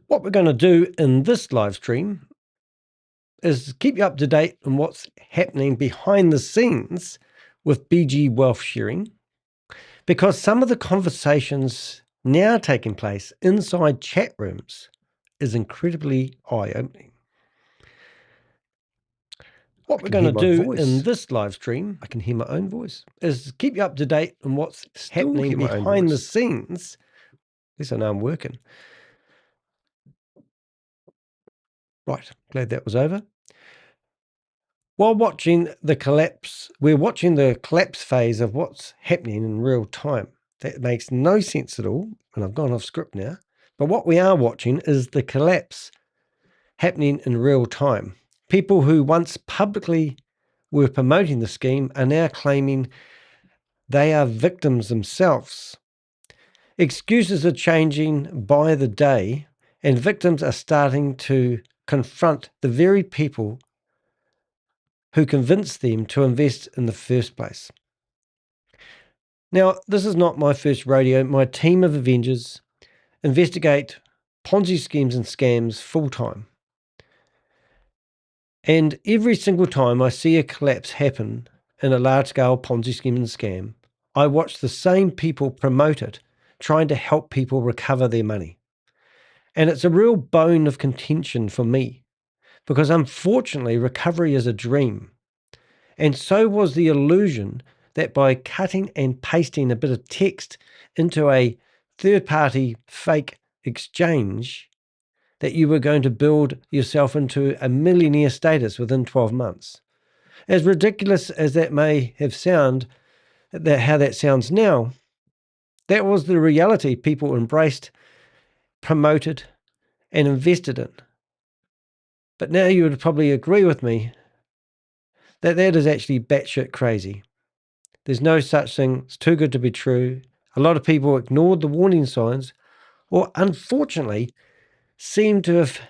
What we're going to do in this live stream is keep you up to date on what's happening behind the scenes with BG wealth sharing, because some of the conversations now taking place inside chat rooms is incredibly eye-opening. What we're going to do in this live stream, I can hear my own voice, is keep you up to date on what's happening behind the scenes. At least I know I'm working. Right, glad that was over. While watching the collapse, we're watching the collapse phase of what's happening in real time. That makes no sense at all, and I've gone off script now. But what we are watching is the collapse happening in real time. People who once publicly were promoting the scheme are now claiming they are victims themselves. Excuses are changing by the day, and victims are starting to confront the very people who convinced them to invest in the first place. Now, this is not my first rodeo. My team of Avengers investigate Ponzi schemes and scams full-time. And every single time I see a collapse happen in a large-scale Ponzi scheme and scam, I watch the same people promote it, trying to help people recover their money. And it's a real bone of contention for me, because unfortunately, recovery is a dream. And so was the illusion that by cutting and pasting a bit of text into a third-party fake exchange, that you were going to build yourself into a millionaire status within 12 months. As ridiculous as that may have sounded, how that sounds now, that was the reality people embraced, promoted, and invested in. But now you would probably agree with me that that is actually batshit crazy. There's no such thing. It's too good to be true. A lot of people ignored the warning signs, or unfortunately seem to have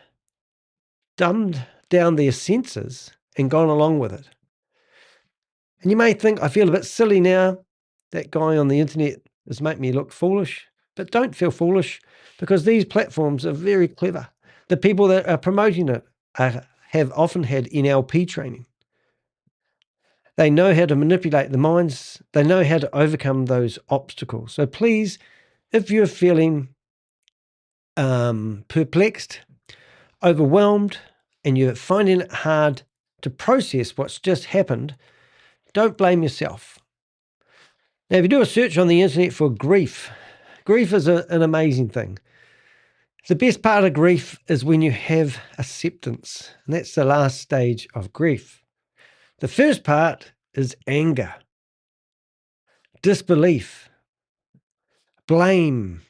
dumbed down their senses and gone along with it. And you may think I feel a bit silly now. That guy on the internet has made me look foolish. But don't feel foolish, because these platforms are very clever. The people that are promoting it have often had NLP training. They know how to manipulate the minds. They know how to overcome those obstacles. So please, if you're feeling perplexed, overwhelmed, and you're finding it hard to process what's just happened, don't blame yourself. Now, if you do a search on the internet for grief, grief is an amazing thing. The best part of grief is when you have acceptance, and that's the last stage of grief. The first part is anger, disbelief, blame.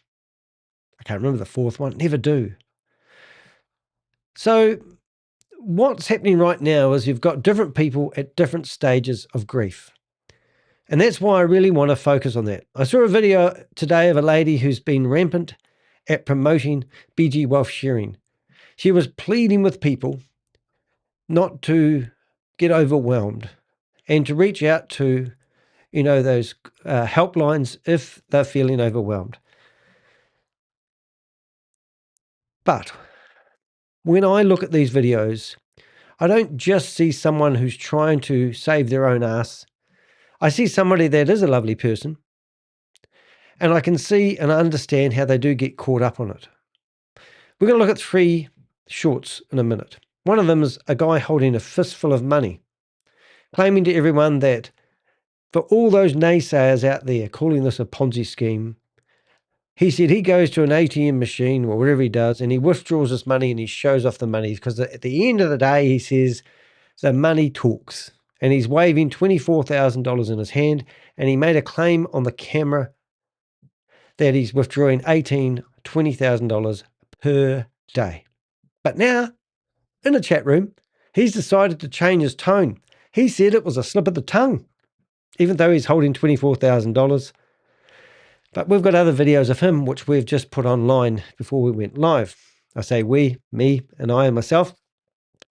I can't remember the fourth one, never do. So what's happening right now is you've got different people at different stages of grief. And that's why I really want to focus on that. I saw a video today of a lady who's been rampant at promoting BG wealth sharing. She was pleading with people not to get overwhelmed and to reach out to, those helplines if they're feeling overwhelmed. But when I look at these videos, I don't just see someone who's trying to save their own ass. I see somebody that is a lovely person, and I can see and understand how they do get caught up on it. We're going to look at 3 shorts in a minute. One of them is a guy holding a fistful of money, claiming to everyone that for all those naysayers out there calling this a Ponzi scheme, he said he goes to an ATM machine or whatever he does, and he withdraws his money and he shows off the money, because at the end of the day, he says the money talks. And he's waving $24,000 in his hand, and he made a claim on the camera that he's withdrawing $18,000, $20,000 per day. But now, in a chat room, he's decided to change his tone. He said it was a slip of the tongue, even though he's holding $24,000. But we've got other videos of him, which we've just put online before we went live. I say we, me, and I and myself.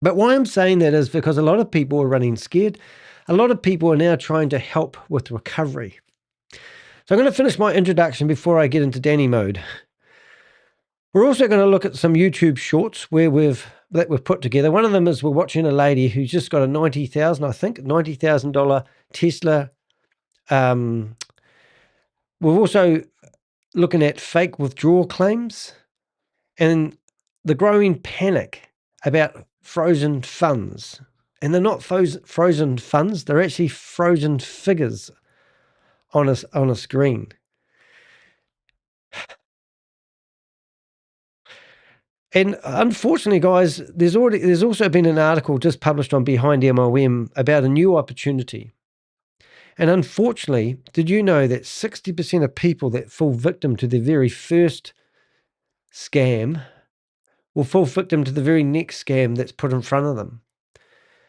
But why I'm saying that is because a lot of people are running scared. A lot of people are now trying to help with recovery. So I'm going to finish my introduction before I get into Danny mode. We're also going to look at some YouTube shorts that we've put together. One of them is we're watching a lady who's just got a $90,000 Tesla. We're also looking at fake withdrawal claims and the growing panic about frozen funds. And they're not frozen funds, they're actually frozen figures on a screen. And unfortunately, guys, there's also been an article just published on Behind MOM about a new opportunity. And unfortunately, did you know that 60% of people that fall victim to their very first scam will fall victim to the very next scam that's put in front of them?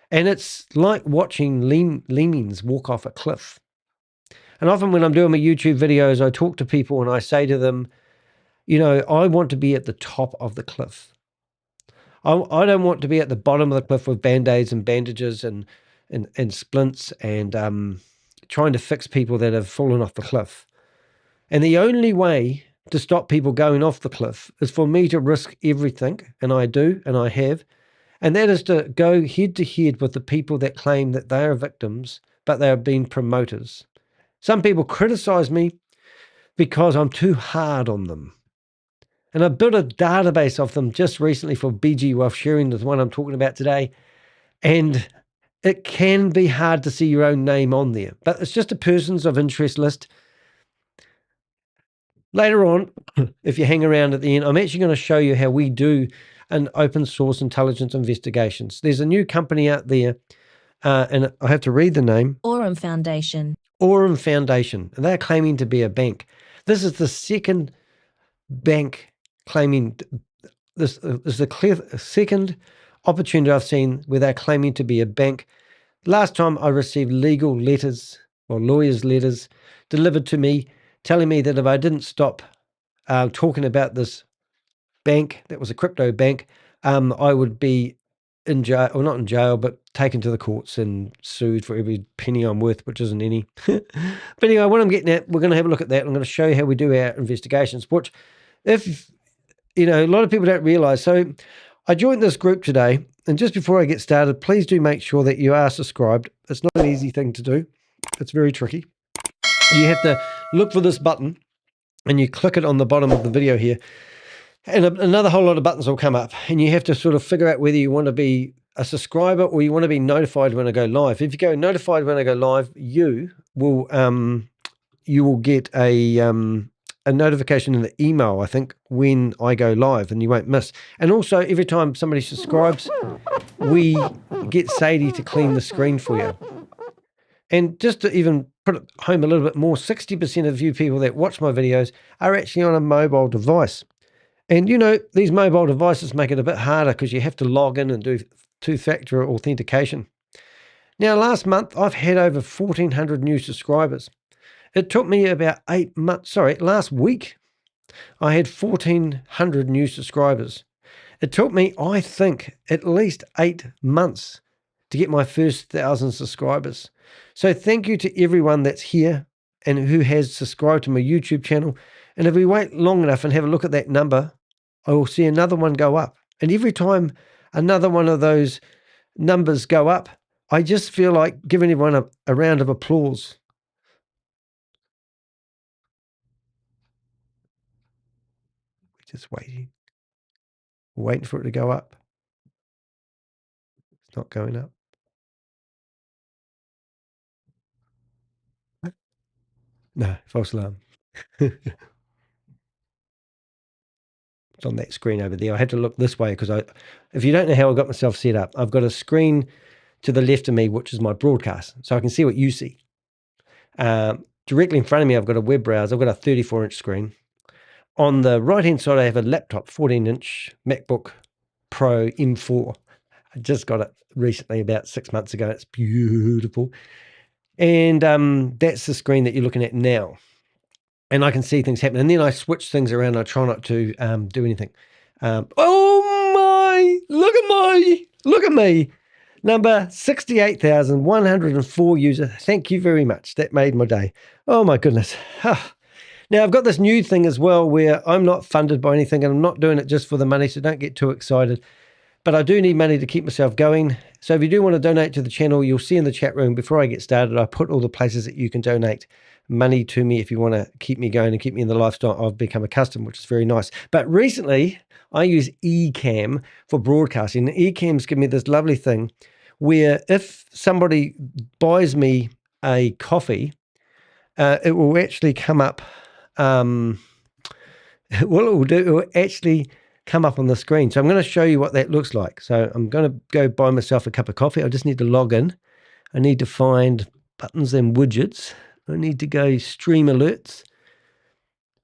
And it's like watching lemmings walk off a cliff. And often when I'm doing my YouTube videos, I talk to people and I say to them, I want to be at the top of the cliff. I don't want to be at the bottom of the cliff with band-aids and bandages and splints and trying to fix people that have fallen off the cliff. And the only way to stop people going off the cliff is for me to risk everything, and I do, and I have, and that is to go head to head with the people that claim that they are victims, but they have been promoters. Some people criticize me because I'm too hard on them. And I built a database of them just recently for BG Wealth Sharing, the one I'm talking about today. And it can be hard to see your own name on there, but it's just a persons of interest list. Later on, if you hang around at the end, I'm actually going to show you how we do an open source intelligence investigations. There's a new company out there, and I have to read the name. Aurum Foundation. Aurum Foundation. And they're claiming to be a bank. This is the second bank claiming this is the second opportunity I've seen where they're claiming to be a bank. Last time I received legal letters or lawyers' letters delivered to me telling me that if I didn't stop talking about this bank that was a crypto bank, I would be in jail, or not in jail, but taken to the courts and sued for every penny I'm worth, which isn't any. But anyway, what I'm getting at, we're going to have a look at that. I'm going to show you how we do our investigations, which if, a lot of people don't realize. So I joined this group today, and just before I get started, please do make sure that you are subscribed. It's not an easy thing to do. It's very tricky. You have to look for this button and you click it on the bottom of the video here. And another whole lot of buttons will come up, and you have to sort of figure out whether you want to be a subscriber or you want to be notified when I go live. If you go notified when I go live, you will get a notification in the email, I think, when I go live, and you won't miss. And also, every time somebody subscribes, we get Sadie to clean the screen for you. And just to even put it home a little bit more, 60% of you people that watch my videos are actually on a mobile device. And, these mobile devices make it a bit harder because you have to log in and do two-factor authentication. Now, last month, I've had over 1,400 new subscribers. It took me about 8 months. Last week, I had 1,400 new subscribers. It took me, I think, at least 8 months to get my first 1,000 subscribers. So thank you to everyone that's here and who has subscribed to my YouTube channel. And if we wait long enough and have a look at that number, I will see another one go up. And every time another one of those numbers go up, I just feel like giving everyone a round of applause. We're just waiting. We're waiting for it to go up. It's not going up. No, false alarm. It's on that screen over there. I had to look this way because if you don't know how I got myself set up, I've got a screen to the left of me, which is my broadcast, so I can see what you see. Directly in front of me, I've got a web browser. I've got a 34-inch screen. On the right-hand side, I have a laptop, 14-inch MacBook Pro M4. I just got it recently, about 6 months ago. It's beautiful. And that's the screen that you're looking at now. And I can see things happen. And then I switch things around. I try not to do anything. Oh my, look at me. Number 68,104 users. Thank you very much. That made my day. Oh my goodness. Now, I've got this new thing as well where I'm not funded by anything and I'm not doing it just for the money, so don't get too excited. But I do need money to keep myself going. So if you do want to donate to the channel, you'll see in the chat room before I get started, I put all the places that you can donate money to me if you want to keep me going and keep me in the lifestyle I've become accustomed, which is very nice. But recently, I use Ecamm for broadcasting. And Ecamm's given me this lovely thing where if somebody buys me a coffee, it will actually come up. What it will do, it will actually come up on the screen. So I'm going to show you what that looks like. So I'm going to go buy myself a cup of coffee. I just need to log in. I need to find buttons and widgets. I need to go stream alerts.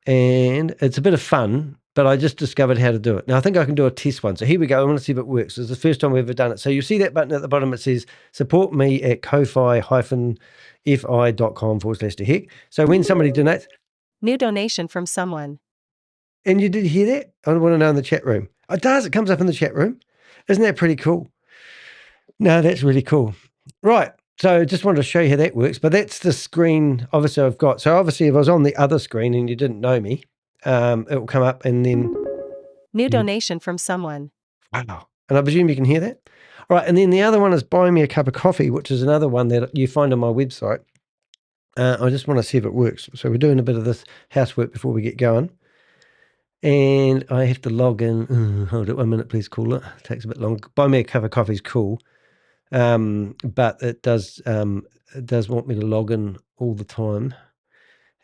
And it's a bit of fun, but I just discovered how to do it. Now I think I can do a test one. So here we go. I want to see if it works. It's the first time we've ever done it. So you see that button at the bottom. It says support me at kofi-fi.com/heck. So when somebody donates. New donation from someone. And you did hear that? I want to know in the chat room. It does. It comes up in the chat room. Isn't that pretty cool? No, that's really cool. Right. So just wanted to show you how that works. But that's the screen, obviously, I've got. So obviously, if I was on the other screen and you didn't know me, it will come up and then... New donation from someone. Wow. And I presume you can hear that? All right. And then the other one is buy me a cup of coffee, which is another one that you find on my website. I just want to see if it works. So we're doing a bit of this housework before we get going. And I have to log in. Hold it 1 minute, please, caller. It takes a bit long. Buy me a cup of coffee is cool. But it does want me to log in all the time.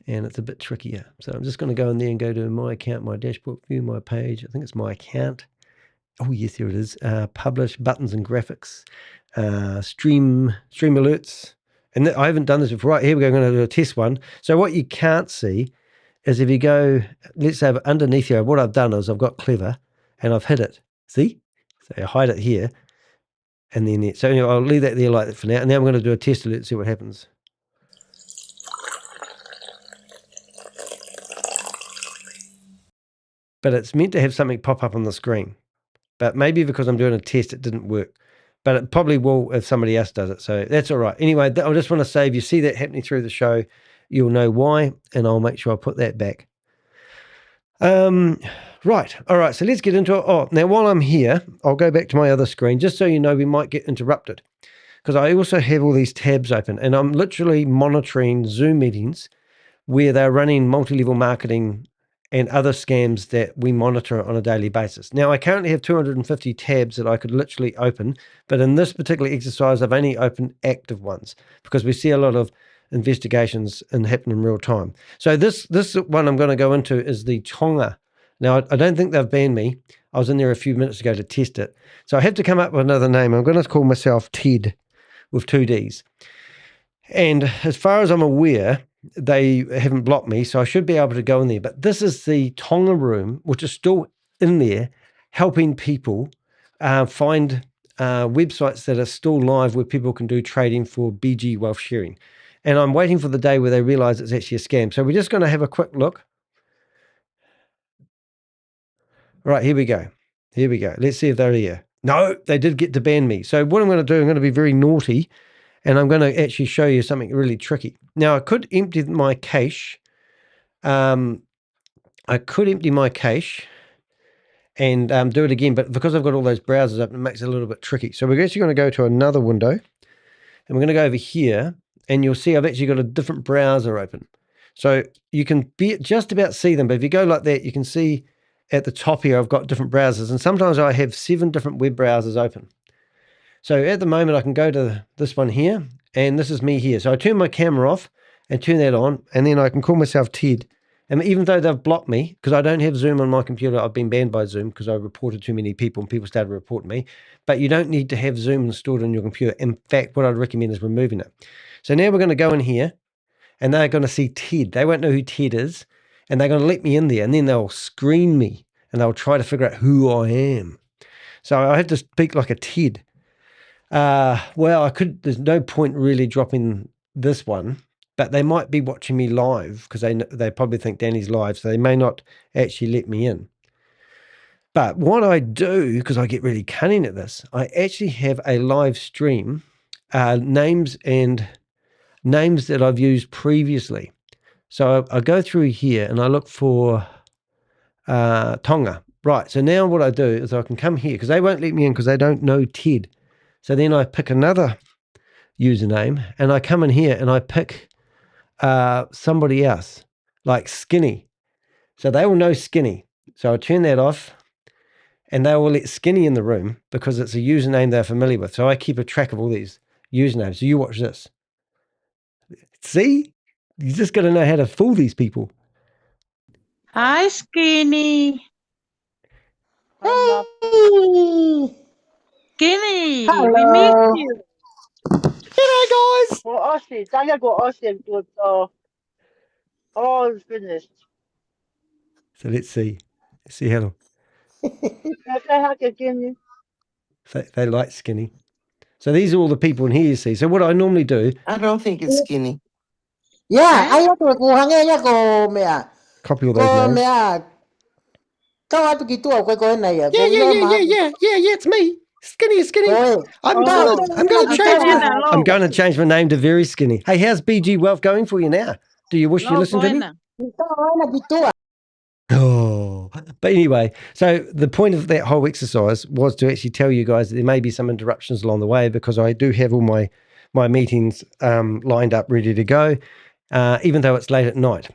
And it's a bit trickier. So I'm just going to go in there and go to my account, my dashboard, view my page. I think it's my account. Oh, yes, here it is. Publish, buttons and graphics, stream alerts. And I haven't done this before. Right, here we go. I'm going to do a test one. So what you can't see is if you go, let's say underneath here, what I've done is I've got clever and I've hid it. See? So I hide it here. And then, so anyway, I'll leave that there like that for now. And now I'm going to do a test alert to see what happens. But it's meant to have something pop up on the screen. But maybe because I'm doing a test, it didn't work. But it probably will if somebody else does it. So that's all right. Anyway, I just want to say, if you see that happening through the show, you'll know why, and I'll make sure I put that back. Right. All right. So let's get into it. Oh, now while I'm here, I'll go back to my other screen, just so you know we might get interrupted, because I also have all these tabs open, and I'm literally monitoring Zoom meetings where they're running multi-level marketing and other scams that we monitor on a daily basis. Now, I currently have 250 tabs that I could literally open, but in this particular exercise, I've only opened active ones because we see a lot of investigations and happen in real time. So this one I'm going to go into is the Tonga. Now, I don't think they've banned me. I was in there a few minutes ago to test it. So I have to come up with another name. I'm going to call myself Ted with 2 Ds. And as far as I'm aware, they haven't blocked me, so I should be able to go in there. But this is the Tonga room, which is still in there, helping people find websites that are still live where people can do trading for BG wealth sharing. And I'm waiting for the day where they realize it's actually a scam. So we're just going to have a quick look. Right, here we go. Here we go. Let's see if they're here. No, they did get to ban me. So what I'm going to do, I'm going to be very naughty, and I'm going to actually show you something really tricky. Now, I could empty my cache. I could empty my cache and do it again, but because I've got all those browsers open, it makes it a little bit tricky. So we're actually going to go to another window, and we're going to go over here, and you'll see I've actually got a different browser open. So you can just about see them, but if you go like that, you can see at the top here, I've got different browsers, and sometimes I have 7 different web browsers open. So at the moment, I can go to this one here, and this is me here. So I turn my camera off and turn that on, and then I can call myself Ted. And even though they've blocked me, because I don't have Zoom on my computer, I've been banned by Zoom because I reported too many people and people started reporting me. But you don't need to have Zoom installed on your computer. In fact, what I'd recommend is removing it. So now we're going to go in here, and they're going to see Ted. They won't know who Ted is, and they're going to let me in there, and then they'll screen me, and they'll try to figure out who I am. So I have to speak like a Ted. Well, there's no point really dropping this one, but they might be watching me live because they probably think Danny's live, so they may not actually let me in. But what I do, because I get really cunning at this, I actually have a live stream, names that I've used previously. So I go through here and I look for Tonga. Right. So now what I do is I can come here because they won't let me in because they don't know Ted. So then I pick another username and I come in here and I pick somebody else like Skinny. So they will know Skinny. So I turn that off and they will let Skinny in the room because it's a username they're familiar with. So I keep a track of all these usernames. So you watch this. See? You just got to know how to fool these people. Hi, Skinny. Hey! Skinny, Hello. we miss you. G'day, guys. Well, Austin, I gotta go Austin with it's finished. So let's see. Let's see how they like Skinny. So these are all the people in here you see. So what I normally do, I don't think it's skinny. Yeah, I have to go hang out go mẹ. copy all those Go names. mẹ. Câu ai tôi tua cái này à? Yeah, it's me. Skinny. Go. I'm going to change my name to Very Skinny. Hey, how's BG Wealth going for you now? Do you wish you listened to me? Oh, but anyway, so the point of that whole exercise was to actually tell you guys that there may be some interruptions along the way because I do have all my meetings lined up, ready to go, even though it's late at night.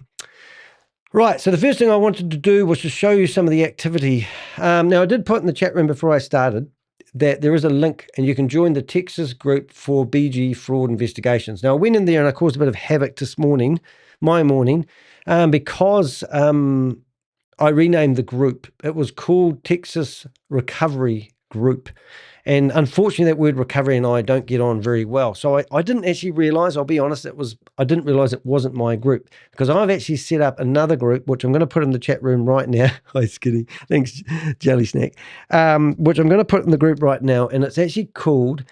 Right, so the first thing I wanted to do was to show you some of the activity. Now, I did put in the chat room before I started that there is a link and you can join the Texas group for BG fraud investigations. Now, I went in there and I caused a bit of havoc this morning, because I renamed the group. It was called Texas Recovery Group. And unfortunately, that word recovery and I don't get on very well. So I didn't actually realize, I'll be honest, I didn't realize it wasn't my group because I've actually set up another group, which I'm going to put in the chat room right now. Hi, Skinny. Thanks, Jelly Snack. Which I'm going to put in the group right now. And it's actually called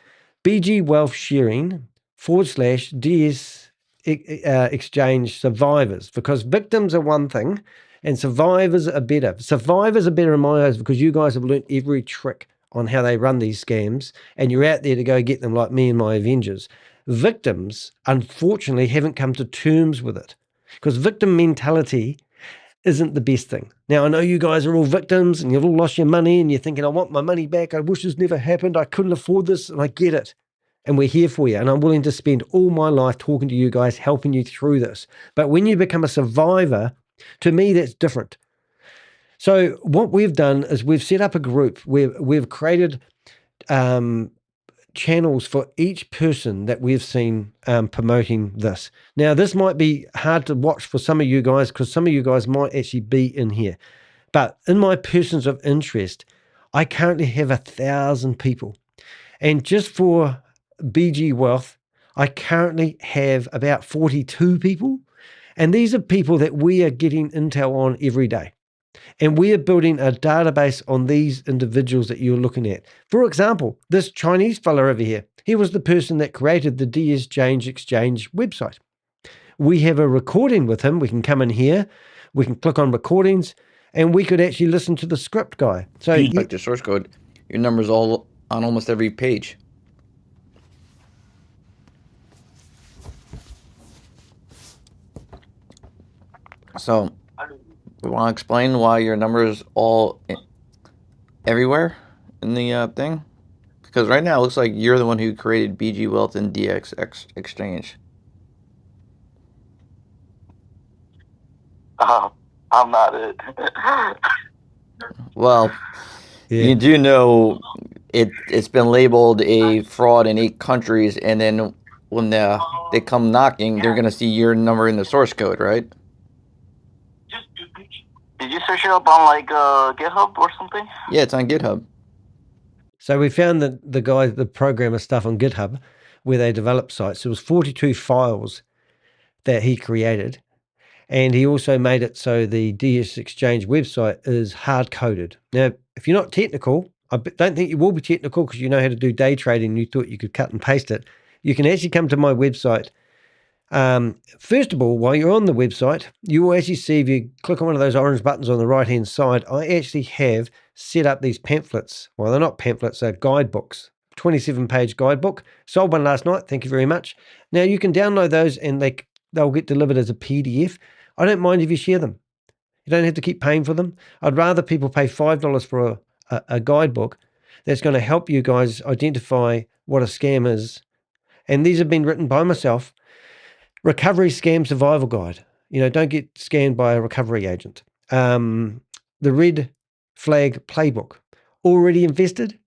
BG Wealth Sharing / DS Exchange Survivors, because victims are one thing and survivors are better. Survivors are better in my eyes because you guys have learnt every trick on how they run these scams and you're out there to go get them like me and my Avengers. Victims, unfortunately, haven't come to terms with it because victim mentality isn't the best thing. Now, I know you guys are all victims and you've all lost your money and you're thinking, I want my money back. I wish this never happened. I couldn't afford this, and I get it. And we're here for you. And I'm willing to spend all my life talking to you guys, helping you through this. But when you become a survivor, to me, that's different. So what we've done is we've set up a group where we've created channels for each person that we've seen promoting this. Now, this might be hard to watch for some of you guys because some of you guys might actually be in here. But in my persons of interest, I currently have 1,000 people. And just for BG Wealth, I currently have about 42 people. And these are people that we are getting intel on every day. And we are building a database on these individuals that you're looking at. For example, this Chinese fella over here, he was the person that created the DS Exchange website. We have a recording with him. We can come in here, we can click on recordings, and we could actually listen to the script guy. So Like the source code, your number's all on almost every page. So, we want to explain why your number is all everywhere in the thing? Because right now it looks like you're the one who created BG Wealth and DX Exchange. I'm not it. Well, you do know it's been labeled a fraud in 8 countries, and then when they come knocking, they're going to see your number in the source code, right? Did you search it up on like GitHub or something? Yeah, it's on GitHub. So we found the programmer stuff on GitHub where they develop sites. There was 42 files that he created. And he also made it so the DS Exchange website is hard-coded. Now, if you're not technical, I don't think you will be technical because you know how to do day trading and you thought you could cut and paste it. You can actually come to my website. First of all, while you're on the website, you will actually see, if you click on one of those orange buttons on the right-hand side, I actually have set up these pamphlets. Well, they're not pamphlets, they're guidebooks. 27-page guidebook. Sold one last night. Thank you very much. Now, you can download those and they they'll get delivered as a PDF. I don't mind if you share them. You don't have to keep paying for them. I'd rather people pay $5 for a guidebook that's going to help you guys identify what a scam is. And these have been written by myself. Recovery Scam Survival Guide. Don't get scammed by a recovery agent. The Red Flag Playbook. Already invested?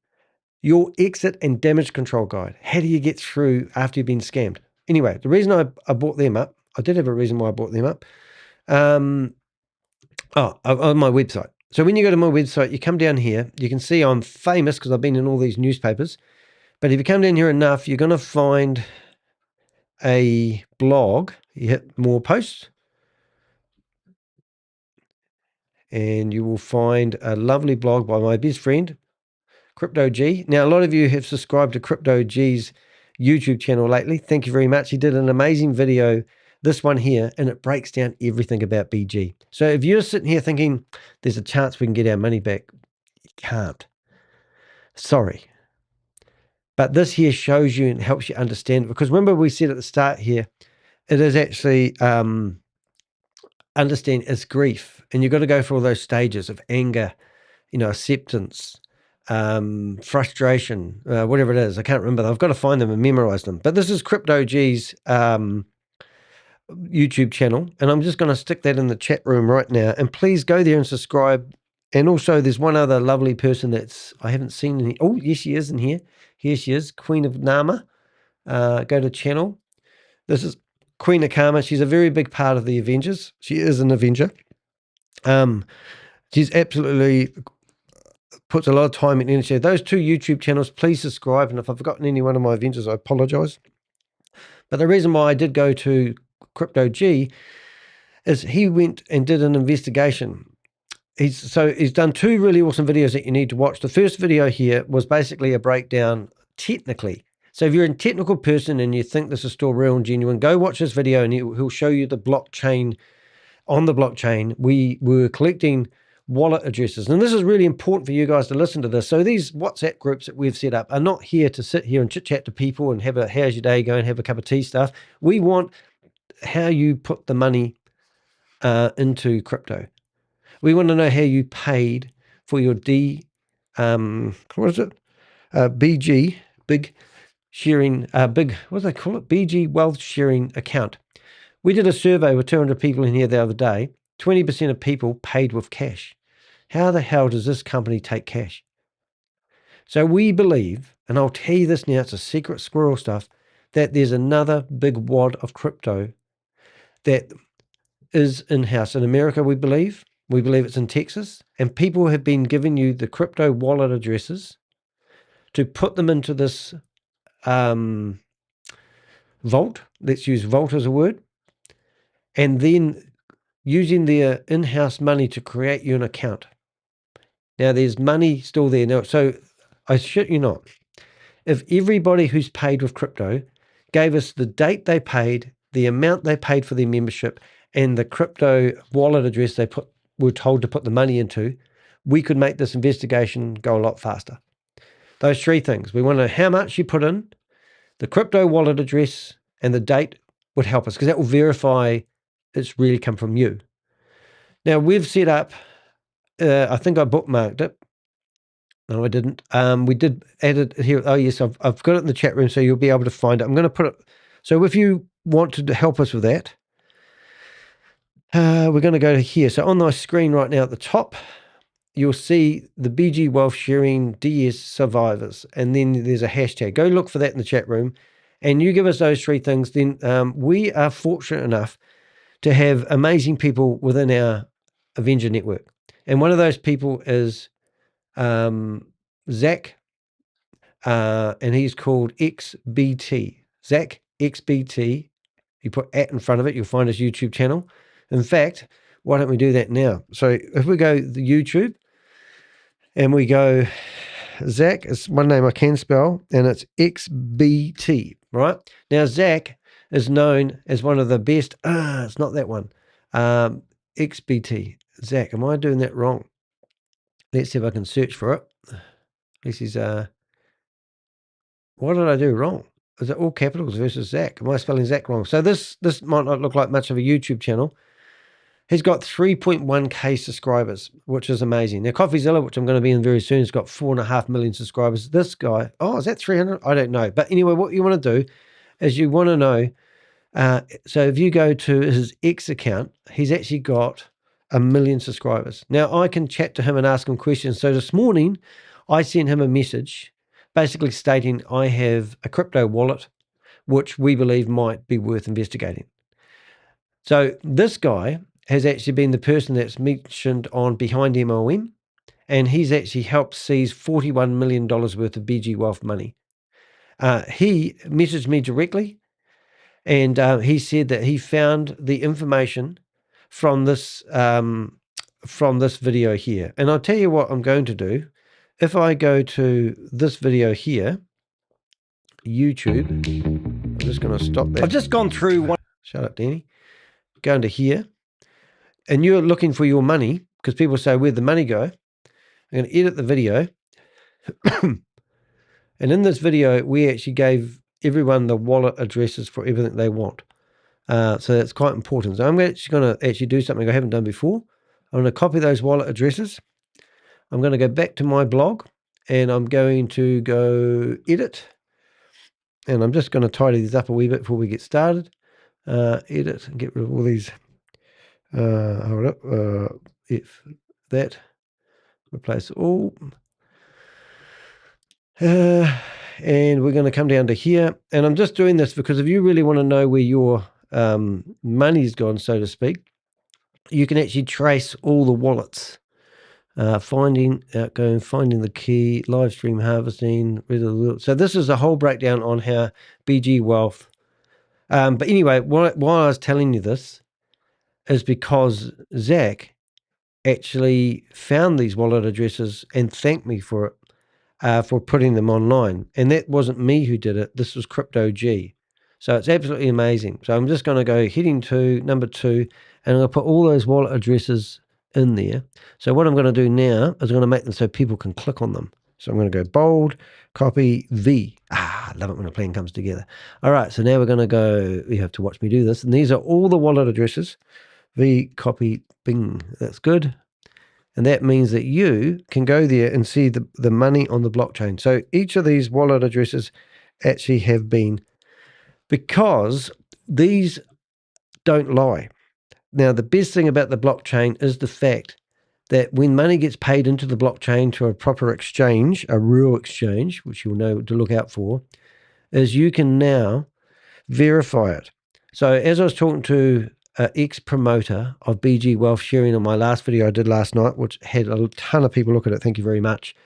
Your Exit and Damage Control Guide. How do you get through after you've been scammed? Anyway, the reason I bought them up, I did have a reason why I bought them up. On my website. So when you go to my website, you come down here, you can see I'm famous because I've been in all these newspapers. But if you come down here enough, you're going to find a blog. You hit more posts. And you will find a lovely blog by my best friend, Crypto G. Now, a lot of you have subscribed to Crypto G's YouTube channel lately. Thank you very much. He did an amazing video, this one here, and it breaks down everything about BG. So if you're sitting here thinking there's a chance we can get our money back, you can't. Sorry. But this here shows you and helps you understand, because remember we said at the start here, it is actually understand it's grief, and you've got to go through all those stages of anger, acceptance, frustration, whatever it is. I can't remember. I've got to find them and memorize them. But this is Crypto G's YouTube channel, and I'm just going to stick that in the chat room right now. And please go there and subscribe. And also, there's one other lovely person I haven't seen in here. Oh, yes, she is in here. Here she is, Queen of Nama. Go to channel. This is Queen of Karma. She's a very big part of the Avengers. She is an Avenger. She's absolutely puts a lot of time and energy. Those two YouTube channels, please subscribe. And if I've forgotten any one of my Avengers, I apologize. But the reason why I did go to Crypto G is he went and did an investigation. He's done two really awesome videos that you need to watch. The first video here was basically a breakdown technically. So if you're a technical person and you think this is still real and genuine, go watch this video and he'll show you the blockchain. On the blockchain, we were collecting wallet addresses. And this is really important for you guys to listen to this. So these WhatsApp groups that we've set up are not here to sit here and chit chat to people and have a how's your day going, have a cup of tea stuff. We want how you put the money into crypto. We want to know how you paid for your BG, big sharing, what do they call it? BG wealth sharing account. We did a survey with 200 people in here the other day. 20% of people paid with cash. How the hell does this company take cash? So we believe, and I'll tell you this now, it's a secret squirrel stuff, that there's another big wad of crypto that is in-house. In America, we believe it's in Texas, and people have been giving you the crypto wallet addresses to put them into this vault. Let's use vault as a word. And then using their in-house money to create you an account. Now, there's money still there. Now, so I shit you not. If everybody who's paid with crypto gave us the date they paid, the amount they paid for their membership, and the crypto wallet address they were told to put the money into, we could make this investigation go a lot faster. Those three things. We want to know how much you put in, the crypto wallet address, and the date would help us because that will verify it's really come from you. Now, we've set up, I think I bookmarked it. No, I didn't. We did add it here. Oh, yes, I've got it in the chat room, so you'll be able to find it. I'm going to put it. So if you want to help us with that, we're going to go to here. So on my screen right now at the top, you'll see the BG Wealth Sharing DS Survivors, and then there's a hashtag. Go look for that in the chat room, and you give us those three things. Then we are fortunate enough to have amazing people within our Avenger network. And one of those people is Zach, and he's called XBT. Zach XBT. You put @ in front of it, you'll find his YouTube channel. In fact, why don't we do that now? So if we go to YouTube and we go, Zach, it's one name I can spell, and it's XBT, right? Now, Zach is known as one of the best. It's not that one. XBT. Zach, am I doing that wrong? Let's see if I can search for it. This is what did I do wrong? is it all capitals versus Zach? Am I spelling Zach wrong? So this might not look like much of a YouTube channel. He's got 3.1k subscribers, which is amazing. Now, CoffeeZilla, which I'm going to be in very soon, has got 4.5 million subscribers. This guy, is that 300? I don't know. But anyway, what you want to do is you want to know. So if you go to his X account, he's actually got 1 million subscribers. Now, I can chat to him and ask him questions. So this morning, I sent him a message basically stating I have a crypto wallet, which we believe might be worth investigating. So this guy has actually been the person that's mentioned on Behind MOM, and he's actually helped seize $41 million worth of BG Wealth money. He messaged me directly, and he said that he found the information from this video here. And I'll tell you what I'm going to do. If I go to this video here, YouTube, I'm just going to stop that. I've just gone through one. Shut up, Danny. Go into here, and you're looking for your money because people say, where'd the money go? I'm going to edit the video. And in this video, we actually gave everyone the wallet addresses for everything they want. So that's quite important. So I'm actually going to do something I haven't done before. I'm going to copy those wallet addresses. I'm going to go back to my blog, and I'm going to go edit. And I'm just going to tidy these up a wee bit before we get started. Edit and get rid of all these. Hold up. If that. Replace all. And we're going to come down to here. And I'm just doing this because if you really want to know where your money's gone, so to speak, you can actually trace all the wallets. Finding the key, live stream harvesting. So this is a whole breakdown on how BG Wealth. But anyway, why I was telling you this is because Zach actually found these wallet addresses and thanked me for it, for putting them online. And that wasn't me who did it. This was Crypto G. So it's absolutely amazing. So I'm just going to go heading to number 2, and I'm going to put all those wallet addresses in there. So what I'm going to do now is I'm going to make them so people can click on them. So I'm going to go bold, copy V. I love it when a plan comes together. All right, so now we're going to go, you have to watch me do this. And these are all the wallet addresses. V, copy, bing. That's good. And that means that you can go there and see the money on the blockchain. So each of these wallet addresses actually have been, because these don't lie. Now, the best thing about the blockchain is the fact that when money gets paid into the blockchain to a proper exchange, a real exchange, which you'll know to look out for, is you can now verify it. So as I was talking to an ex-promoter of BG Wealth sharing on my last video I did last night, which had a ton of people look at it, thank you very much.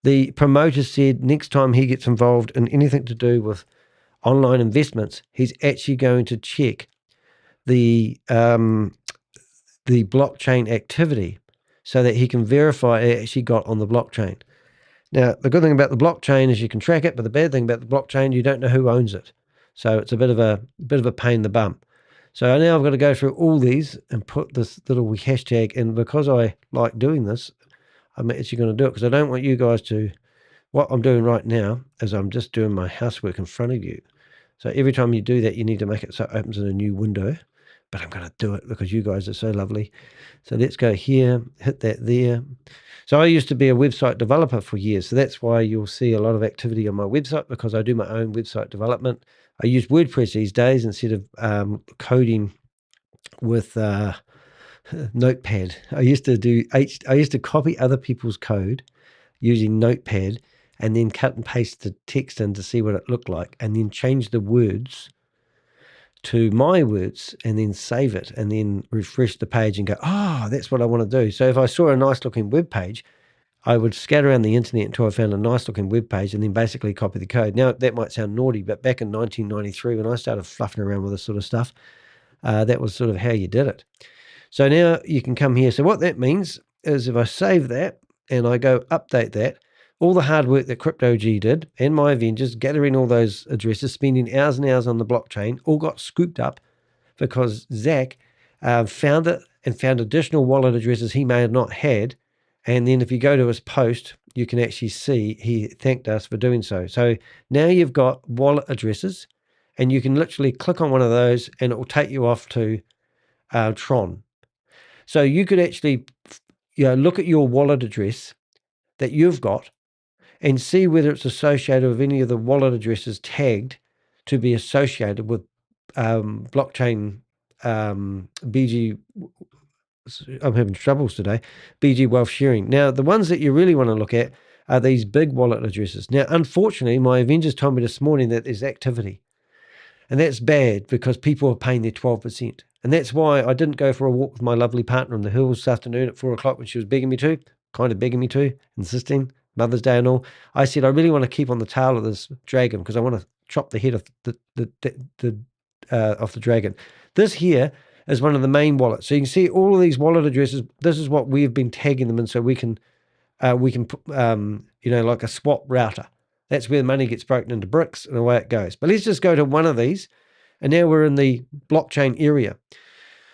The promoter said next time he gets involved in anything to do with online investments, he's actually going to check the blockchain activity so that he can verify it actually got on the blockchain. Now, the good thing about the blockchain is you can track it, but the bad thing about the blockchain, you don't know who owns it. So it's a bit of a pain in the bum. So now I've got to go through all these and put this little hashtag in. Because I like doing this, I'm actually going to do it because I don't want you guys to. What I'm doing right now is I'm just doing my housework in front of you. So every time you do that, you need to make it so it opens in a new window. But I'm going to do it because you guys are so lovely. So let's go here, hit that there. So I used to be a website developer for years. So that's why you'll see a lot of activity on my website, because I do my own website development. I use WordPress these days instead of coding with Notepad. I used to copy other people's code using Notepad and then cut and paste the text in to see what it looked like, and then change the words to my words and then save it and then refresh the page and go, that's what I want to do. So if I saw a nice looking web page, I would scatter around the internet until I found a nice looking web page and then basically copy the code. Now, that might sound naughty, but back in 1993, when I started fluffing around with this sort of stuff, that was sort of how you did it. So now you can come here. So what that means is if I save that and I go update that, all the hard work that Crypto G did and my Avengers, gathering all those addresses, spending hours and hours on the blockchain, all got scooped up because Zach found it and found additional wallet addresses he may have not had. And then if you go to his post, you can actually see he thanked us for doing so. So now you've got wallet addresses, and you can literally click on one of those and it will take you off to Tron. So you could actually look at your wallet address that you've got and see whether it's associated with any of the wallet addresses tagged to be associated with blockchain BG. I'm having troubles today. BG Wealth Sharing. Now, the ones that you really want to look at are these big wallet addresses. Now, unfortunately, my Avengers told me this morning that there's activity. And that's bad because people are paying their 12%. And that's why I didn't go for a walk with my lovely partner in the hills this afternoon at 4 o'clock when she was begging me to, insisting, Mother's Day and all. I said, I really want to keep on the tail of this dragon because I want to chop the head of the dragon. This here is one of the main wallets. So you can see all of these wallet addresses. This is what we've been tagging them in so we can put, like a swap router. That's where the money gets broken into bricks and away it goes. But let's just go to one of these. And now we're in the blockchain area.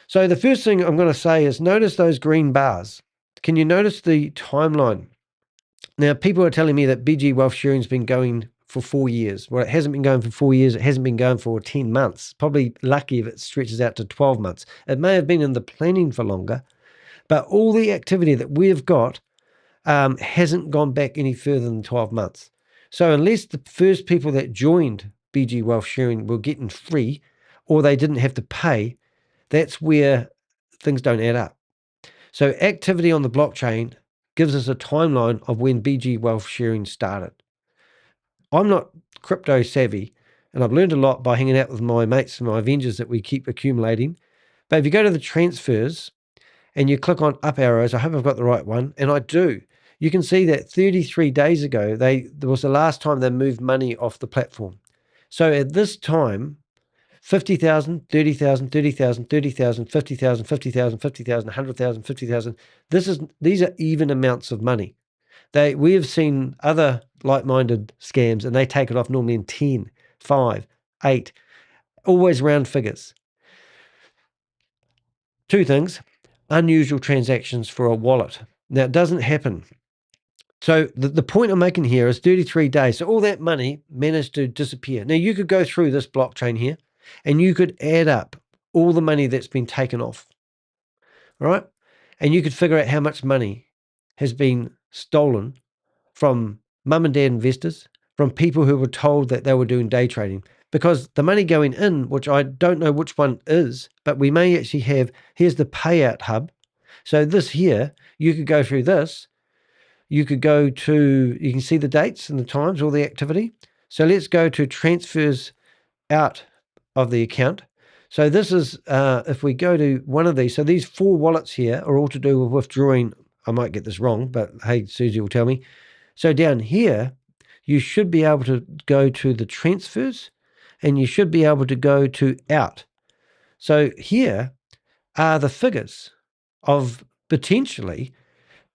So the first thing I'm going to say is notice those green bars. Can you notice the timeline? Now, people are telling me that BG Wealth Sharing's been going for 4 years. Well, it hasn't been going for 4 years. It hasn't been going for 10 months. Probably lucky if it stretches out to 12 months. It may have been in the planning for longer. But all the activity that we've got hasn't gone back any further than 12 months. So unless the first people that joined BG Wealth Sharing were getting free or they didn't have to pay, that's where things don't add up. So activity on the blockchain gives us a timeline of when BG Wealth Sharing started. I'm not crypto savvy, and I've learned a lot by hanging out with my mates and my Avengers that we keep accumulating. But if you go to the transfers and you click on up arrows, I hope I've got the right one, and I do. You can see that 33 days ago, there was the last time they moved money off the platform. So at this time, 50,000, 30,000, 30,000, 30,000, 50,000, 50,000, 50,000, 100,000, 50,000. These are even amounts of money. We have seen other like-minded scams, and they take it off normally in 10, 5, 8, always round figures. Two things: unusual transactions for a wallet. Now, it doesn't happen. So the point I'm making here is 33 days. So all that money managed to disappear. Now, you could go through this blockchain here and you could add up all the money that's been taken off, all right? And you could figure out how much money has been stolen from mum and dad investors, from people who were told that they were doing day trading. Because the money going in, which I don't know which one is, but we may actually have, here's the payout hub. So this here, you could go through this. You could go to, you can see the dates and the times, all the activity. So let's go to transfers out of the account. So this is, if we go to one of these, so these 4 wallets here are all to do with withdrawing. I might get this wrong, but hey, Susie will tell me. So down here, you should be able to go to the transfers and you should be able to go to out. So here are the figures of potentially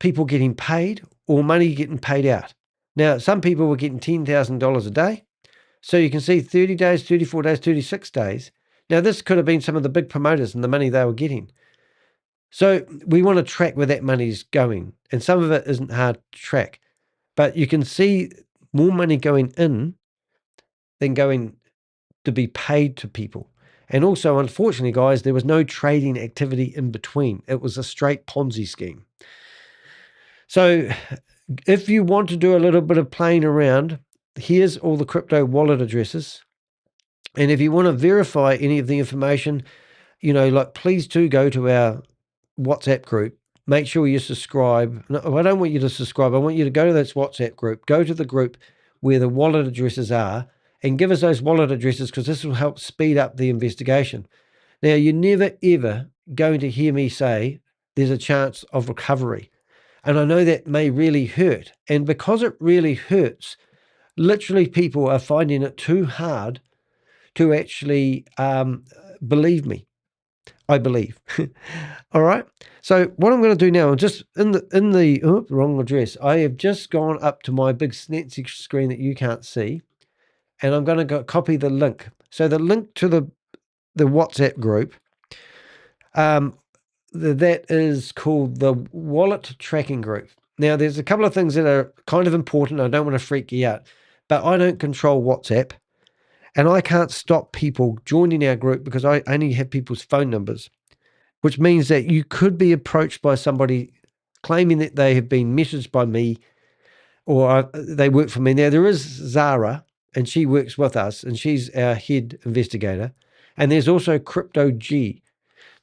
people getting paid or money getting paid out. Now, some people were getting $10,000 a day. So you can see 30 days, 34 days, 36 days. Now, this could have been some of the big promoters and the money they were getting. So we want to track where that money's going. And some of it isn't hard to track. But you can see more money going in than going to be paid to people. And also, unfortunately, guys, there was no trading activity in between. It was a straight Ponzi scheme. So if you want to do a little bit of playing around, here's all the crypto wallet addresses. And if you want to verify any of the information, please do go to our WhatsApp group. Make sure you subscribe. No, I don't want you to subscribe. I want you to go to this WhatsApp group. Go to the group where the wallet addresses are and give us those wallet addresses because this will help speed up the investigation. Now, you're never, ever going to hear me say there's a chance of recovery. And I know that may really hurt. And because it really hurts, literally people are finding it too hard to actually believe me. I believe. All right. So what I'm going to do now, just in the wrong address. I have just gone up to my big snazzy screen that you can't see, and I'm going to copy the link. So the link to the WhatsApp group, that is called the Wallet Tracking Group. Now, there's a couple of things that are kind of important. I don't want to freak you out, but I don't control WhatsApp, and I can't stop people joining our group because I only have people's phone numbers, which means that you could be approached by somebody claiming that they have been messaged by me or they work for me. Now, there is Zara, and she works with us, and she's our head investigator. And there's also Crypto G.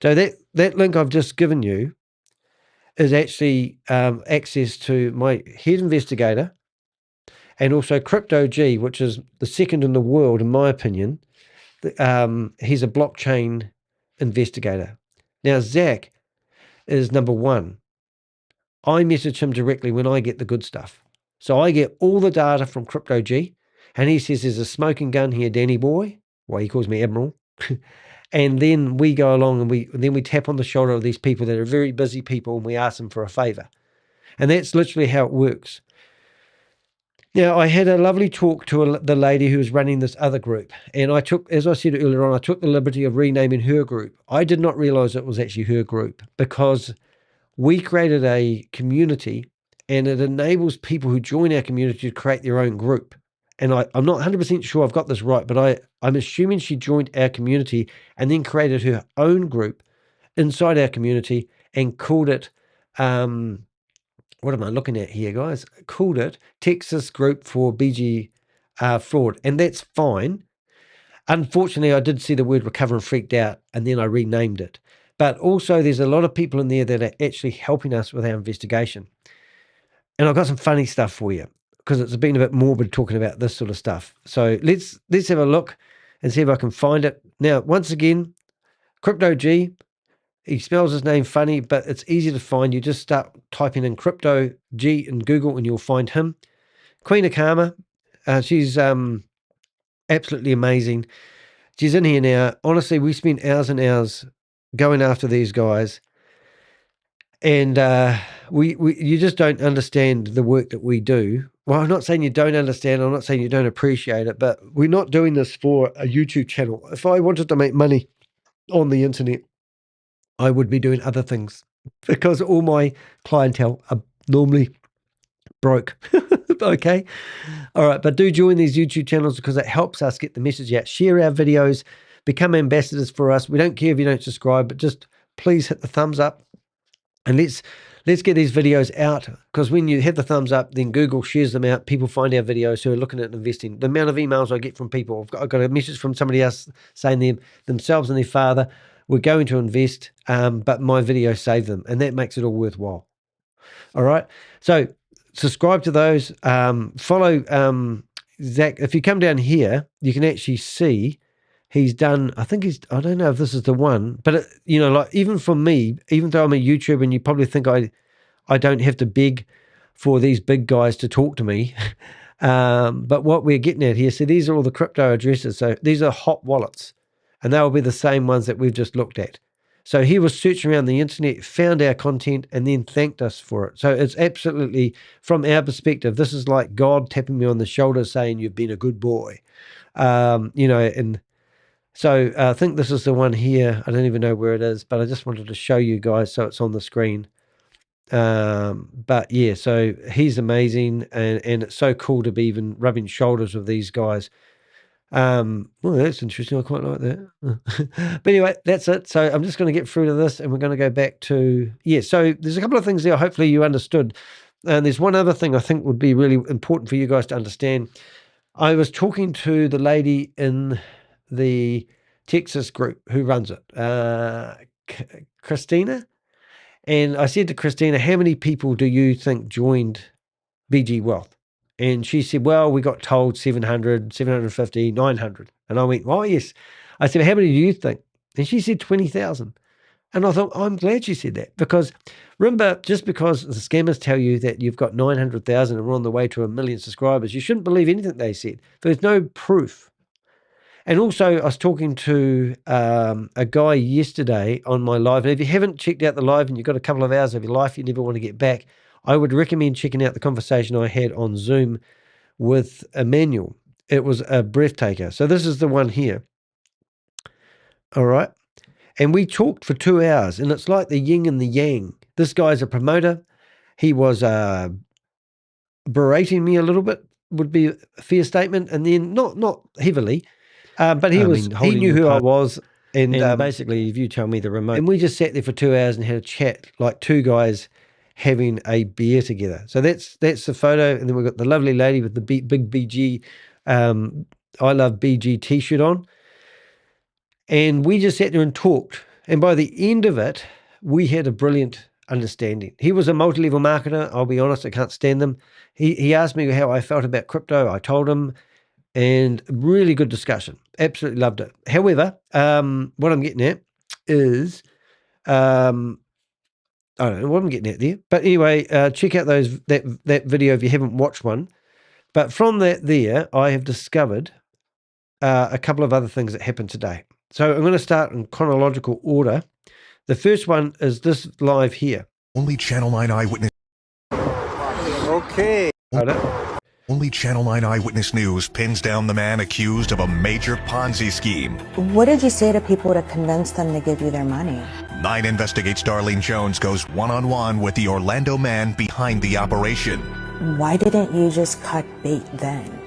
So that link I've just given you is actually access to my head investigator and also Crypto G, which is the second in the world, in my opinion. He's a blockchain investigator. Now, Zach is number one. I message him directly when I get the good stuff. So I get all the data from Crypto G, and he says there's a smoking gun here, Danny boy. Well, he calls me Admiral. And then we go along and we tap on the shoulder of these people that are very busy people, and we ask them for a favor. And that's literally how it works. Now, I had a lovely talk to the lady who was running this other group. And I took, as I said earlier on, I took the liberty of renaming her group. I did not realize it was actually her group because we created a community, and it enables people who join our community to create their own group. And I'm not 100% sure I've got this right, but I'm assuming she joined our community and then created her own group inside our community and called it, what am I looking at here, guys? Called it Texas Group for BG Fraud. And that's fine. Unfortunately, I did see the word recover and freaked out, and then I renamed it. But also, there's a lot of people in there that are actually helping us with our investigation. And I've got some funny stuff for you because it's been a bit morbid talking about this sort of stuff. So let's have a look and see if I can find it. Now, once again, Crypto G, he spells his name funny, but it's easy to find. You just start typing in Crypto G in Google and you'll find him. Queen of Karma, she's absolutely amazing. She's in here now. Honestly, we spent hours and hours going after these guys. And you just don't understand the work that we do. Well, I'm not saying you don't understand. I'm not saying you don't appreciate it, but we're not doing this for a YouTube channel. If I wanted to make money on the internet, I would be doing other things because all my clientele are normally broke. Okay. All right. But do join these YouTube channels because it helps us get the message out. Share our videos, become ambassadors for us. We don't care if you don't subscribe, but just please hit the thumbs up. And let's get these videos out because when you hit the thumbs up, then Google shares them out. People find our videos who are looking at investing. The amount of emails I get from people, I've got a message from somebody else saying themselves and their father were going to invest, but my video saved them, and that makes it all worthwhile. All right. So subscribe to those. Follow Zach. If you come down here, you can actually see he's done, I don't know if this is the one, but like even for me, even though I'm a YouTuber and you probably think I don't have to beg for these big guys to talk to me. But what we're getting at here, so these are all the crypto addresses. So these are hot wallets and they will be the same ones that we've just looked at. So he was searching around the internet, found our content and then thanked us for it. So it's absolutely, from our perspective, this is like God tapping me on the shoulder saying, you've been a good boy. And so I think this is the one here. I don't even know where it is, but I just wanted to show you guys so it's on the screen. But yeah, so he's amazing, and it's so cool to be even rubbing shoulders with these guys. Well, that's interesting. I quite like that. But anyway, that's it. So I'm just going to get through to this, and we're going to go back to, so there's a couple of things there. Hopefully you understood. And there's one other thing I think would be really important for you guys to understand. I was talking to the lady in the Texas group who runs it, Christina. And I said to Christina, how many people do you think joined BG Wealth? And she said, well, we got told 700, 750, 900. And I went, oh, yes. I said, how many do you think? And she said 20,000. And I thought, I'm glad she said that because remember, just because the scammers tell you that you've got 900,000 and we're on the way to 1 million subscribers, you shouldn't believe anything they said. There's no proof. And also, I was talking to a guy yesterday on my live. And if you haven't checked out the live and you've got a couple of hours of your life you never want to get back, I would recommend checking out the conversation I had on Zoom with Emmanuel. It was a breathtaker. So this is the one here. All right. And we talked for 2 hours, and it's like the yin and the yang. This guy's a promoter, he was berating me a little bit, would be a fair statement, and then not heavily, but he knew who I was, and basically, if you tell me the remote, and we just sat there for 2 hours and had a chat like two guys having a beer together. So that's the photo, and then we've got the lovely lady with the big BG, I Love BG T-shirt on, and we just sat there and talked. And by the end of it, we had a brilliant understanding. He was a multi-level marketer. I'll be honest, I can't stand them. He asked me how I felt about crypto. I told him, and really good discussion. Absolutely loved it. However, what I'm getting at is, I don't know what I'm getting at there. But anyway, check out that video if you haven't watched one. But from that I have discovered a couple of other things that happened today. So I'm going to start in chronological order. The first one is this live here. Only Channel 9 Eyewitness. Okay. Only Channel 9 Eyewitness News pins down the man accused of a major Ponzi scheme. What did you say to people to convince them to give you their money? 9 Investigates Darlene Jones goes one-on-one with the Orlando man behind the operation. Why didn't you just cut bait then?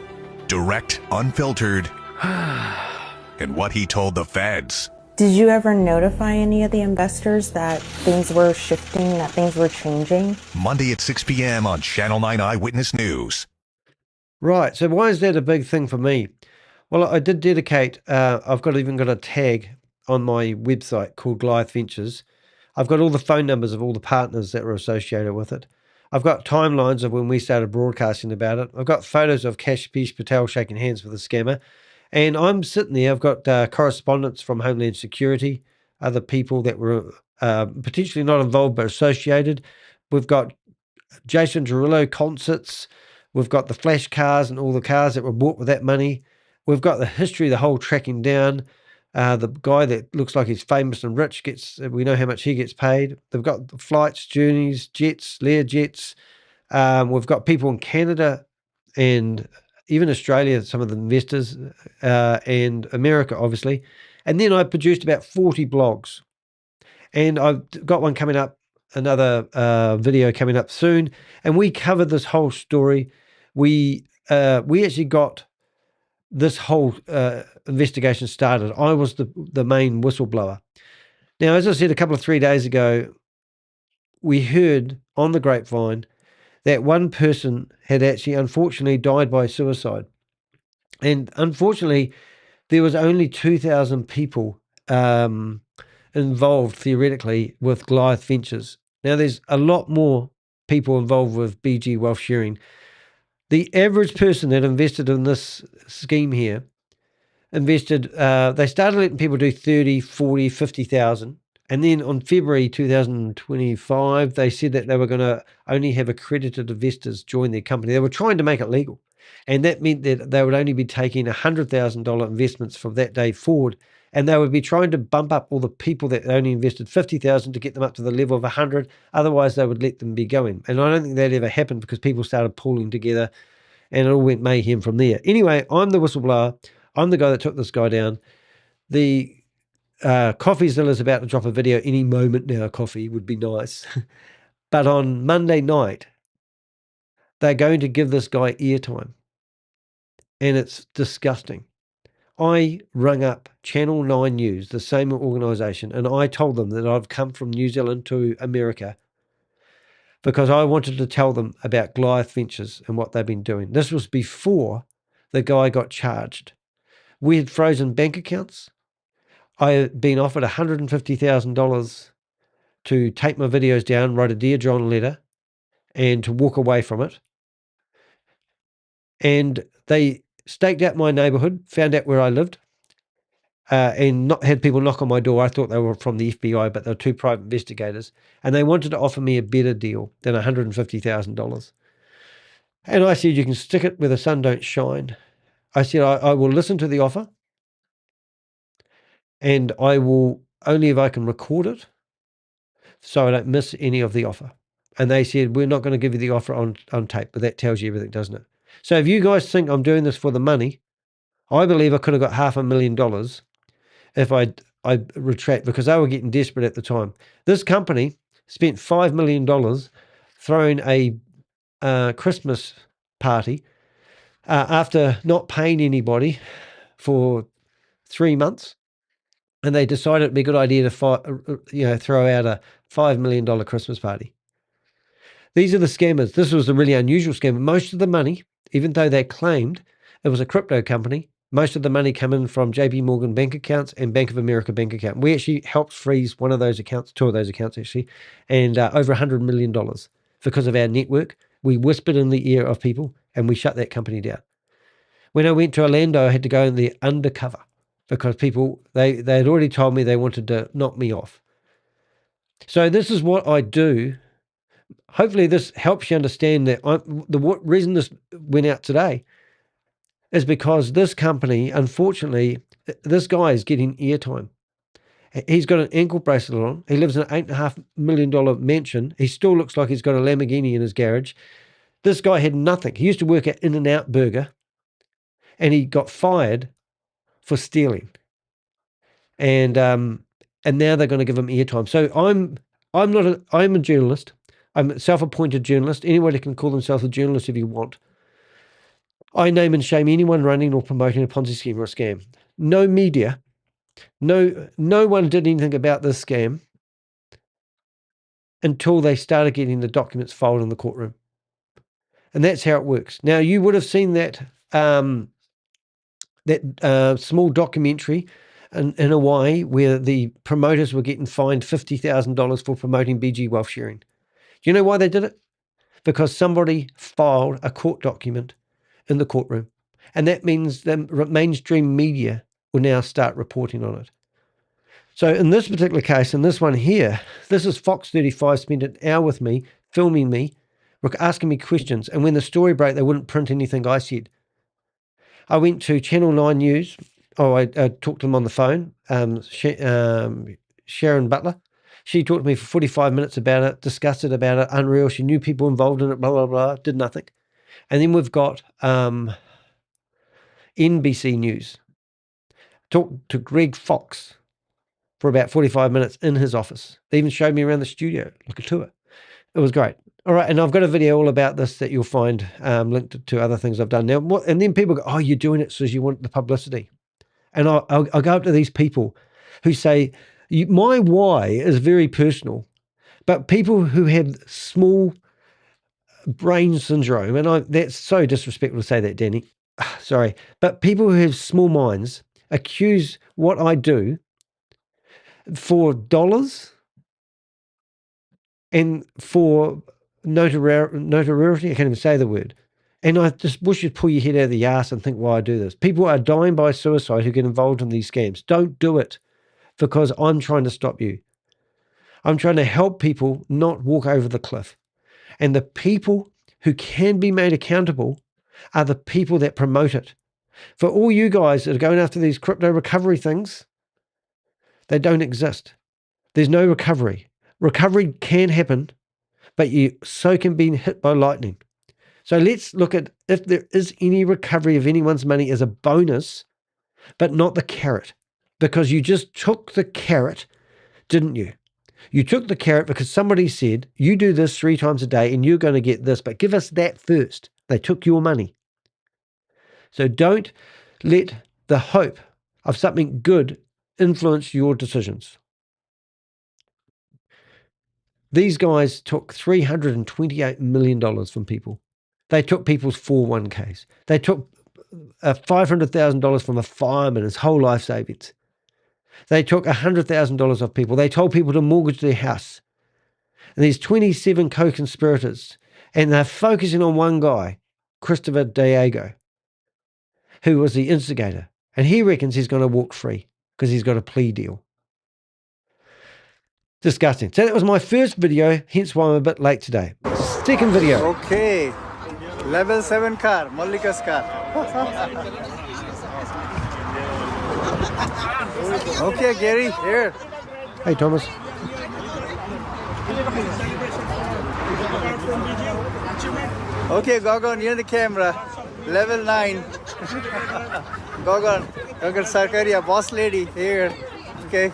Direct, unfiltered, and what he told the feds. Did you ever notify any of the investors that things were shifting, that things were changing? Monday at 6 p.m. on Channel 9 Eyewitness News. Right. So why is that a big thing for me? Well, I did dedicate, I've even got a tag on my website called Goliath Ventures. I've got all the phone numbers of all the partners that were associated with it. I've got timelines of when we started broadcasting about it. I've got photos of Kashpish Patel shaking hands with the scammer. And I'm sitting there, I've got correspondence from Homeland Security, other people that were potentially not involved but associated. We've got Jason Derulo concerts. We've got the flash cars and all the cars that were bought with that money. We've got the history, the whole tracking down. The guy that looks like he's famous and rich we know how much he gets paid. They've got the flights, journeys, jets, Lear jets. We've got people in Canada and even Australia, some of the investors, and America, obviously. And then I produced about 40 blogs. And I've got one coming up, another video coming up soon. And we covered this whole story. We actually got this whole investigation started. I was the main whistleblower. Now, as I said a couple of 3 days ago, we heard on the grapevine that one person had actually unfortunately died by suicide. And unfortunately, there was only 2,000 people involved theoretically with Goliath Ventures. Now, there's a lot more people involved with BG Wealth Sharing. The average person that invested in this scheme here invested, they started letting people do 30, 40, 50,000. And then on February 2025, they said that they were going to only have accredited investors join their company. They were trying to make it legal. And that meant that they would only be taking $100,000 investments from that day forward. And they would be trying to bump up all the people that only invested 50,000 to get them up to the level of 100. Otherwise, they would let them be going. And I don't think that ever happened because people started pooling together and it all went mayhem from there. Anyway, I'm the whistleblower. I'm the guy that took this guy down. The CoffeeZilla is about to drop a video any moment now. Coffee would be nice. But on Monday night, they're going to give this guy airtime. And it's disgusting. I rung up Channel 9 News, the same organisation, and I told them that I've come from New Zealand to America because I wanted to tell them about Goliath Ventures and what they've been doing. This was before the guy got charged. We had frozen bank accounts. I had been offered $150,000 to take my videos down, write a Dear John letter, and to walk away from it. And they staked out my neighborhood, found out where I lived, and had people knock on my door. I thought they were from the FBI, but they were two private investigators. And they wanted to offer me a better deal than $150,000. And I said, you can stick it where the sun don't shine. I said, I will listen to the offer. And I will, only if I can record it, so I don't miss any of the offer. And they said, we're not going to give you the offer on tape, but that tells you everything, doesn't it? So if you guys think I'm doing this for the money, I believe I could have got $500,000 if I retract, because they were getting desperate at the time. This company spent $5 million thrown a Christmas party after not paying anybody for 3 months, and they decided it'd be a good idea to throw out a $5 million Christmas party. These are the scammers. This was a really unusual scam. Most of the money, even though they claimed it was a crypto company, most of the money came in from JP Morgan bank accounts and Bank of America bank account. We actually helped freeze one of those accounts, two of those accounts actually, and over $100 million because of our network. We whispered in the ear of people and we shut that company down. When I went to Orlando, I had to go in there undercover because people, they had already told me they wanted to knock me off. So this is what I do. Hopefully this helps you understand that the reason this went out today is because this company, unfortunately, this guy is getting airtime. He's got an ankle bracelet on. He lives in an $8.5 million mansion. He still looks like he's got a Lamborghini in his garage. This guy had nothing. He used to work at In-N-Out Burger, and he got fired for stealing. And now they're going to give him airtime. So I'm a journalist. I'm a self-appointed journalist. Anybody can call themselves a journalist if you want. I name and shame anyone running or promoting a Ponzi scheme or a scam. No media, no one did anything about this scam until they started getting the documents filed in the courtroom. And that's how it works. Now, you would have seen that small documentary in Hawaii where the promoters were getting fined $50,000 for promoting BG wealth sharing. Do you know why they did it? Because somebody filed a court document in the courtroom. And that means the mainstream media will now start reporting on it. So in this particular case, in this one here, this is Fox 35 spent an hour with me, filming me, asking me questions. And when the story broke, they wouldn't print anything I said. I went to Channel 9 News. I talked to them on the phone, Sharon Butler. She talked to me for 45 minutes about it, discussed it about it, unreal. She knew people involved in it, blah, blah, blah, did nothing. And then we've got NBC News. Talked to Greg Fox for about 45 minutes in his office. They even showed me around the studio, like a tour. It was great. All right, and I've got a video all about this that you'll find linked to other things I've done. Now, and then people go, oh, you're doing it so you want the publicity. And I'll go up to these people who say, my why is very personal, but people who have small brain syndrome, and that's so disrespectful to say that, Danny. Sorry. But people who have small minds accuse what I do for dollars and for notoriety. I can't even say the word. And I just wish you'd pull your head out of the arse and think why I do this. People are dying by suicide who get involved in these scams. Don't do it because I'm trying to stop you. I'm trying to help people not walk over the cliff. And the people who can be made accountable are the people that promote it. For all you guys that are going after these crypto recovery things, they don't exist. There's no recovery. Recovery can happen, but you so can be hit by lightning. So let's look at if there is any recovery of anyone's money as a bonus, but not the carrot, because you just took the carrot, didn't you? You took the carrot because somebody said, you do this 3 times a day and you're going to get this, but give us that first. They took your money. So don't let the hope of something good influence your decisions. These guys took $328 million from people. They took people's 401ks. They took $500,000 from a fireman, his whole life savings. They took $100,000 off people. They told people to mortgage their house. And there's 27 co-conspirators. And they're focusing on one guy, Christopher Diego, who was the instigator. And he reckons he's going to walk free because he's got a plea deal. Disgusting. So that was my first video, hence why I'm a bit late today. Second video. Okay. Level 7 car, Mallika's car. Okay, Gary, here. Hey, Thomas. Okay, Gogon, near the camera. Level 9. Gogon Sarkaria, boss lady, here. Okay.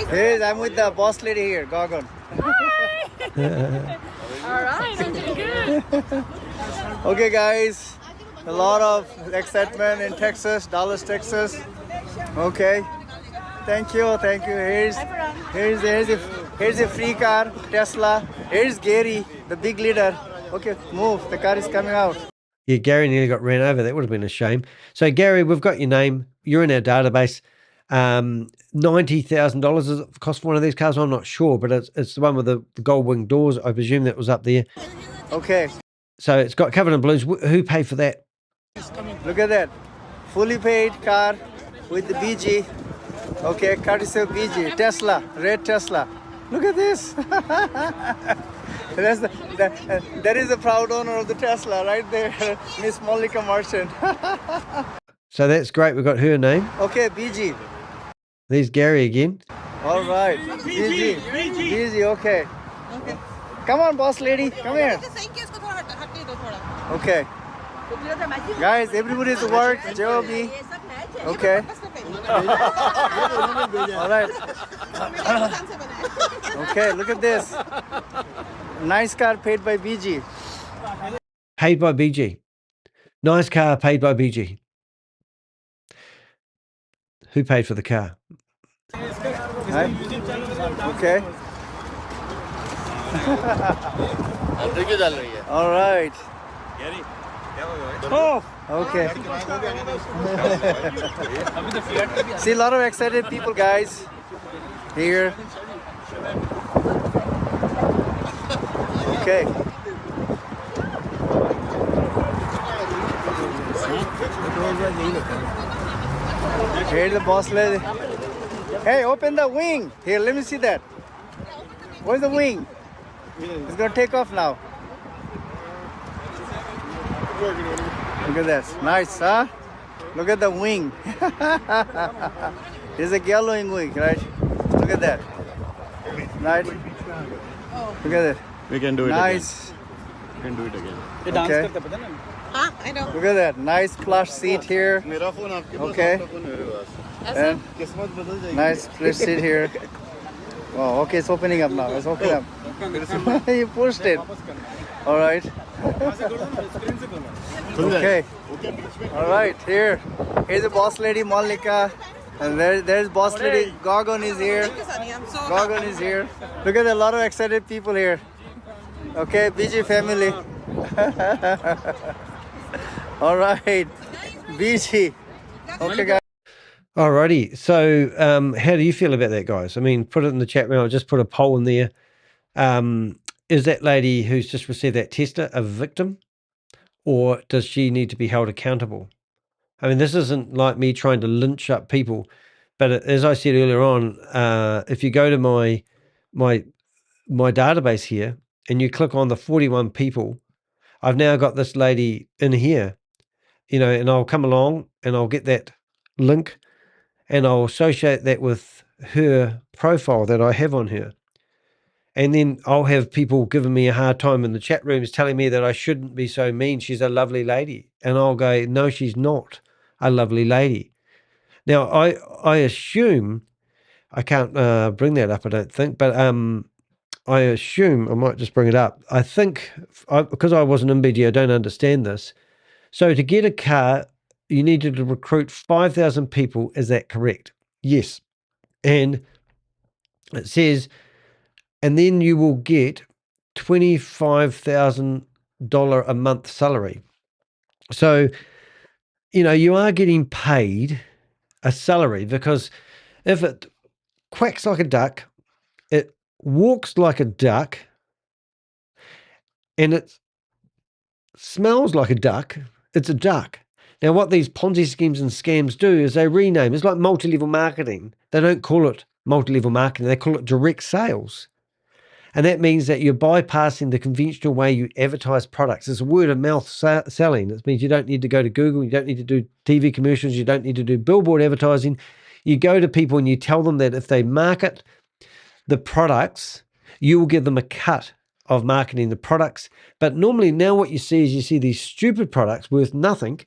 Hey, I'm with the boss lady here, Gogon. Okay, guys. A lot of excitement in Texas, Dallas, Texas. Okay. Thank you. Here's a free car, Tesla. Here's Gary, the big leader. Okay, move. The car is coming out. Yeah, Gary nearly got ran over. That would have been a shame. So, Gary, we've got your name. You're in our database. $90,000 does it cost for one of these cars? I'm not sure, but it's the one with the gold wing doors. I presume that was up there. Okay. So it's got covered in blues. Who paid for that? Look at that. Fully paid car with the BG. Okay, courtesy of BG. Tesla, red Tesla. Look at this. That is the proud owner of the Tesla right there, Miss Monica Marchant. So that's great. We've got her name. Okay, BG. There's Gary again. All right. BG, okay. Come on, boss lady. Come here. Okay. Guys, everybody to work. Job. Okay. All right. Okay, look at this. Nice car paid by BG. Paid by BG. Nice car paid by BG. Who paid for the car? Right? Okay. All right. Oh, okay. See, a lot of excited people, guys, here. Okay. Here's the boss lady. Hey, open the wing. Here, let me see that. Where's the wing? It's gonna take off now. Look at this. Nice, huh? Look at the wing. There's a yellowing wing, right? Look at that. Nice. Look at it. We can do it nice. again. We can do it again. Okay. Look at that. Nice plush seat here. Okay. And nice plush seat here. Oh, okay, it's opening up now. It's opening up. You pushed it. All right. Okay. All right, here's the boss lady, Monica. And there's boss lady, Gorgon is here. Gorgon is here. Look at a lot of excited people here. Okay, BG family. All right, BG. Okay, guys. Alrighty. So, how do you feel about that, guys? I mean, put it in the chat room. I'll just put a poll in there. Is that lady who's just received that tester a victim, or does she need to be held accountable? I mean, this isn't like me trying to lynch up people, but as I said earlier on, if you go to my database here and you click on the 41 people, I've now got this lady in here, and I'll come along and I'll get that link and I'll associate that with her profile that I have on her. And then I'll have people giving me a hard time in the chat rooms telling me that I shouldn't be so mean. She's a lovely lady. And I'll go, no, she's not a lovely lady. Now, I assume, I can't bring that up, I don't think, but I assume, I might just bring it up. I think, because I wasn't in BG, I don't understand this. So to get a car, you needed to recruit 5,000 people. Is that correct? Yes. And it says, and then you will get $25,000 a month salary. So, you are getting paid a salary, because if it quacks like a duck, it walks like a duck, and it smells like a duck, it's a duck. Now, what these Ponzi schemes and scams do is they rename. It's like multi-level marketing. They don't call it multi-level marketing. They call it direct sales. And that means that you're bypassing the conventional way you advertise products. It's word of mouth selling. It means you don't need to go to Google. You don't need to do TV commercials. You don't need to do billboard advertising. You go to people and you tell them that if they market the products, you will give them a cut of marketing the products. But normally now what you see is you see these stupid products worth nothing,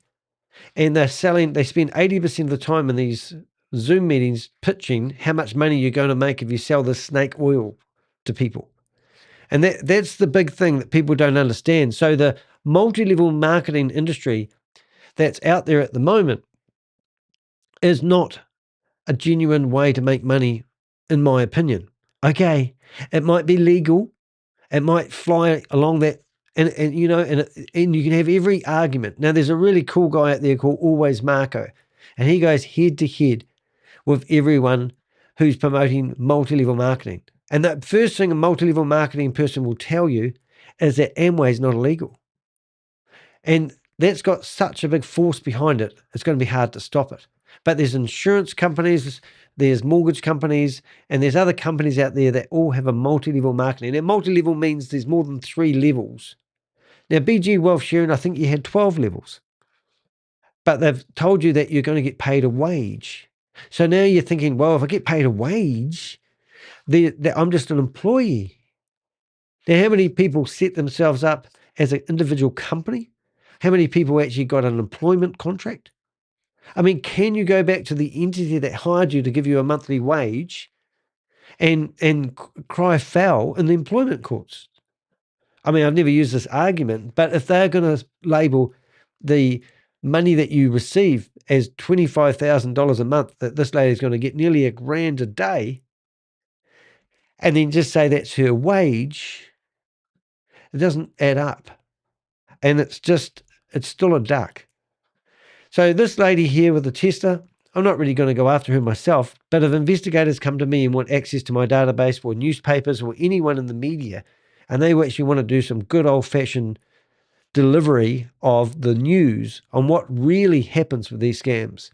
and they spend 80% of the time in these Zoom meetings pitching how much money you're going to make if you sell this snake oil to people. And that's the big thing that people don't understand. So the multi-level marketing industry that's out there at the moment is not a genuine way to make money, in my opinion. Okay, it might be legal. It might fly along that, and you know, and you can have every argument. Now, there's a really cool guy out there called Always Marco, and he goes head to head with everyone who's promoting multi-level marketing. And the first thing a multi-level marketing person will tell you is that Amway is not illegal. And that's got such a big force behind it, it's going to be hard to stop it. But there's insurance companies, there's mortgage companies, and there's other companies out there that all have a multi-level marketing. And multi-level means there's more than 3 levels. Now, BG Wealth Sharing, I think you had 12 levels. But they've told you that you're going to get paid a wage. So now you're thinking, well, if I get paid a wage, I'm just an employee. Now, how many people set themselves up as an individual company? How many people actually got an employment contract? I mean, can you go back to the entity that hired you to give you a monthly wage and cry foul in the employment courts? I mean, I've never used this argument, but if they're going to label the money that you receive as $25,000 a month, that this lady's going to get nearly $1,000 a day, and then just say that's her wage, it doesn't add up. And it's still a duck. So this lady here with the tester, I'm not really going to go after her myself, but if investigators come to me and want access to my database or newspapers or anyone in the media, and they actually want to do some good old-fashioned delivery of the news on what really happens with these scams.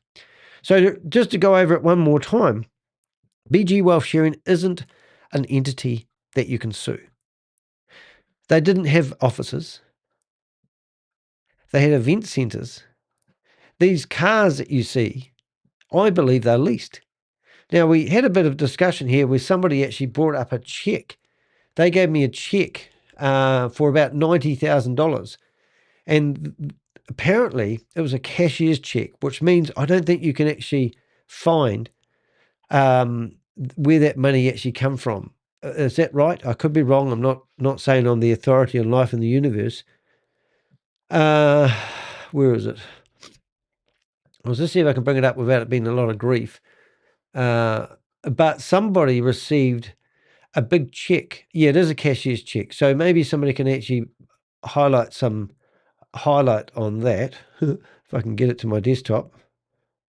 So just to go over it one more time, BG Wealth Sharing isn't an entity that you can sue. They didn't have offices. They had event centres. These cars that you see, I believe they're leased. Now, we had a bit of discussion here where somebody actually brought up a check. They gave me a check for about $90,000. And apparently it was a cashier's check, which means I don't think you can actually find where that money actually come from. Is that right? I could be wrong. I'm not saying I'm the authority on life in the universe. Where is it? I'll just see if I can bring it up without it being a lot of grief. But somebody received a big check. Yeah, it is a cashier's check. So maybe somebody can actually highlight on that. If I can get it to my desktop.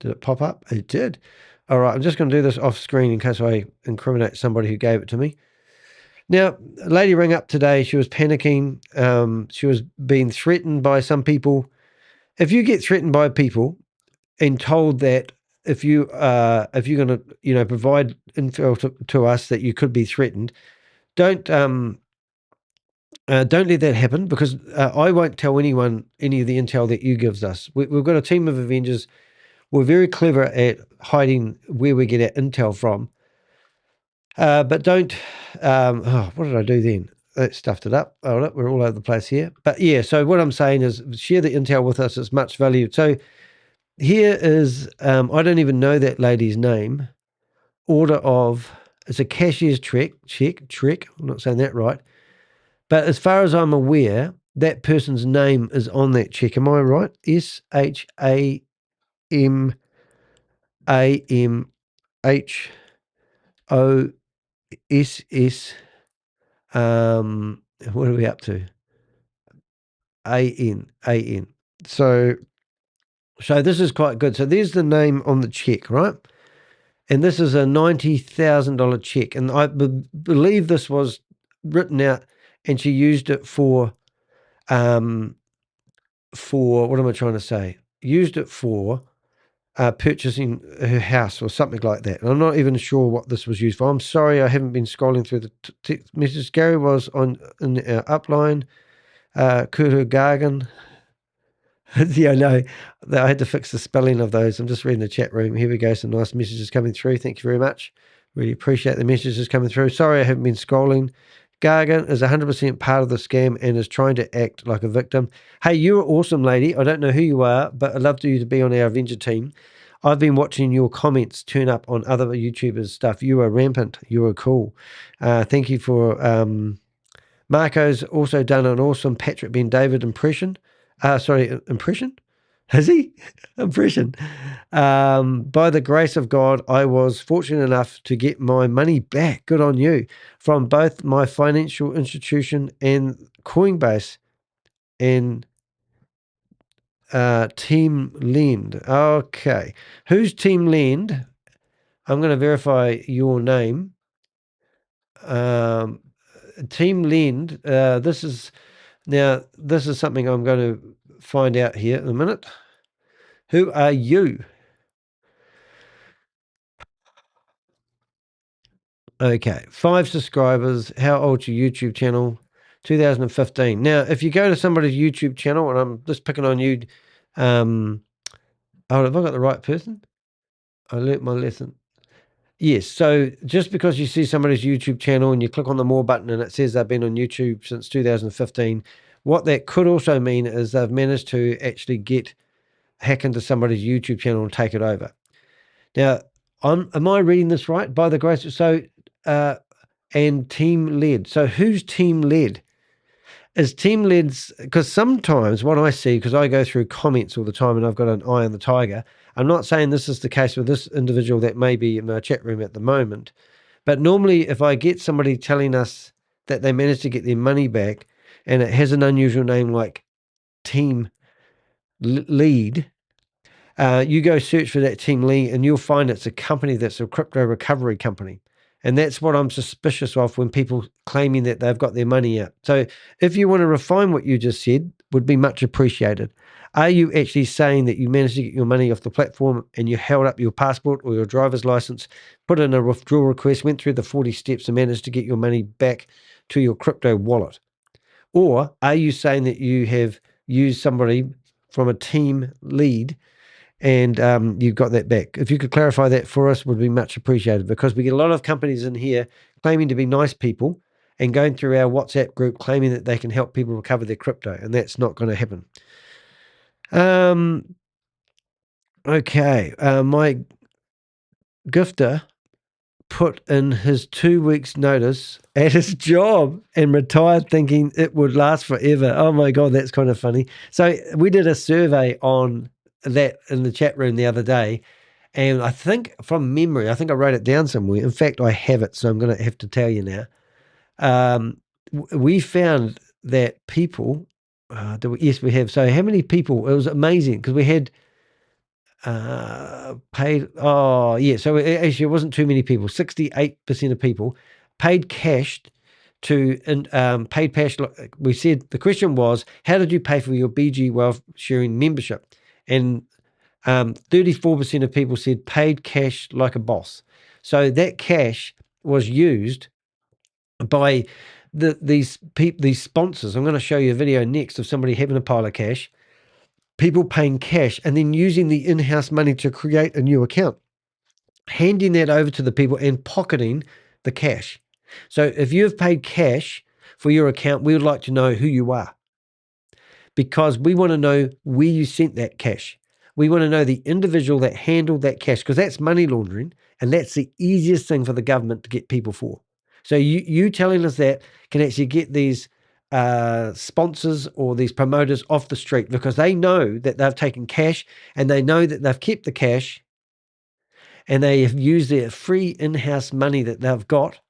Did it pop up? It did. All right, I'm just going to do this off screen in case I incriminate somebody who gave it to me. Now, a lady rang up today. She was panicking. She was being threatened by some people. If you get threatened by people and told that if you're going to provide info to us that you could be threatened, don't let that happen, because I won't tell anyone any of the intel that you gives us. We've got a team of Avengers. We're very clever at hiding where we get our intel from. But don't, what did I do then? That stuffed it up. Oh, we're all over the place here. But yeah, so what I'm saying is share the intel with us. It's much valued. So here is, I don't even know that lady's name. It's a cashier's check. I'm not saying that right. But as far as I'm aware, that person's name is on that check. Am I right? SHAMAMHOSS. What are we up to? AN. So this is quite good. So there's the name on the check, right? And this is a $90,000 check. And I believe this was written out and she used it for what am I trying to say? Used it for purchasing her house or something like that. And I'm not even sure what this was used for. I'm sorry, I haven't been scrolling through the text message. Gary was in our upline. Kuru Gargan. Yeah, no, I had to fix the spelling of those. I'm just reading the chat room. Here we go. Some nice messages coming through. Thank you very much. Really appreciate the messages coming through. Sorry, I haven't been scrolling. Gargan is 100% part of the scam and is trying to act like a victim. Hey, you're awesome, lady. I don't know who you are, but I'd love you to be on our Avenger team. I've been watching your comments turn up on other YouTubers' stuff. You are rampant. You are cool. Thank you for Marco's also done an awesome Patrick Ben David impression. Impression? Has he? Impression. By the grace of God, I was fortunate enough to get my money back. Good on you. From both my financial institution and Coinbase and Team Lend. Okay. Who's Team Lend? I'm going to verify your name. Team Lend. This is something I'm going to find out here in a minute. Who are you? Okay, 5 subscribers. How old's your YouTube channel? 2015. Now, if you go to somebody's YouTube channel, and I'm just picking on you, have I got the right person? I learnt my lesson. Yes, so just because you see somebody's YouTube channel and you click on the more button and it says they've been on YouTube since 2015, what that could also mean is they've managed to actually hack into somebody's YouTube channel and take it over. Now, am I reading this right? By the grace, and team led. So who's team led? Is team led's, because sometimes what I see, because I go through comments all the time and I've got an eye on the tiger. I'm not saying this is the case with this individual that may be in my chat room at the moment, but normally if I get somebody telling us that they managed to get their money back and it has an unusual name like team lead, you go search for that team lead and you'll find it's a company that's a crypto recovery company. And that's what I'm suspicious of when people claiming that they've got their money out. So if you want to refine what you just said, would be much appreciated. Are you actually saying that you managed to get your money off the platform and you held up your passport or your driver's license, put in a withdrawal request, went through the 40 steps and managed to get your money back to your crypto wallet? Or are you saying that you have used somebody from a team lead and you got that back? If you could clarify that for us, would be much appreciated, because we get a lot of companies in here claiming to be nice people and going through our WhatsApp group claiming that they can help people recover their crypto, and that's not going to happen. Okay, my gifter put in his 2 weeks notice at his job and retired thinking it would last forever. Oh my God, that's kind of funny. So we did a survey on that in the chat room the other day, and I think from memory, I think I wrote it down somewhere. In fact, I have it, so I'm going to have to tell you now. We found that people, yes, we have. So how many people? It was amazing because we had paid. Oh yeah, so actually it wasn't too many people. 68% of people paid cash paid cash. We said the question was, how did you pay for your BG Wealth Sharing membership? And 34% of people said paid cash like a boss. So that cash was used by these sponsors. I'm going to show you a video next of somebody having a pile of cash, people paying cash and then using the in-house money to create a new account, handing that over to the people and pocketing the cash. So if you have paid cash for your account, we would like to know who you are, because we want to know where you sent that cash. We want to know the individual that handled that cash, because that's money laundering, and that's the easiest thing for the government to get people for. So you telling us that can actually get these sponsors or these promoters off the street, because they know that they've taken cash and they know that they've kept the cash and they have used their free in-house money that they've got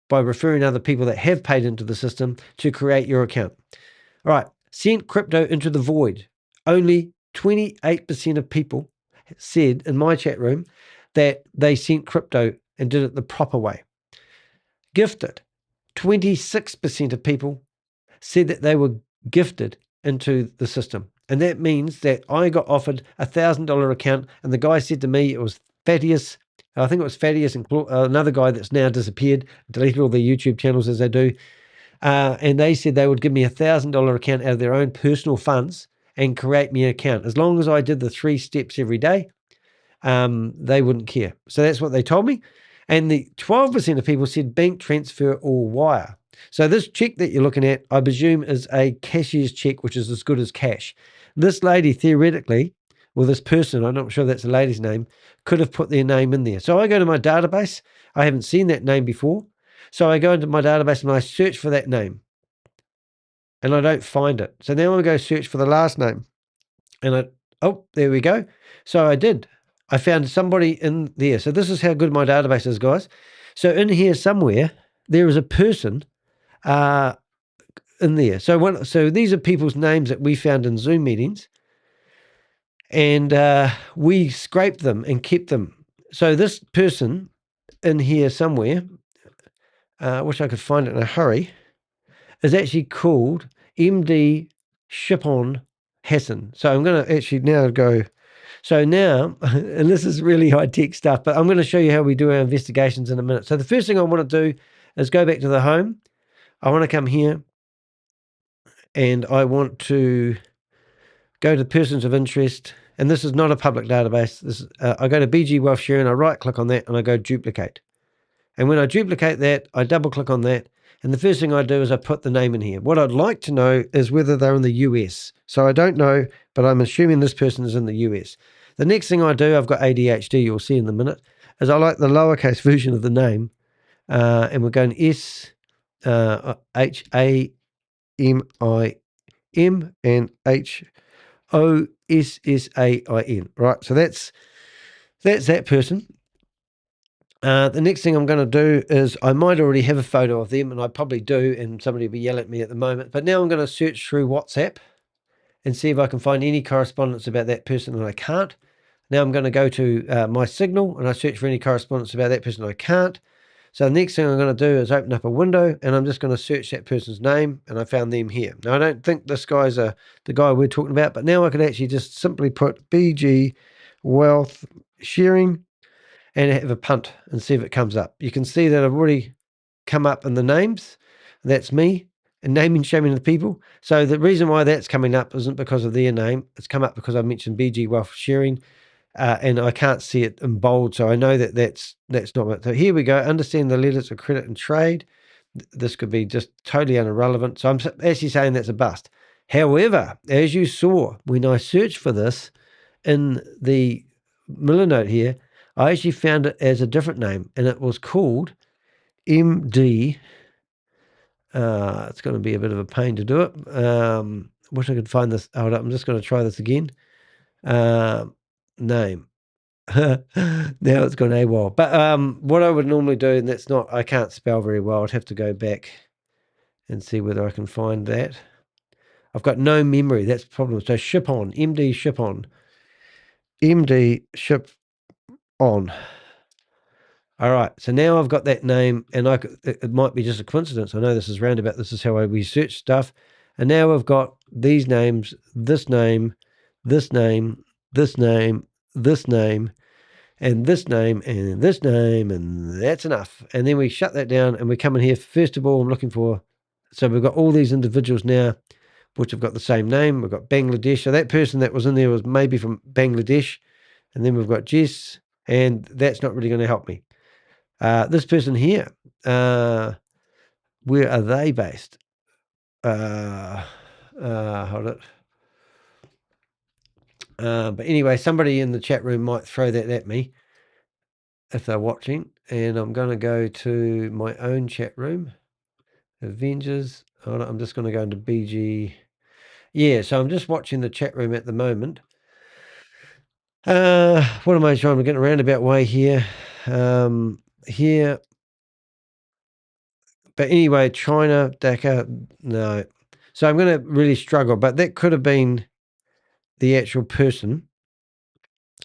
by referring other people that have paid into the system to create your account. All right, sent crypto into the void. Only 28% of people said in my chat room that they sent crypto and did it the proper way. Gifted. 26% of people said that they were gifted into the system. And that means that I got offered $1,000 account, and the guy said to me, it was Thaddeus, I think it was Thaddeus and another guy that's now disappeared, deleted all their YouTube channels as they do. And they said they would give me $1,000 account out of their own personal funds and create me an account. As long as I did the 3 steps every day, they wouldn't care. So that's what they told me. And the 12% of people said bank transfer or wire. So this check that you're looking at, I presume, is a cashier's check, which is as good as cash. This lady, theoretically, or this person, I'm not sure that's a lady's name, could have put their name in there. So I go to my database. I haven't seen that name before. So I go into my database and I search for that name. and I don't find it. So now I'm going to go search for the last name. And there we go. So I did. I found somebody in there. So this is how good my database is, guys. So in here somewhere, there is a person in there. So these are people's names that we found in Zoom meetings. And we scraped them and kept them. So this person in here somewhere, wish I could find it in a hurry, is actually called MD Shipon Hassan. So I'm going to actually now go. So now, and this is really high-tech stuff, but I'm going to show you how we do our investigations in a minute. So the first thing I want to do is go back to the home. I want to come here and I want to go to persons of interest. And this is not a public database. This I go to BG Wealth Sharing, I right-click on that and I go duplicate. And when I duplicate that, I double-click on that. And the first thing I do is I put the name in here. What I'd like to know is whether they're in the US. So I don't know, but I'm assuming this person is in the US. The next thing I do, I've got ADHD, you'll see in a minute, is I like the lowercase version of the name. And we're going S-H-A-M-I-M and H-O-S-S-A-I-N. Right, so that's that person. The next thing I'm going to do is I might already have a photo of them, and I probably do, and somebody will be yelling at me at the moment. But now I'm going to search through WhatsApp and see if I can find any correspondence about that person, and I can't. Now I'm going to go to my Signal, and I search for any correspondence about that person, and I can't. So the next thing I'm going to do is open up a window, and I'm just going to search that person's name, and I found them here. Now, I don't think this guy's the guy we're talking about, but now I could actually just simply put BG Wealth Sharing and have a punt and see if it comes up. You can see that I've already come up in the names. That's me, and naming, shaming the people. So the reason why that's coming up isn't because of their name. It's come up because I mentioned BG Wealth Sharing, and I can't see it in bold, so I know that that's not it. So here we go. Understand the letters of credit and trade. This could be just totally irrelevant. So I'm actually saying that's a bust. However, as you saw, when I searched for this in the Miller note here, I actually found it as a different name, and it was called MD. It's going to be a bit of a pain to do it. Wish I could find this. Hold up, I'm just going to try this again. Name. Now it's gone AWOL. But what I would normally do, and I can't spell very well. I'd have to go back and see whether I can find that. I've got no memory. That's the problem. So ship on, MD ship on. MD ship on. All right, so now I've got that name, and it might be just a coincidence. I know this is roundabout. This is how I research stuff. And now I've got these names, this name, this name, this name, this name, and this name, and this name, and that's enough. And then we shut that down, and we come in here. First of all, I'm looking for, so we've got all these individuals now, which have got the same name. We've got Bangladesh. So that person that was in there was maybe from Bangladesh. And then we've got Jess, and that's not really going to help me. This person here, where are they based? Hold it. But anyway, somebody in the chat room might throw that at me if they're watching. And I'm going to go to my own chat room. Avengers. Hold on, I'm just going to go into BG. Yeah, so I'm just watching the chat room at the moment. What am I trying? I'm getting a roundabout way here. Here. But anyway, China, Dhaka, no. So I'm going to really struggle, but that could have been the actual person.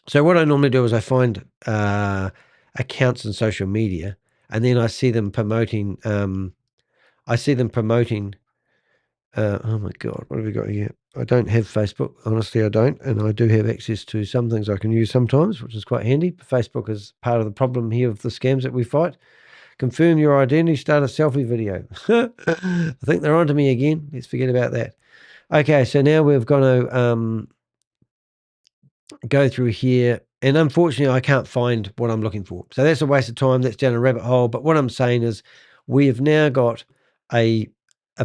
So what I normally do is I find accounts in social media, and then I see them promoting. Oh my God, what have we got here? I don't have Facebook. Honestly, I don't. And I do have access to some things I can use sometimes, which is quite handy. Facebook is part of the problem here of the scams that we fight. Confirm your identity, start a selfie video. I think they're on to me again. Let's forget about that. Okay, so now we're going to go through here. And unfortunately, I can't find what I'm looking for. So that's a waste of time. That's down a rabbit hole. But what I'm saying is we have now got a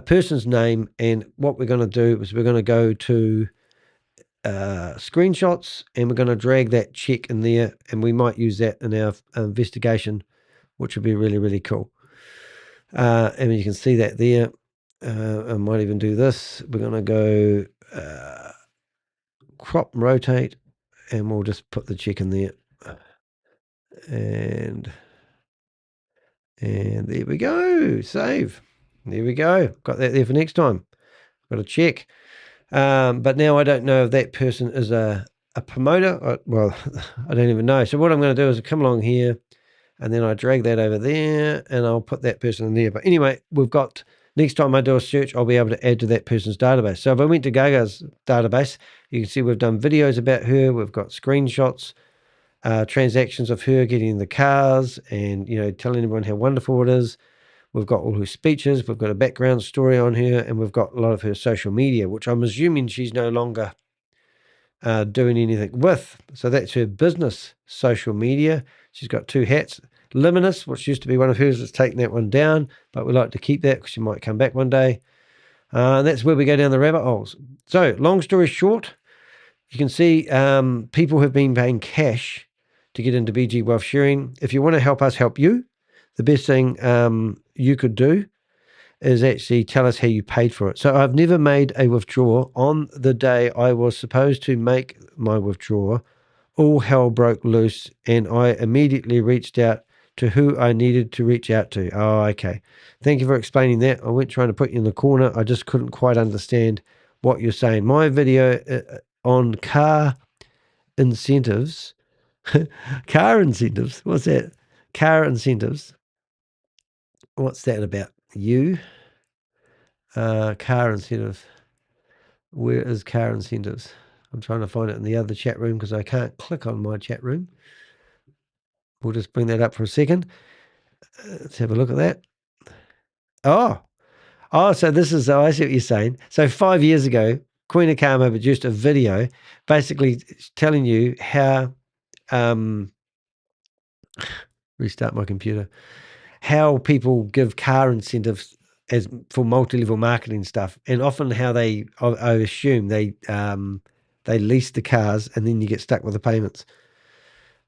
person's name. And what we're going to do is we're going to go to screenshots, and we're going to drag that check in there. And we might use that in our investigation, which would be really, really cool. And you can see that there. I might even do this. We're going to go crop rotate, and we'll just put the check in there. And there we go. Save. There we go. Got that there for next time. Got a check. But now I don't know if that person is a promoter. Well, I don't even know. So what I'm going to do is come along here, and then I drag that over there, and I'll put that person in there. But anyway, we've got, next time I do a search, I'll be able to add to that person's database. So if I went to Gaga's database, you can see we've done videos about her. We've got screenshots, transactions of her getting the cars and, telling everyone how wonderful it is. We've got all her speeches. We've got a background story on her, and we've got a lot of her social media, which I'm assuming she's no longer doing anything with. So that's her business social media. She's got 2 hats. Luminous, which used to be one of hers, is taking that one down, but we like to keep that because she might come back one day. And that's where we go down the rabbit holes. So long story short, you can see people have been paying cash to get into BG Wealth Sharing. If you want to help us help you, the best thing you could do is actually tell us how you paid for it. So I've never made a withdrawal. On the day I was supposed to make my withdrawal, all hell broke loose, and I immediately reached out to who I needed to reach out to. Oh, okay. Thank you for explaining that. I wasn't trying to put you in the corner. I just couldn't quite understand what you're saying. My video on car incentives, car incentives, what's that? Car incentives. What's that about? You? Car incentive. Where is car incentives? I'm trying to find it in the other chat room because I can't click on my chat room. We'll just bring that up for a second. Let's have a look at that. Oh, so this is, I see what you're saying. So 5 years ago, Queen of Karma produced a video basically telling you how, restart my computer, how people give car incentives as for multi-level marketing stuff, and often how I assume they lease the cars and then you get stuck with the payments.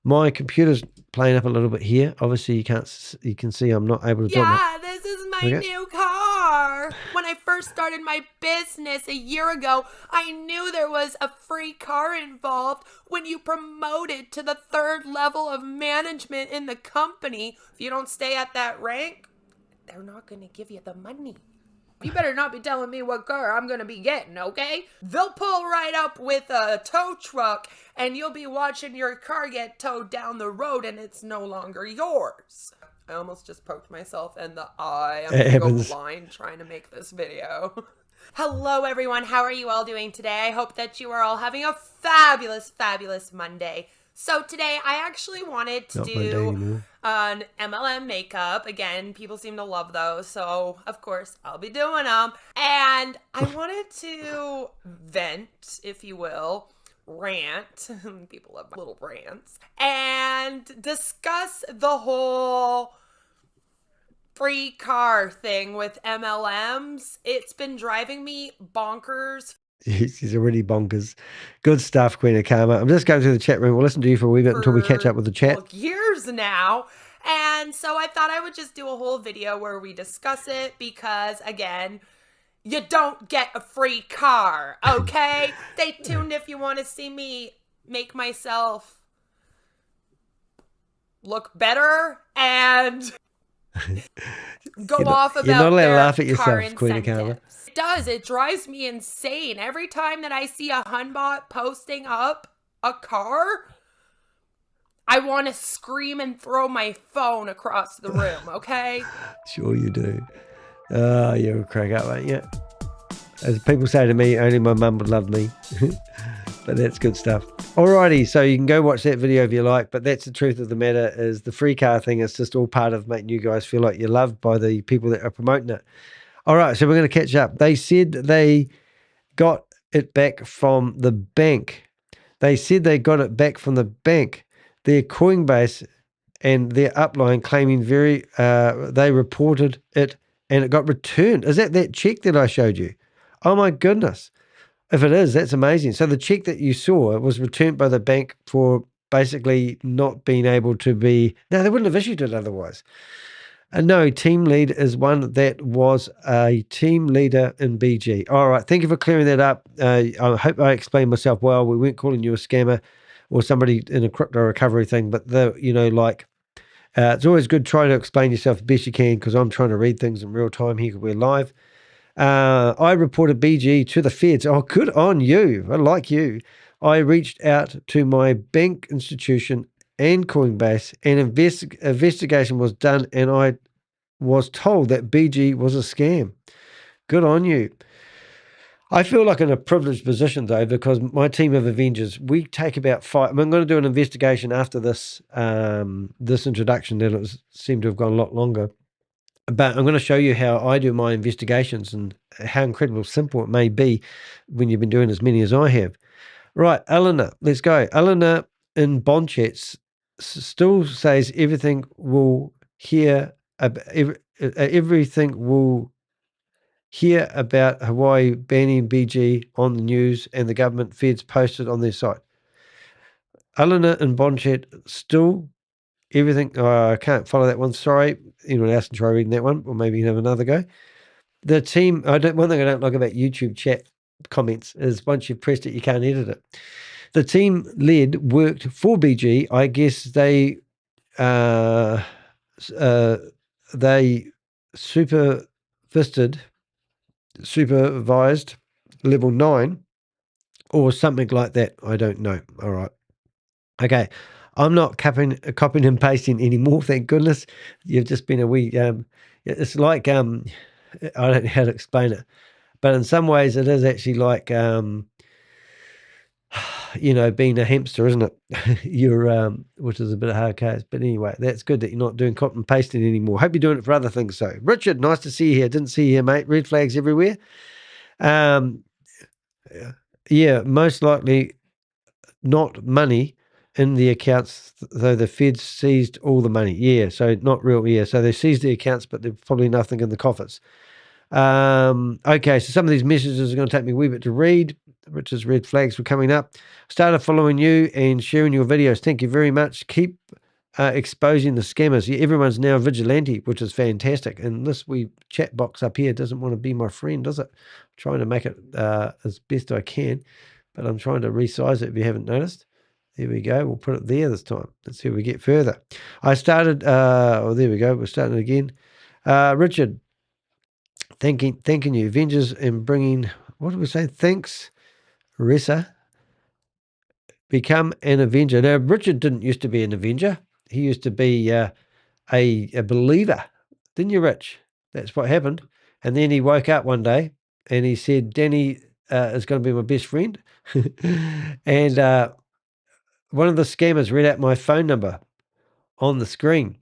My computer's playing up a little bit here. Obviously, you can see I'm not able to talk. Yeah, this is my new car. When I first started my business a year ago, I knew there was a free car involved when you promoted to the 3rd level of management in the company. If you don't stay at that rank, they're not going to give you the money. You better not be telling me what car I'm going to be getting, okay? They'll pull right up with a tow truck and you'll be watching your car get towed down the road and it's no longer yours. I almost just poked myself in the eye. I'm going to go blind trying to make this video. Hello, everyone. How are you all doing today? I hope that you are all having a fabulous, fabulous Monday. So today I actually wanted to do an MLM makeup. Again, people seem to love those, so of course I'll be doing them. And I wanted to vent, if you will, rant. People love little rants. And discuss the whole free car thing with MLMs. It's been driving me bonkers. He's already bonkers. Good stuff, Queen of Karma. I'm just going through the chat room. We'll listen to you for a wee bit until we catch up with the chat. Years now. And so I thought I would just do a whole video where we discuss it because, again, you don't get a free car, okay? Stay tuned if you want to see me make myself look better and go off about you're not allowed to their laugh at yourself, car Queen of Karma. It does. It drives me insane. Every time that I see a Hunbot posting up a car, I want to scream and throw my phone across the room, okay? Sure you do. You're a crack up, aren't you? As people say to me, only my mum would love me. But that's good stuff. Alrighty, so you can go watch that video if you like, but that's the truth of the matter is the free car thing is just all part of making you guys feel like you're loved by the people that are promoting it. All right, so we're going to catch up. They said they got it back from the bank. They said they got it back from the bank. Their Coinbase and their upline claiming they reported it and it got returned. Is that check that I showed you? Oh my goodness. If it is, that's amazing. So the check that you saw was returned by the bank for basically not being able to be, no, they wouldn't have issued it otherwise. No, team lead is one that was a team leader in BG. All right, thank you for clearing that up. I hope I explained myself well. We weren't calling you a scammer or somebody in a crypto recovery thing, but it's always good trying to explain yourself the best you can because I'm trying to read things in real time here because we're live. I reported BG to the feds. Oh, good on you. I like you. I reached out to my bank institution and Coinbase, and investigation was done, and I was told that BG was a scam. Good on you. I feel like in a privileged position, though, because my team of Avengers, we take about 5. I'm going to do an investigation after this this introduction that seemed to have gone a lot longer. But I'm going to show you how I do my investigations and how incredibly simple it may be when you've been doing as many as I have. Right, Eleanor, let's go. Eleanor in bond chats still says everything will hear about Hawaii banning BG on the news and the government feds posted on their site. Eleanor in bond chat still everything. I can't follow that one. Sorry. Anyone else can try reading that one, or maybe you can have another go. The team. One thing I don't like about YouTube chat comments is once you've pressed it, you can't edit it. The team led worked for BG. I guess they supervised level 9 or something like that. I don't know. All right. Okay. I'm not copying and pasting anymore. Thank goodness. You've just been a wee, it's like, I don't know how to explain it, but in some ways it is actually like, being a hamster, isn't it? You're, which is a bit of hard case. But anyway, that's good that you're not doing copy and pasting anymore. Hope you're doing it for other things. So, Richard, nice to see you here. Didn't see you here, mate. Red flags everywhere. Yeah, most likely not money in the accounts, though the feds seized all the money. Yeah, so not real. Yeah, so they seized the accounts, but there's probably nothing in the coffers. Okay, so some of these messages are going to take me a wee bit to read, which is red flags for coming up. Started following you and sharing your videos. Thank you very much. Keep exposing the scammers. Yeah, everyone's now vigilante, which is fantastic. And this wee chat box up here doesn't want to be my friend, does it? I'm trying to make it as best I can, but I'm trying to resize it if you haven't noticed. There we go. We'll put it there this time. Let's see if we get further. I started, there we go. We're starting again. Richard, thanking you. Avengers and bringing, what did we say? Thanks, Ressa. Become an Avenger. Now, Richard didn't used to be an Avenger. He used to be a believer. Didn't you, Rich? That's what happened. And then he woke up one day and he said, Danny is going to be my best friend. And one of the scammers read out my phone number on the screen.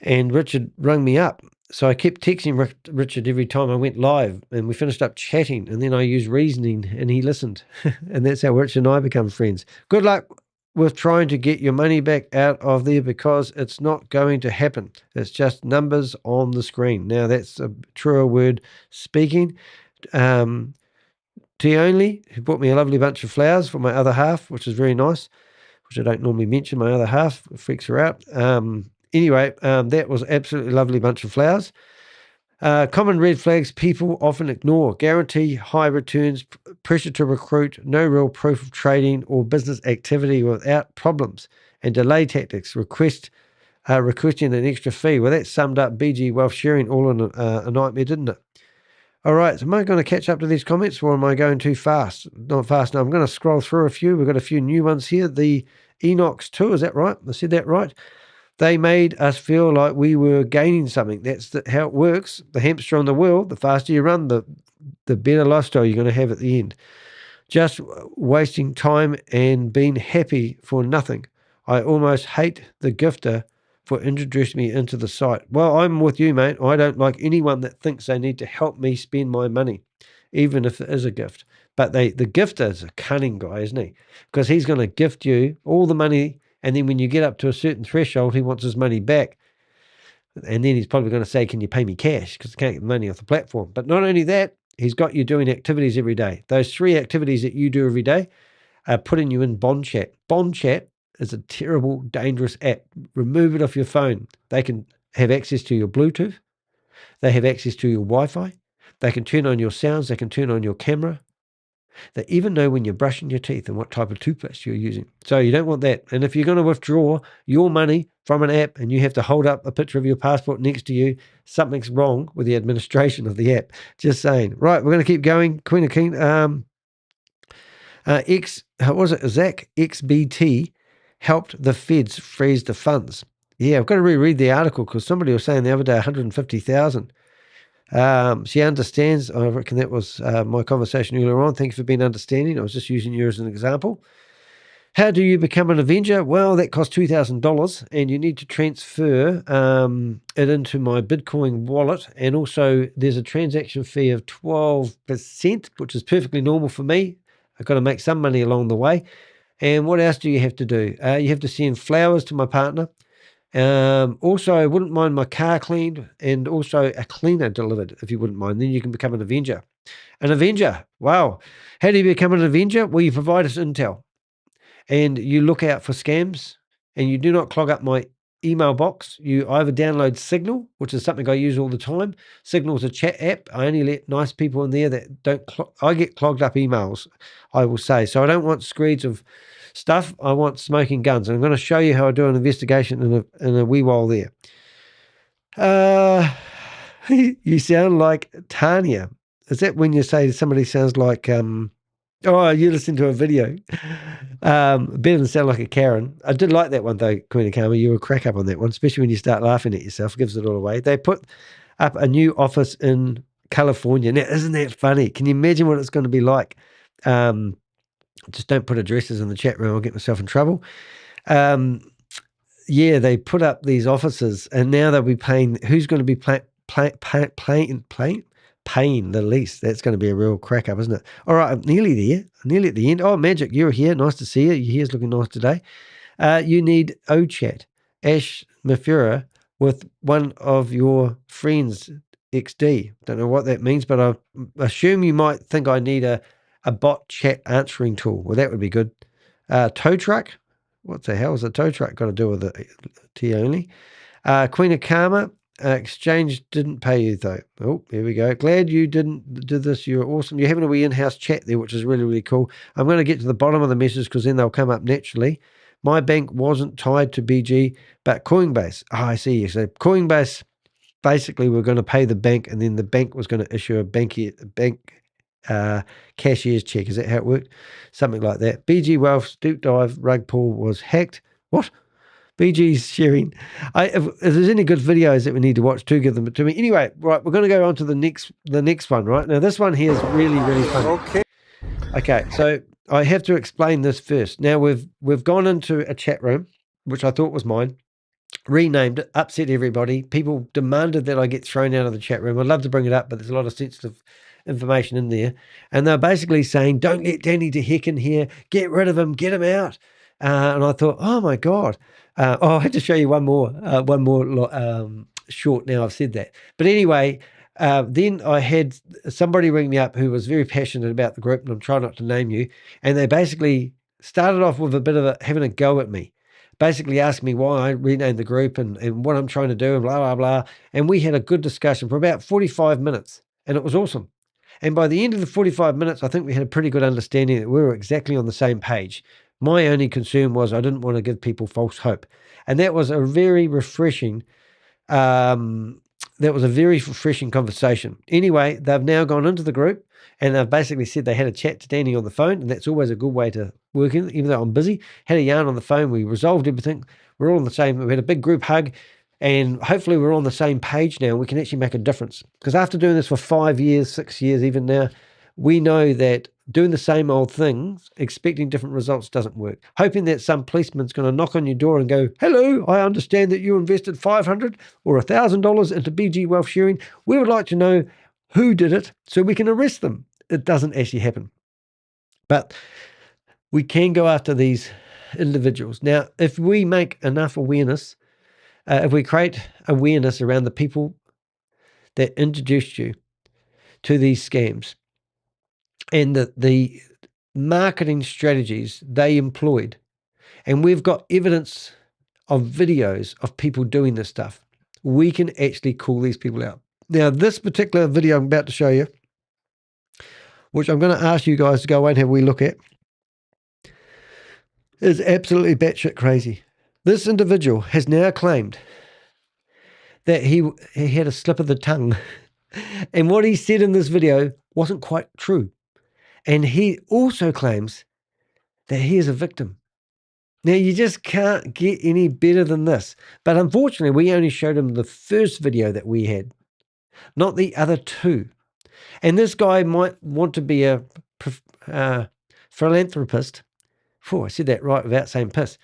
And Richard rang me up. So I kept texting Richard every time I went live, and we finished up chatting, and then I used reasoning, and he listened. And that's how Richard and I become friends. Good luck with trying to get your money back out of there because it's not going to happen. It's just numbers on the screen. Now, that's a truer word speaking. Tione, who bought me a lovely bunch of flowers for my other half, which is very nice, which I don't normally mention. My other half freaks her out. Anyway, that was absolutely lovely bunch of flowers. Common red flags people often ignore. Guarantee high returns, pressure to recruit, no real proof of trading or business activity without problems, and delay tactics, requesting an extra fee. Well, that summed up BG wealth sharing all in a nightmare, didn't it? All right, so am I going to catch up to these comments or am I going too fast? Not fast. No, I'm going to scroll through a few. We've got a few new ones here. The Enox 2, is that right? I said that right? They made us feel like we were gaining something. That's how it works. The hamster on the wheel, the faster you run, the better lifestyle you're going to have at the end. Just wasting time and being happy for nothing. I almost hate the gifter for introducing me into the site. Well, I'm with you, mate. I don't like anyone that thinks they need to help me spend my money, even if it is a gift. But the gifter is a cunning guy, isn't he? Because he's going to gift you all the money, and then when you get up to a certain threshold, he wants his money back. And then he's probably going to say, can you pay me cash? Because I can't get the money off the platform. But not only that, he's got you doing activities every day. Those 3 activities that you do every day are putting you in bond chat. Bond chat is a terrible, dangerous app. Remove it off your phone. They can have access to your Bluetooth. They have access to your Wi-Fi. They can turn on your sounds. They can turn on your camera. They even know when you're brushing your teeth and what type of toothpaste you're using. So you don't want that. And if you're going to withdraw your money from an app and you have to hold up a picture of your passport next to you, something's wrong with the administration of the app. Just saying. Right, we're going to keep going. Queen of King. Zach XBT helped the feds freeze the funds. Yeah, I've got to reread the article because somebody was saying the other day 150,000. She understands. I reckon that was my conversation earlier on. Thank you for being understanding. I was just using you as an example. How do you become an Avenger? Well, that costs $2,000 and you need to transfer it into my Bitcoin wallet. And also there's a transaction fee of 12%, which is perfectly normal for me. I've got to make some money along the way. And what else do you have to do? You have to send flowers to my partner. Also, I wouldn't mind my car cleaned and also a cleaner delivered, if you wouldn't mind. Then you can become an Avenger. An Avenger, wow. How do you become an Avenger? Well, you provide us intel and you look out for scams and you do not clog up my email box. You either download Signal, which is something I use all the time. Signal is a chat app. I only let nice people in there that don't, I get clogged up emails, I will say. So I don't want screeds of stuff. I want smoking guns. And I'm going to show you how I do an investigation in a wee while there. You sound like Tanya. Is that when you say somebody sounds like, oh, you listen to a video. Better than sound like a Karen. I did like that one though, Queen of Karma. You were a crack up on that one, especially when you start laughing at yourself. It gives it all away. They put up a new office in California. Now, isn't that funny? Can you imagine what it's going to be like? Just don't put addresses in the chat room. I'll get myself in trouble. Yeah, they put up these offices and now they'll be paying. Who's going to be paying the least? That's going to be a real crack up, isn't it? All right, I'm nearly there. I'm nearly at the end. Oh, Magic, you're here. Nice to see you. Your hair's looking nice today. You need OChat, Ash Mafura, with one of your friends, XD. Don't know what that means, but I assume you might think I need a bot chat answering tool. Well, that would be good. Tow truck. What the hell is a tow truck got to do with it? T only. Queen of Karma. Exchange didn't pay you though. Oh, here we go. Glad you didn't do this. You're awesome. You're having a wee in-house chat there, which is really, really cool. I'm going to get to the bottom of the message because then they'll come up naturally. My bank wasn't tied to BG, but Coinbase. Oh, I see. So Coinbase, basically we're going to pay the bank and then the bank was going to issue a bank cashier's check. Is that how it worked? Something like that. BG Wealth's deep dive rug pull was hacked. What? BG's sharing. If there's any good videos that we need to watch, do give them to me. Anyway, right, we're going to go on to the next one, right? Now, this one here is really, really funny. Okay, so I have to explain this first. Now, we've gone into a chat room, which I thought was mine, renamed it, upset everybody. People demanded that I get thrown out of the chat room. I'd love to bring it up, but there's a lot of sensitive information in there. And they're basically saying, don't let Danny DeHeck in here. Get rid of him. Get him out. And I thought, oh, my God. I had to show you one more short now I've said that. But anyway, then I had somebody ring me up who was very passionate about the group, and I'm trying not to name you, and they basically started off with a bit of having a go at me, basically asking me why I renamed the group and what I'm trying to do and blah, blah, blah. And we had a good discussion for about 45 minutes, and it was awesome. And by the end of the 45 minutes, I think we had a pretty good understanding that we were exactly on the same page. My only concern was I didn't want to give people false hope. And that was a very refreshing conversation. Anyway, they've now gone into the group and they've basically said they had a chat to Danny on the phone, and that's always a good way to work in, even though I'm busy. Had a yarn on the phone. We resolved everything. We're all on the same. We had a big group hug, and hopefully we're on the same page now. We can actually make a difference. Because after doing this for 5 years, 6 years, even now, we know that doing the same old things, expecting different results doesn't work. Hoping that some policeman's going to knock on your door and go, hello, I understand that you invested $500 or $1,000 into BG Wealth Sharing. We would like to know who did it so we can arrest them. It doesn't actually happen. But we can go after these individuals. Now, if we make enough awareness, if we create awareness around the people that introduced you to these scams, and the marketing strategies they employed. And we've got evidence of videos of people doing this stuff. we can actually call these people out. Now, this particular video I'm about to show you, which I'm going to ask you guys to go away and have a wee look at, is absolutely batshit crazy. This individual has now claimed that he had a slip of the tongue. And what he said in this video wasn't quite true. And he also claims that he is a victim. Now, you just can't get any better than this. But unfortunately, we only showed him the first video that we had, not the other two. And this guy might want to be a philanthropist. I said that right without saying piss.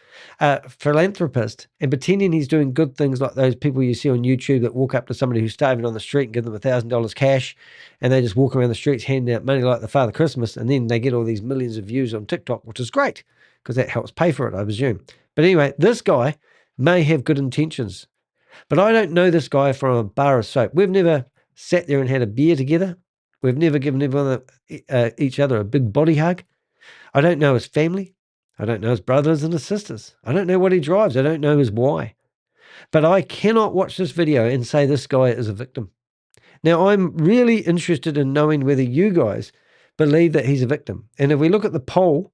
Philanthropist, and pretending he's doing good things like those people you see on YouTube that walk up to somebody who's starving on the street and give them $1,000 cash, and they just walk around the streets handing out money like the Father Christmas, and then they get all these millions of views on TikTok, which is great because that helps pay for it, I presume. But anyway, this guy may have good intentions, but I don't know this guy from a bar of soap. We've never sat there and had a beer together. We've never given each other a big body hug. I don't know his family. I don't know his brothers and his sisters. I don't know what he drives. I don't know his why. But I cannot watch this video and say this guy is a victim. Now, I'm really interested in knowing whether you guys believe that he's a victim. And if we look at the poll,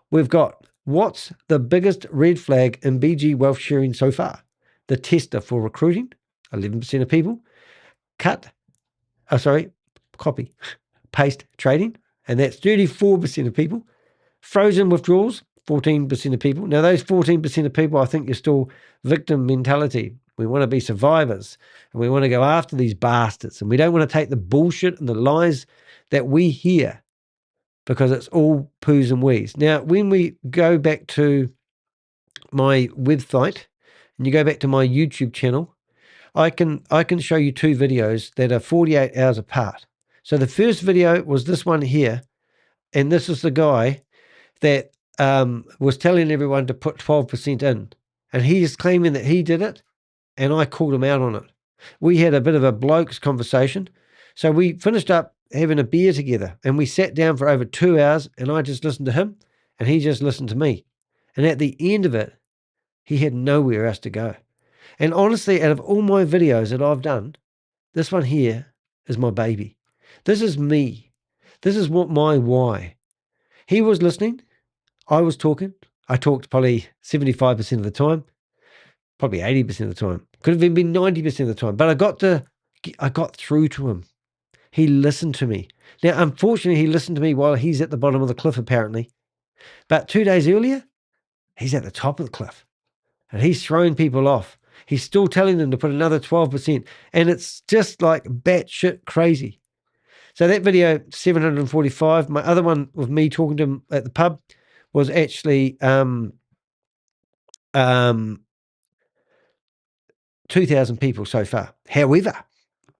we've got what's the biggest red flag in BG wealth sharing so far? The tester for recruiting, 11% of people. Copy, paste trading, and that's 34% of people. Frozen withdrawals, 14% of people. Now, those 14% of people, I think you're still victim mentality. We want to be survivors, and we want to go after these bastards, and we don't want to take the bullshit and the lies that we hear because it's all poos and wees. Now, when we go back to my website and you go back to my YouTube channel, I can show you two videos that are 48 hours apart. So the first video was this one here, and this is the guy that was telling everyone to put 12% in. And he is claiming that he did it, and I called him out on it. We had a bit of a blokes conversation. So we finished up having a beer together, and we sat down for over 2 hours, and I just listened to him, and he just listened to me. And at the end of it, he had nowhere else to go. And honestly, out of all my videos that I've done, this one here is my baby. This is me. This is what my why. He was listening. I was talking. I talked probably 75% of the time, probably 80% of the time. Could have even been 90% of the time. But I got through to him. He listened to me. Now, unfortunately, he listened to me while he's at the bottom of the cliff, apparently. But 2 days earlier, he's at the top of the cliff. And he's throwing people off. He's still telling them to put another 12%. And it's just like batshit crazy. So that video, 745. My other one with me talking to him at the pub was actually 2,000 people so far. However,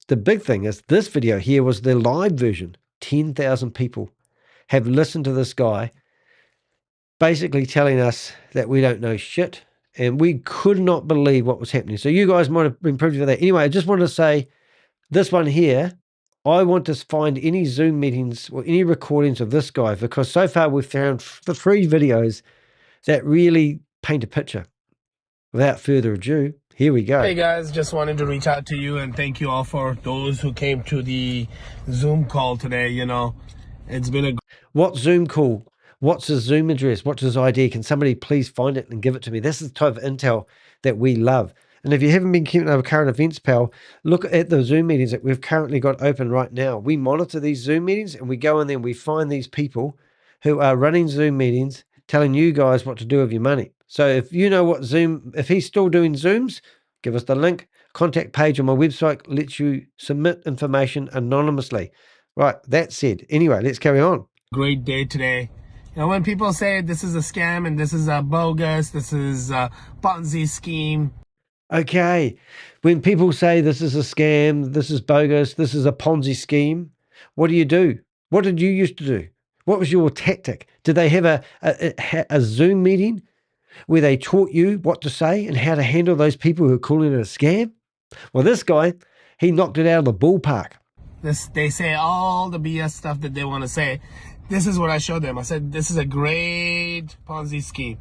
the big thing is this video here was the live version. 10,000 people have listened to this guy basically telling us that we don't know shit, and we could not believe what was happening. So you guys might have been privy to that. Anyway, I just wanted to say this one here, I want to find any Zoom meetings or any recordings of this guy, because so far we've found the 3 videos that really paint a picture. Without further ado, here we go. Hey guys, just wanted to reach out to you and thank you all for those who came to the Zoom call today. You know, it's been a... What Zoom call? What's his Zoom address? What's his ID? Can somebody please find it and give it to me? This is the type of intel that we love. And if you haven't been keeping up with current events, pal, look at the Zoom meetings that we've currently got open right now. We monitor these Zoom meetings, and we go in there and we find these people who are running Zoom meetings, telling you guys what to do with your money. So if you know what Zoom, if he's still doing Zooms, give us the link. Contact page on my website lets you submit information anonymously. Right, that said, anyway, let's carry on. Great day today. You know, when people say this is a scam and this is a bogus, this is a Ponzi scheme. Okay, when people say this is a scam, this is bogus, this is a Ponzi scheme, what do? What did you used to do? What was your tactic? Did they have a Zoom meeting where they taught you what to say and how to handle those people who are calling it a scam? Well, this guy, he knocked it out of the ballpark. They say all the BS stuff that they want to say. This is what I showed them. I said, this is a great Ponzi scheme.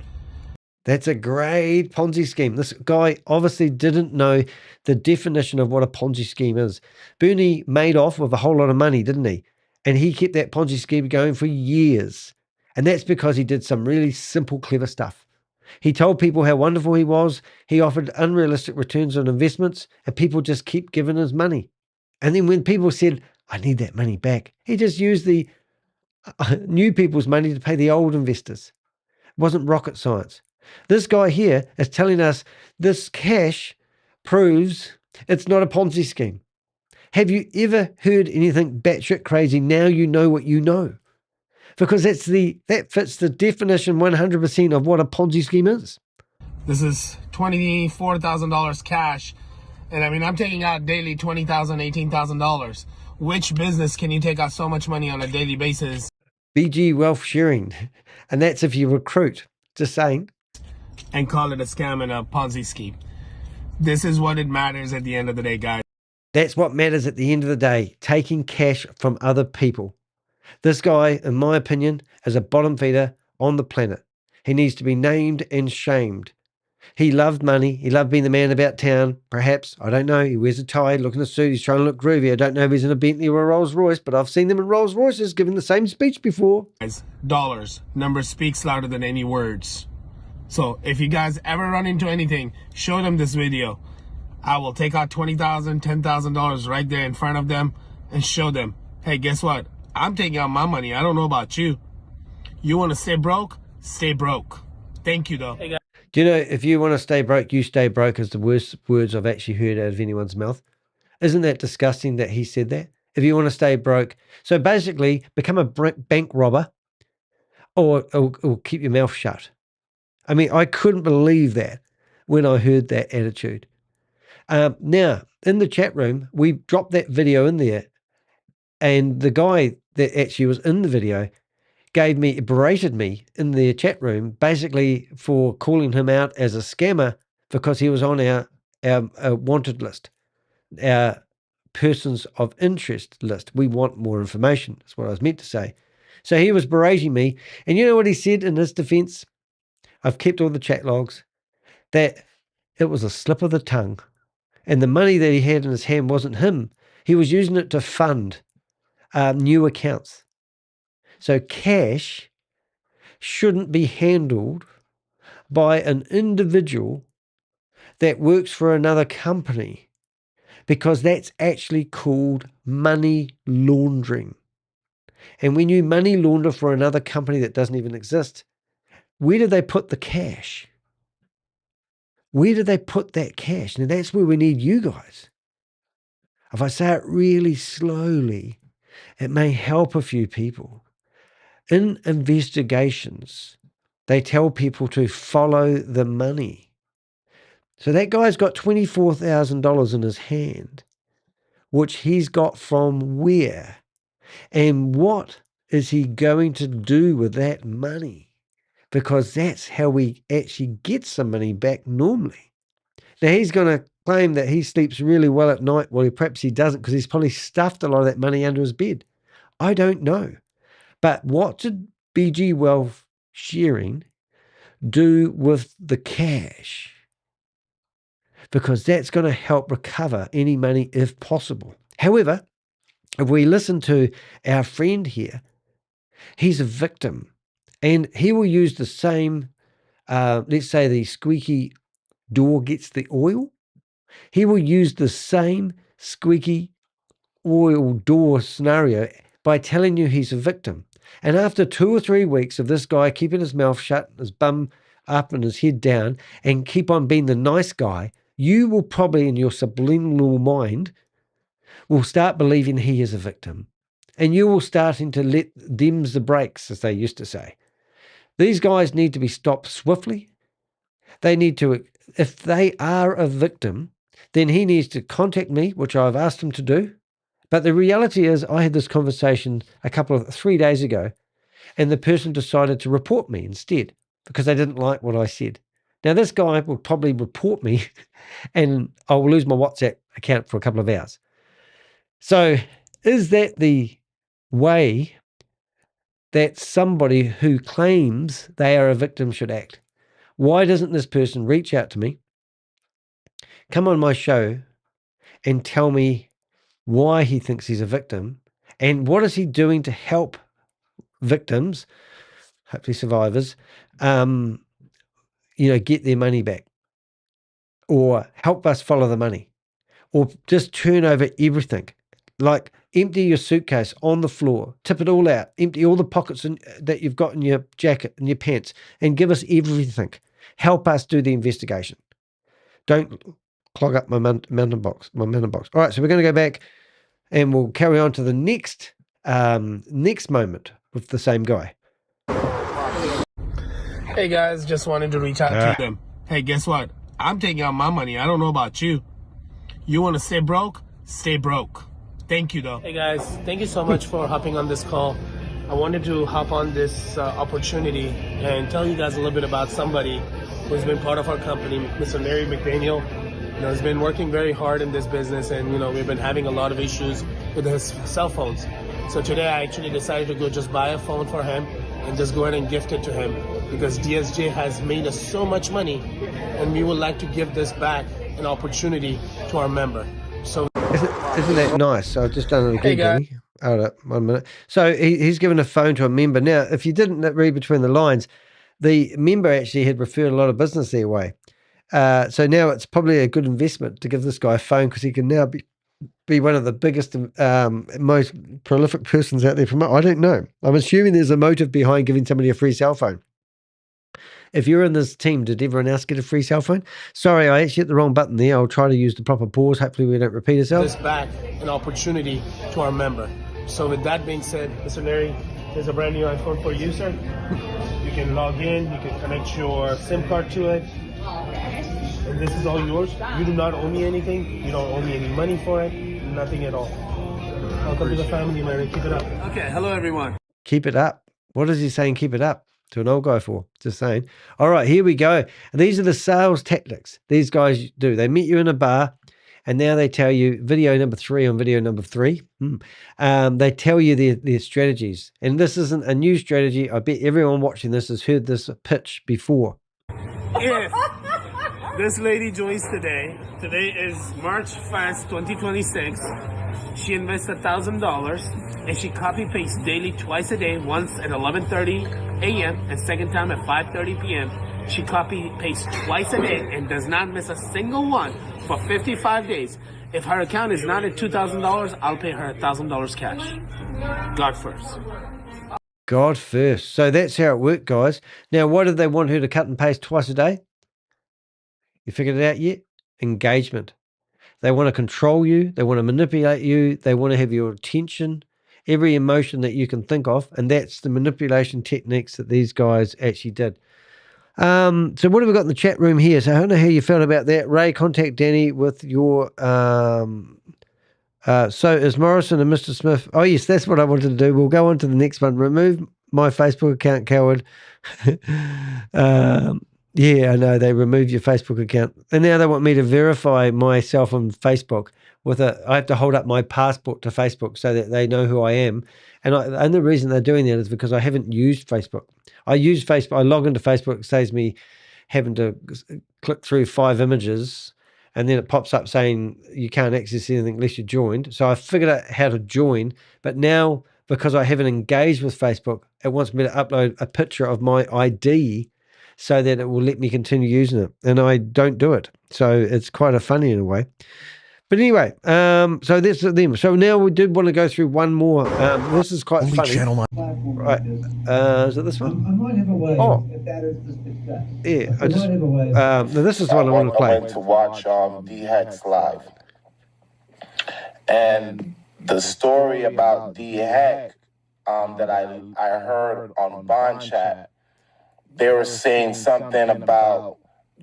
That's a great Ponzi scheme. This guy obviously didn't know the definition of what a Ponzi scheme is. Bernie made off with a whole lot of money, didn't he? And he kept that Ponzi scheme going for years. And that's because he did some really simple, clever stuff. He told people how wonderful he was. He offered unrealistic returns on investments, and people just keep giving his money. And then when people said, I need that money back, he just used the new people's money to pay the old investors. It wasn't rocket science. This guy here is telling us this cash proves it's not a Ponzi scheme. Have you ever heard anything batshit crazy? Now you know what you know. Because that fits the definition 100% of what a Ponzi scheme is. This is $24,000 cash. And I mean, I'm taking out daily $20,000, $18,000. Which business can you take out so much money on a daily basis? BG wealth sharing. And that's if you recruit. Just saying. And call it a scam and a Ponzi scheme. This is what it matters at the end of the day, guys. That's what matters at the end of the day. Taking cash from other people. This guy, in my opinion, is a bottom feeder on the planet. He needs to be named and shamed. He loved money. He loved being the man about town. Perhaps, I don't know. He wears a tie, looking a suit. He's trying to look groovy. I don't know if he's in a Bentley or a Rolls Royce, but I've seen them in Rolls Royces giving the same speech before. Guys, dollars. Numbers speaks louder than any words. So if you guys ever run into anything, show them this video. I will take out $20,000, $10,000 right there in front of them and show them, hey, guess what? I'm taking out my money. I don't know about you. You want to stay broke? Stay broke. Thank you, though. Do you know, if you want to stay broke, you stay broke is the worst words I've actually heard out of anyone's mouth. Isn't that disgusting that he said that? If you want to stay broke. So basically, become a bank robber or keep your mouth shut. I mean, I couldn't believe that when I heard that attitude. Now, in the chat room, we dropped that video in there, and the guy that actually was in the video berated me in the chat room, basically for calling him out as a scammer because he was on our wanted list, our persons of interest list. We want more information. That's what I was meant to say. So he was berating me, and you know what he said in his defense? I've kept all the chat logs, that it was a slip of the tongue. And the money that he had in his hand wasn't him. He was using it to fund new accounts. So cash shouldn't be handled by an individual that works for another company, because that's actually called money laundering. And when you money launder for another company that doesn't even exist, where do they put the cash? Where do they put that cash? Now, that's where we need you guys. If I say it really slowly, it may help a few people. In investigations, they tell people to follow the money. So that guy's got $24,000 in his hand, which he's got from where? And what is he going to do with that money? Because that's how we actually get some money back normally. Now, he's going to claim that he sleeps really well at night. Well, perhaps he doesn't, because he's probably stuffed a lot of that money under his bed. I don't know. But what did BG Wealth Sharing do with the cash? Because that's going to help recover any money if possible. However, if we listen to our friend here, he's a victim. And he will use the same, let's say the squeaky door gets the oil. He will use the same squeaky oil door scenario by telling you he's a victim. And after 2 or 3 weeks of this guy keeping his mouth shut, his bum up and his head down, and keep on being the nice guy, you will probably in your subliminal mind will start believing he is a victim. And you will starting to let them's the brakes, as they used to say. These guys need to be stopped swiftly. They need to, if they are a victim, then he needs to contact me, which I've asked him to do. But the reality is I had this conversation 3 days ago, and the person decided to report me instead because they didn't like what I said. Now, this guy will probably report me and I will lose my WhatsApp account for a couple of hours. So is that the way that somebody who claims they are a victim should act? Why doesn't this person reach out to me, come on my show, and tell me why he thinks he's a victim, and what is he doing to help victims, hopefully survivors, get their money back, or help us follow the money, or just turn over everything. Like empty your suitcase on the floor, tip it all out, empty all the pockets that you've got in your jacket and your pants, and give us everything. Help us do the investigation. Don't clog up my mountain box. All right, so we're going to go back and we'll carry on to the next moment with the same guy. Hey guys, just wanted to reach out to them. Hey, guess what? I'm taking out my money. I don't know about you. You want to stay broke? Stay broke. Thank you, though. Hey guys, thank you so much for hopping on this call. I wanted to hop on this opportunity and tell you guys a little bit about somebody who's been part of our company, Mr. Larry McDaniel. Has been working very hard in this business, and we've been having a lot of issues with his cell phones. So today I actually decided to go just buy a phone for him and just go ahead and gift it to him, because DSJ has made us so much money, and we would like to give this back, an opportunity to our member. So isn't that nice? So I've just done it again, Danny. Hold up 1 minute. So he's given a phone to a member. Now, if you didn't read between the lines, the member actually had referred a lot of business their way. So now it's probably a good investment to give this guy a phone, because he can now be one of the biggest, most prolific persons out there. I don't know. I'm assuming there's a motive behind giving somebody a free cell phone. If you're in this team, did everyone else get a free cell phone? Sorry, I actually hit the wrong button there. I'll try to use the proper pause. Hopefully we don't repeat ourselves. This back, an opportunity to our member. So with that being said, Mr. Larry, there's a brand new iPhone for you, sir. You can log in, you can connect your SIM card to it. And this is all yours. You do not owe me anything. You don't owe me any money for it. Nothing at all. Welcome to the family, Larry. Keep it up. Okay, hello everyone. Keep it up. What is he saying keep it up to an old guy for? Just saying. All right, here we go. And these are the sales tactics these guys do. They meet you in a bar, and now they tell you, video number 3 on video number 3, they tell you their strategies. And this isn't a new strategy. I bet everyone watching this has heard this pitch before. If this lady joins today is March 1st, 2026. She invests $1,000 and she copy pastes daily twice a day, once at 11:30 a.m. and second time at 5:30 p.m. She copy pastes twice a day and does not miss a single one for 55 days. If her account is not at $2,000, I'll pay her $1,000 cash. God first. God first. So that's how it worked, guys. Now, why did they want her to cut and paste twice a day? You figured it out yet? Engagement. They want to control you. They want to manipulate you. They want to have your attention, every emotion that you can think of. And that's the manipulation techniques that these guys actually did. So what have we got in the chat room here? So I don't know how you felt about that. Ray, contact Danny with your... so is Morrison and Mr. Smith... Oh, yes, that's what I wanted to do. We'll go on to the next one. Remove my Facebook account, coward. Yeah, I know. They removed your Facebook account. And now they want me to verify myself on Facebook I have to hold up my passport to Facebook so that they know who I am. And the reason they're doing that is because I haven't used Facebook. I use Facebook. I log into Facebook. It saves me having to click through 5 images, and then it pops up saying you can't access anything unless you're joined. So I figured out how to join. But now, because I haven't engaged with Facebook, it wants me to upload a picture of my ID so that it will let me continue using it. And I don't do it. So it's quite funny in a way. But anyway, so that's them. So now we did want to go through one more. This is quite funny. Right. Is it this one? I might have a way if that is the success. Yeah. Now this is the one I want to play. I went to watch D-Hex live. And the story about D-Hex that I heard on Bond Chat, they were saying something about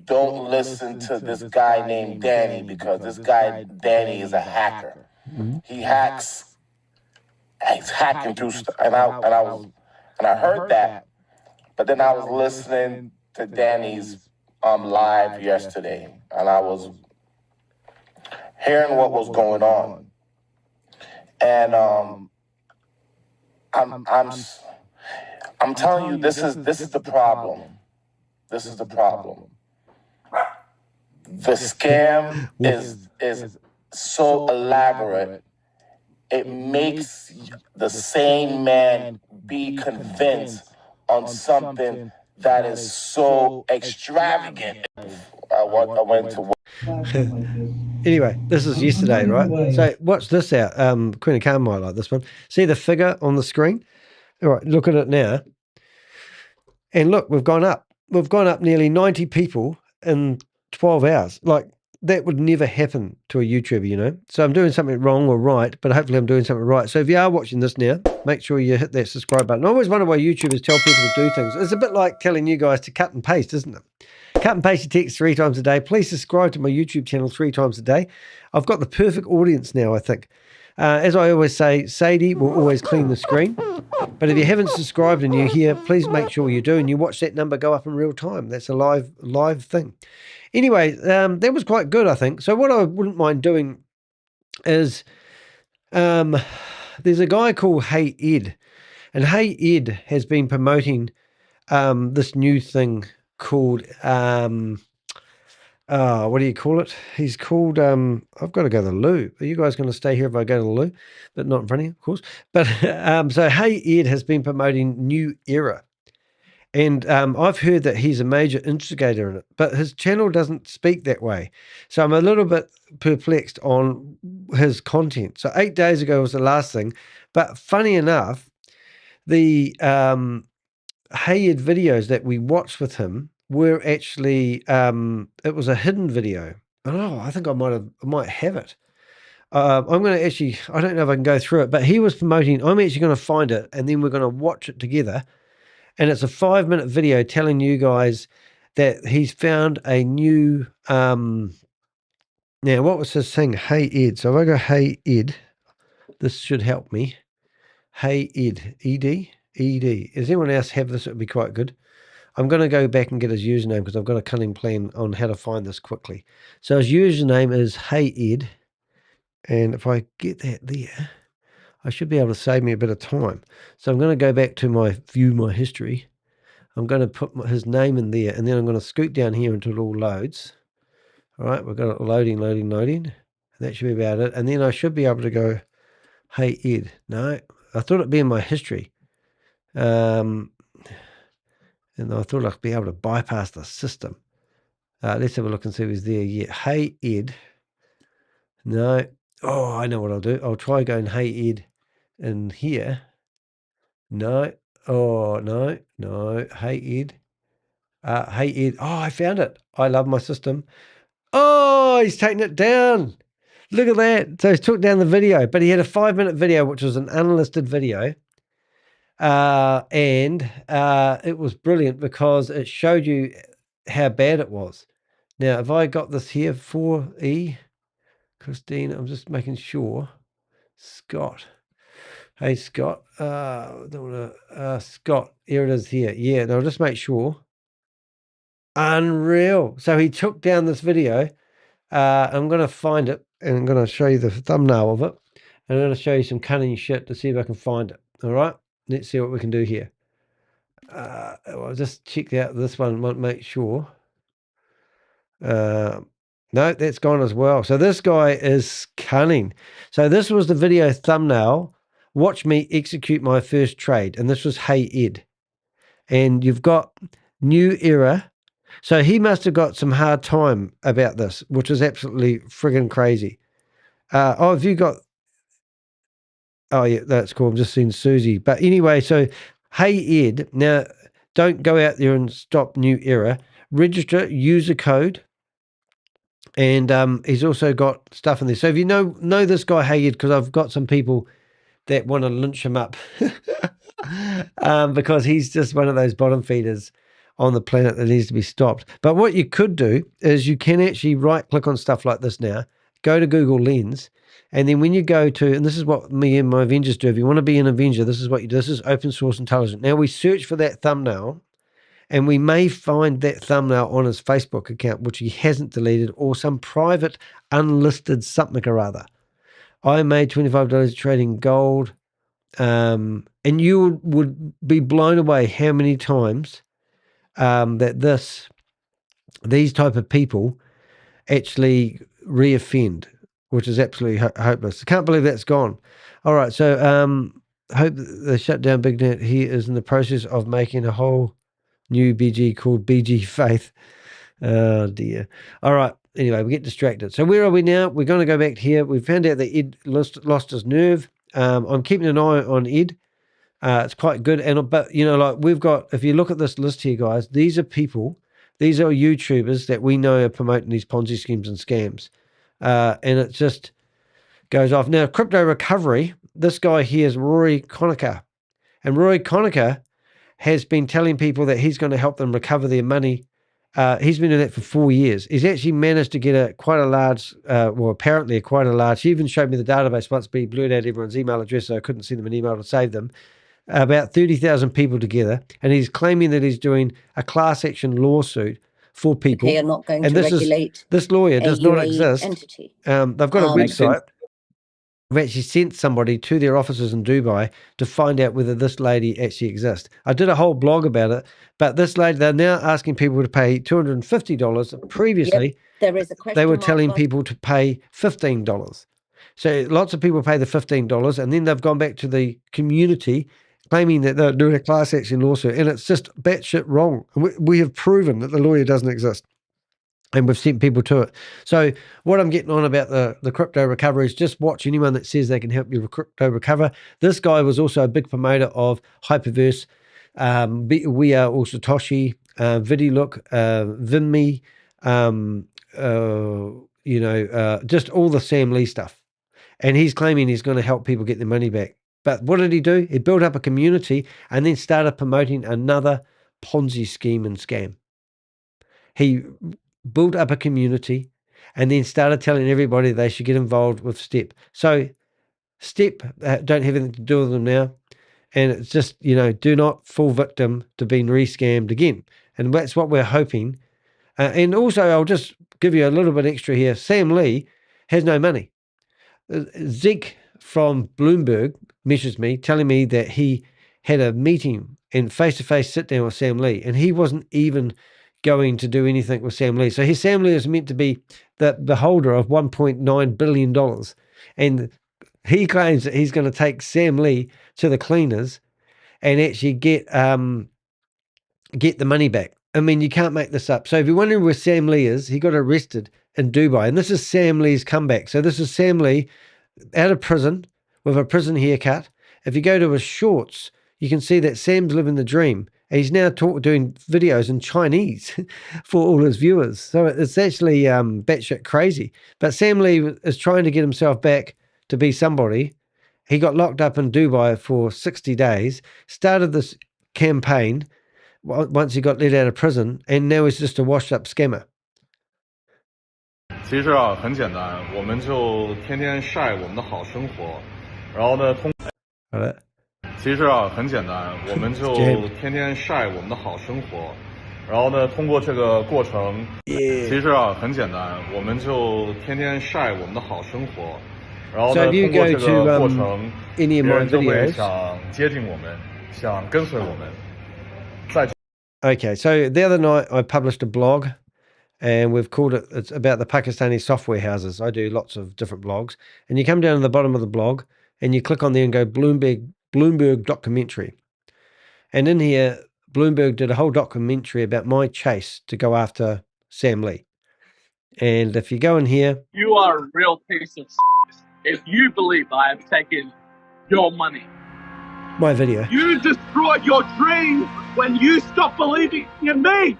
don't listen to this guy named Danny because this guy Danny is a hacker. He hacks. He's hacking through stuff, and I heard that, but then I was listening to Danny's live yesterday, and I was hearing what was going on, and I'm telling you, this is the problem. This is the problem. The scam is so elaborate. It makes the sane man be convinced on something that is so extravagant. I went to Anyway, this is yesterday, right? So watch this out. Queen of Khan might like this one. See the figure on the screen? All right, look at it now. And look, we've gone up. We've gone up nearly 90 people in 12 hours. Like, that would never happen to a YouTuber, you know? So I'm doing something wrong or right, but hopefully I'm doing something right. So if you are watching this now, make sure you hit that subscribe button. I always wonder why YouTubers tell people to do things. It's a bit like telling you guys to cut and paste, isn't it? Cut and paste your text 3 times a day. Please subscribe to my YouTube channel 3 times a day. I've got the perfect audience now, I think. As I always say, Sadie will always clean the screen. But if you haven't subscribed and you're here, please make sure you do, and you watch that number go up in real time. That's a live thing. Anyway, that was quite good, I think. So what I wouldn't mind doing is there's a guy called Hey Ed, and Hey Ed has been promoting this new thing called what do you call it? He's called I've got to go to the loo. Are you guys going to stay here if I go to the loo? But not in front of you, of course. But so Hey Ed has been promoting New Era. And I've heard that he's a major instigator in it, but his channel doesn't speak that way. So I'm a little bit perplexed on his content. So 8 days ago was the last thing. But funny enough, the Hey Ed videos that we watched with him were actually, it was a hidden video. Oh, I think I might have it. I'm going to actually, I don't know if I can go through it, but he was promoting, I'm actually going to find it, and then we're going to watch it together. And it's a 5-minute video telling you guys that he's found a new, now what was his thing? Hey Ed. So if I go Hey Ed, this should help me. Hey Ed, E-D, E-D. Does anyone else have this? It would be quite good. I'm going to go back and get his username because I've got a cunning plan on how to find this quickly. So his username is Hey Ed. And if I get that there, I should be able to save me a bit of time. So I'm going to go back to my view, my history. I'm going to put his name in there, and then I'm going to scoot down here until it all loads. All right, we've got it loading. And that should be about it. And then I should be able to go, Hey Ed. No, I thought it'd be in my history. And I thought I'd be able to bypass the system. Let's have a look and see if he's there yet. Hey Ed. No. Oh, I know what I'll do. I'll try going Hey Ed in here. No. Oh, no. Hey Ed. Hey Ed. Oh, I found it. I love my system. Oh, he's taking it down. Look at that. So he took down the video, but he had a 5-minute video, which was an unlisted video. And it was brilliant because it showed you how bad it was. Now, if I got this here, 4E, Christine, I'm just making sure. Scott. Hey, Scott. Scott, here it is here. Yeah, now just make sure. Unreal. So he took down this video. I'm going to find it, and I'm going to show you the thumbnail of it. And I'm going to show you some cunning shit to see if I can find it. All right? Let's see what we can do here. I'll just check out this one, make sure. No, that's gone as well. So this guy is cunning. So this was the video thumbnail. Watch me execute my first trade. And this was Hey Ed. And you've got New Era. So he must have got some hard time about this, which is absolutely friggin' crazy. Have you got... Oh, yeah, that's cool. I'm just seeing Susie. But anyway, so Hey Ed. Now, don't go out there and stop New Era. Register user code. And he's also got stuff in there. So if you know this guy, Hey Ed, because I've got some people that want to lynch him up because he's just one of those bottom feeders on the planet that needs to be stopped. But what you could do is you can actually right-click on stuff like this now, go to Google Lens, and then when you go to, and this is what me and my Avengers do, if you want to be an Avenger, this is what you do. This is open source intelligence. Now we search for that thumbnail, and we may find that thumbnail on his Facebook account, which he hasn't deleted, or some private unlisted something or other. I made $25 trading gold. And you would be blown away how many times that these type of people actually reoffend, which is absolutely hopeless. I can't believe that's gone. All right, so hope they shut down BigNet. He is in the process of making a whole new BG called BG Faith. Oh dear. All right. Anyway, we get distracted. So where are we now? We're going to go back here. We found out that Ed lost his nerve. I'm keeping an eye on Ed. It's quite good. But you know, like we've got, if you look at this list here, guys, these are people, these are YouTubers that we know are promoting these Ponzi schemes and scams. And it just goes off. Now, crypto recovery, this guy here is Rory Conacher. And Rory Conacher has been telling people that he's going to help them recover their money. He's been doing that for 4 years. He's actually managed to get quite a large, apparently quite a large, he even showed me the database once, but he blurred out everyone's email address, so I couldn't send them an email to save them. About 30,000 people together, and he's claiming that he's doing a class action lawsuit for people. They are not going and to this regulate this lawyer does not UAE exist. entity. They've got a website. I've actually sent somebody to their offices in Dubai to find out whether this lady actually exists. I did a whole blog about it, but this lady, they're now asking people to pay $250. Previously, there is a question they were mark telling on- people to pay $15. So lots of people pay the $15, and then they've gone back to the community claiming that they're doing a class action lawsuit, and it's just batshit wrong. We have proven that the lawyer doesn't exist. And we've sent people to it. So what I'm getting on about the crypto recovery is just watch anyone that says they can help you crypto recover. This guy was also a big promoter of Hyperverse. We are also Satoshi, VidiLook, Vinme, just all the Sam Lee stuff. And he's claiming he's going to help people get their money back. But what did he do? He built up a community and then started promoting another Ponzi scheme and scam. He built up a community and then started telling everybody they should get involved with Step. So Step don't have anything to do with them now. And it's just, do not fall victim to being re-scammed again. And that's what we're hoping. And also, I'll just give you a little bit extra here. Sam Lee has no money. Zeke from Bloomberg messaged me telling me that he had a meeting and face-to-face sit-down with Sam Lee, and he wasn't even going to do anything with Sam Lee. So Sam Lee is meant to be the holder of $1.9 billion. And he claims that he's going to take Sam Lee to the cleaners and actually get the money back. I mean, you can't make this up. So if you're wondering where Sam Lee is, he got arrested in Dubai. And this is Sam Lee's comeback. So this is Sam Lee out of prison with a prison haircut. If you go to his shorts, you can see that Sam's living the dream. And he's now doing videos in Chinese for all his viewers. So it's actually batshit crazy. But Sam Lee is trying to get himself back to be somebody. He got locked up in Dubai for 60 days, started this campaign once he got let out of prison, and now he's just a washed-up scammer. 其实啊，很简单，我们就天天晒我们的好生活，然后呢，其实啊，很简单，我们就天天晒我们的好生活，然后呢，通过这个过程，其实啊，很简单，我们就天天晒我们的好生活，然后呢，通过这个过程，别人就会想接近我们，想跟随我们。Okay, so the other night I published a blog, and we've called it, it's about the Pakistani software houses. I do lots of different blogs, and you come down to the bottom of the blog and you click on there and go Bloomberg documentary. And in here, Bloomberg did a whole documentary about my chase to go after Sam Lee. And if you go in here... You are a real piece of if you believe I have taken your money. My video. You destroyed your dreams when you stopped believing in me.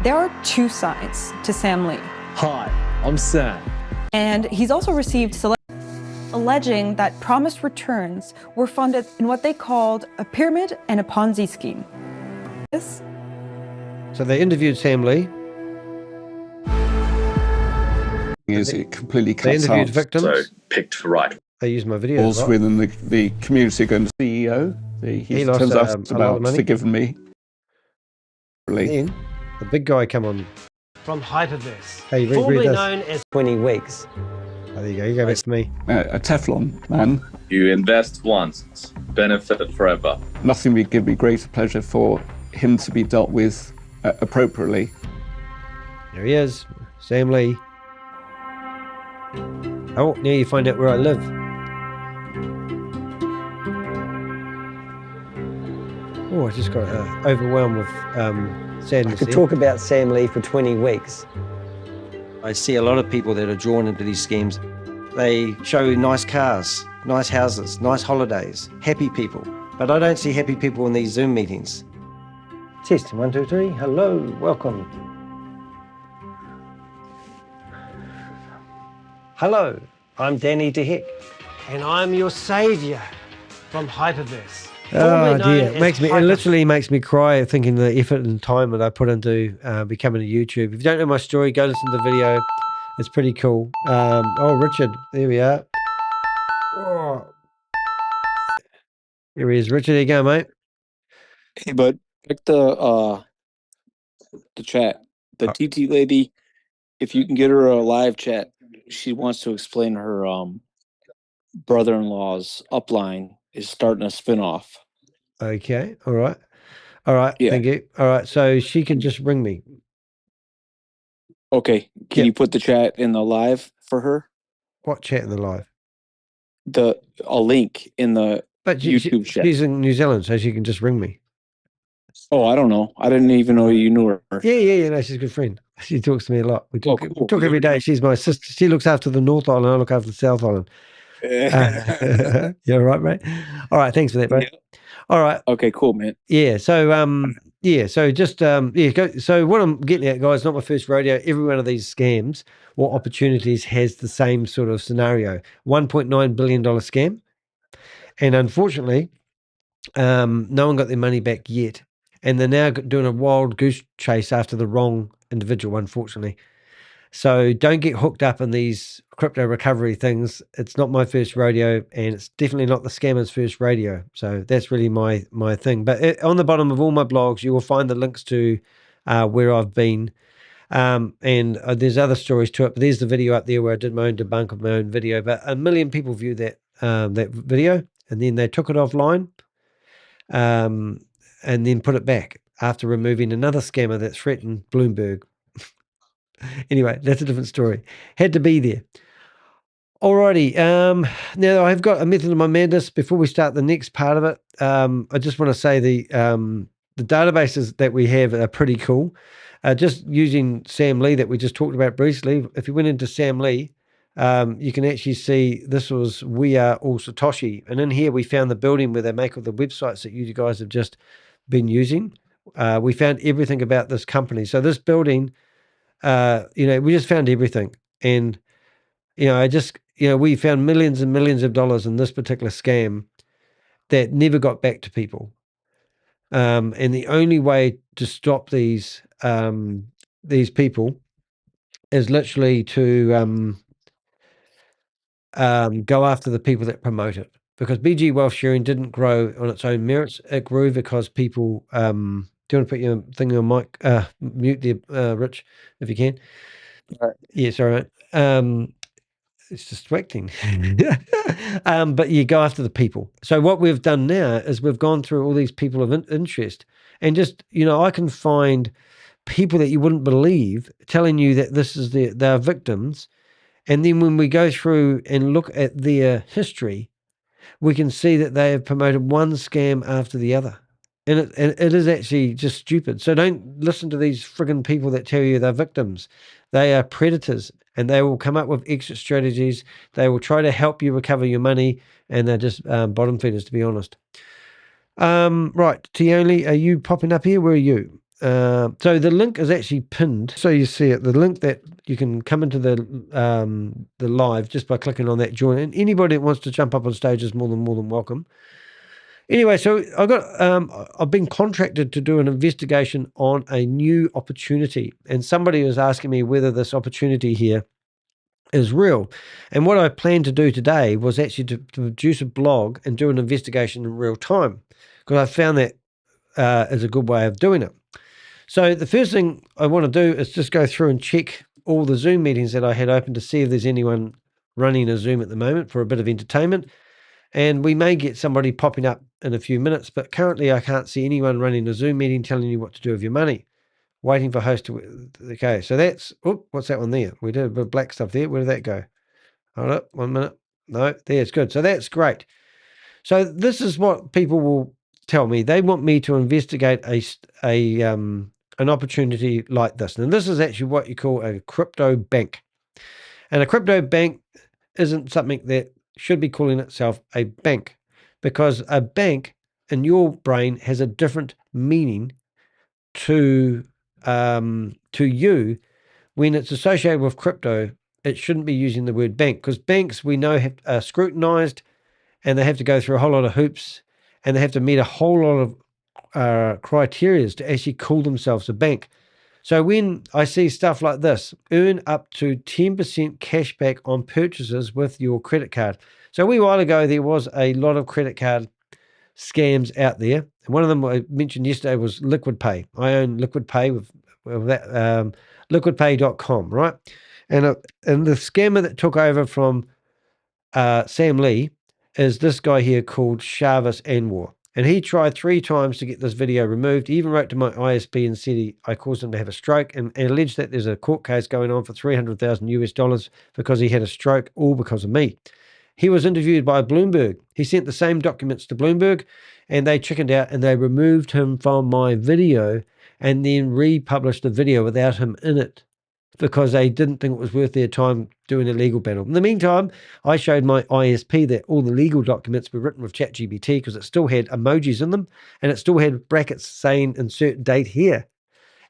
There are two sides to Sam Lee. Hi, I'm Sam. And he's also received alleging that promised returns were funded in what they called a pyramid and a Ponzi scheme. So they interviewed Sam Lee. Is it completely they cuts interviewed out victims. so Picked for right. They used my video. balls within the community going to CEO. He lost turns out a lot of about money. forgiven me. Really. Then the big guy come on. From Hyperverse, Hey, read formerly this. known as 20 weeks. Oh, there you go. You go back to me. A Teflon man. You invest once, benefit forever. Nothing would give me greater pleasure for him to be dealt with appropriately. There he is, Sam Lee. Oh, now you find out where I live. Oh, I just got overwhelmed with sadness. I could talk about Sam Lee for 20 weeks. I see a lot of people that are drawn into these schemes. They show nice cars, nice houses, nice holidays, happy people. But I don't see happy people in these Zoom meetings. Test, 1, 2, 3. Hello, welcome. Hello, I'm Danny DeHeck, and I'm your saviour from Hyperverse. Oh dear, it literally makes me cry thinking the effort and time that I put into becoming a YouTube. If you don't know my story, go listen to the video. It's pretty cool. Oh, Richard, there we are. Oh. Here he is. Richard, there you go, mate. Hey, bud, check the chat. The TT lady, if you can get her a live chat, she wants to explain her brother-in-law's upline is starting a spinoff. Okay, all right. All right, Yeah. Thank you. All right, so she can just ring me. Okay, can you put the chat in the live for her? What chat in the live? A link in the YouTube chat. She's in New Zealand, so she can just ring me. Oh, I don't know. I didn't even know you knew her. Yeah, no, she's a good friend. She talks to me a lot. We talk every day. She's my sister. She looks after the North Island, I look after the South Island. You're right, mate. All right, thanks for that, bro. Yeah. All right. Okay, cool, man. Yeah, so so what I'm getting at, guys, not my first rodeo. Every one of these scams or opportunities has the same sort of scenario. $1.9 billion scam. And unfortunately, no one got their money back yet. And they're now doing a wild goose chase after the wrong individual, unfortunately. So don't get hooked up in these crypto recovery things. It's not my first rodeo, and it's definitely not the scammer's first rodeo. So that's really my thing. But on the bottom of all my blogs, you will find the links to where I've been. And there's other stories to it. But there's the video up there where I did my own debunk of my own video. But 1 million people viewed that video, and then they took it offline and then put it back after removing another scammer that threatened Bloomberg. Anyway, that's a different story. Had to be there. Alrighty. Now I've got a method of my madness. Before we start the next part of it, I just want to say the databases that we have are pretty cool. Just using Sam Lee that we just talked about briefly. If you went into Sam Lee, you can actually see this was We Are All Satoshi. And in here we found the building where they make all the websites that you guys have just been using. We found everything about this company. So this building, we just found everything. And, we found millions and millions of dollars in this particular scam that never got back to people. And the only way to stop these people is literally to go after the people that promote it. Because BG Wealth Sharing didn't grow on its own merits. It grew because people, do you want to put your thing on mic, mute there, Rich, if you can? All right. Yes, all right. It's distracting. But you go after the people. So what we've done now is we've gone through all these people of interest, and just, I can find people that you wouldn't believe telling you that this is they're victims. And then when we go through and look at their history, we can see that they have promoted one scam after the other. And it is actually just stupid. So don't listen to these friggin' people that tell you they're victims. They are predators, and they will come up with exit strategies. They will try to help you recover your money, and they're just bottom feeders, to be honest. Right, Tioli, are you popping up here? Where are you? So the link is actually pinned, so you see it. The link that you can come into the live just by clicking on that join. And anybody that wants to jump up on stage is more than welcome. Anyway, so I've been contracted to do an investigation on a new opportunity, and somebody was asking me whether this opportunity here is real. And what I planned to do today was actually to produce a blog and do an investigation in real time, because I found that is a good way of doing it. So the first thing I want to do is just go through and check all the Zoom meetings that I had open to see if there's anyone running a Zoom at the moment for a bit of entertainment. And we may get somebody popping up in a few minutes, but currently I can't see anyone running a Zoom meeting telling you what to do with your money. Waiting for host to... Okay, so that's... Oh, what's that one there? We did a bit of black stuff there. Where did that go? Hold up, 1 minute. No, there's good. So that's great. So this is what people will tell me. They want me to investigate an opportunity like this. And this is actually what you call a crypto bank. And a crypto bank isn't something that should be calling itself a bank, because a bank in your brain has a different meaning to you when it's associated with crypto. It shouldn't be using the word bank, because banks, we know, are scrutinized, and they have to go through a whole lot of hoops, and they have to meet a whole lot of criteria to actually call themselves a bank. So when I see stuff like this, earn up to 10% cash back on purchases with your credit card. So a wee while ago, there was a lot of credit card scams out there. And one of them I mentioned yesterday was Liquid Pay. I own Liquid Pay with that, liquidpay.com, right? And the scammer that took over from Sam Lee is this guy here called Shavis Anwar. And he tried 3 times to get this video removed. He even wrote to my ISP and said I caused him to have a stroke, and alleged that there's a court case going on for $300,000 because he had a stroke, all because of me. He was interviewed by Bloomberg. He sent the same documents to Bloomberg, and they chickened out and they removed him from my video and then republished the video without him in it, because they didn't think it was worth their time doing a legal battle. In the meantime, I showed my ISP that all the legal documents were written with ChatGPT, because it still had emojis in them, and it still had brackets saying insert date here.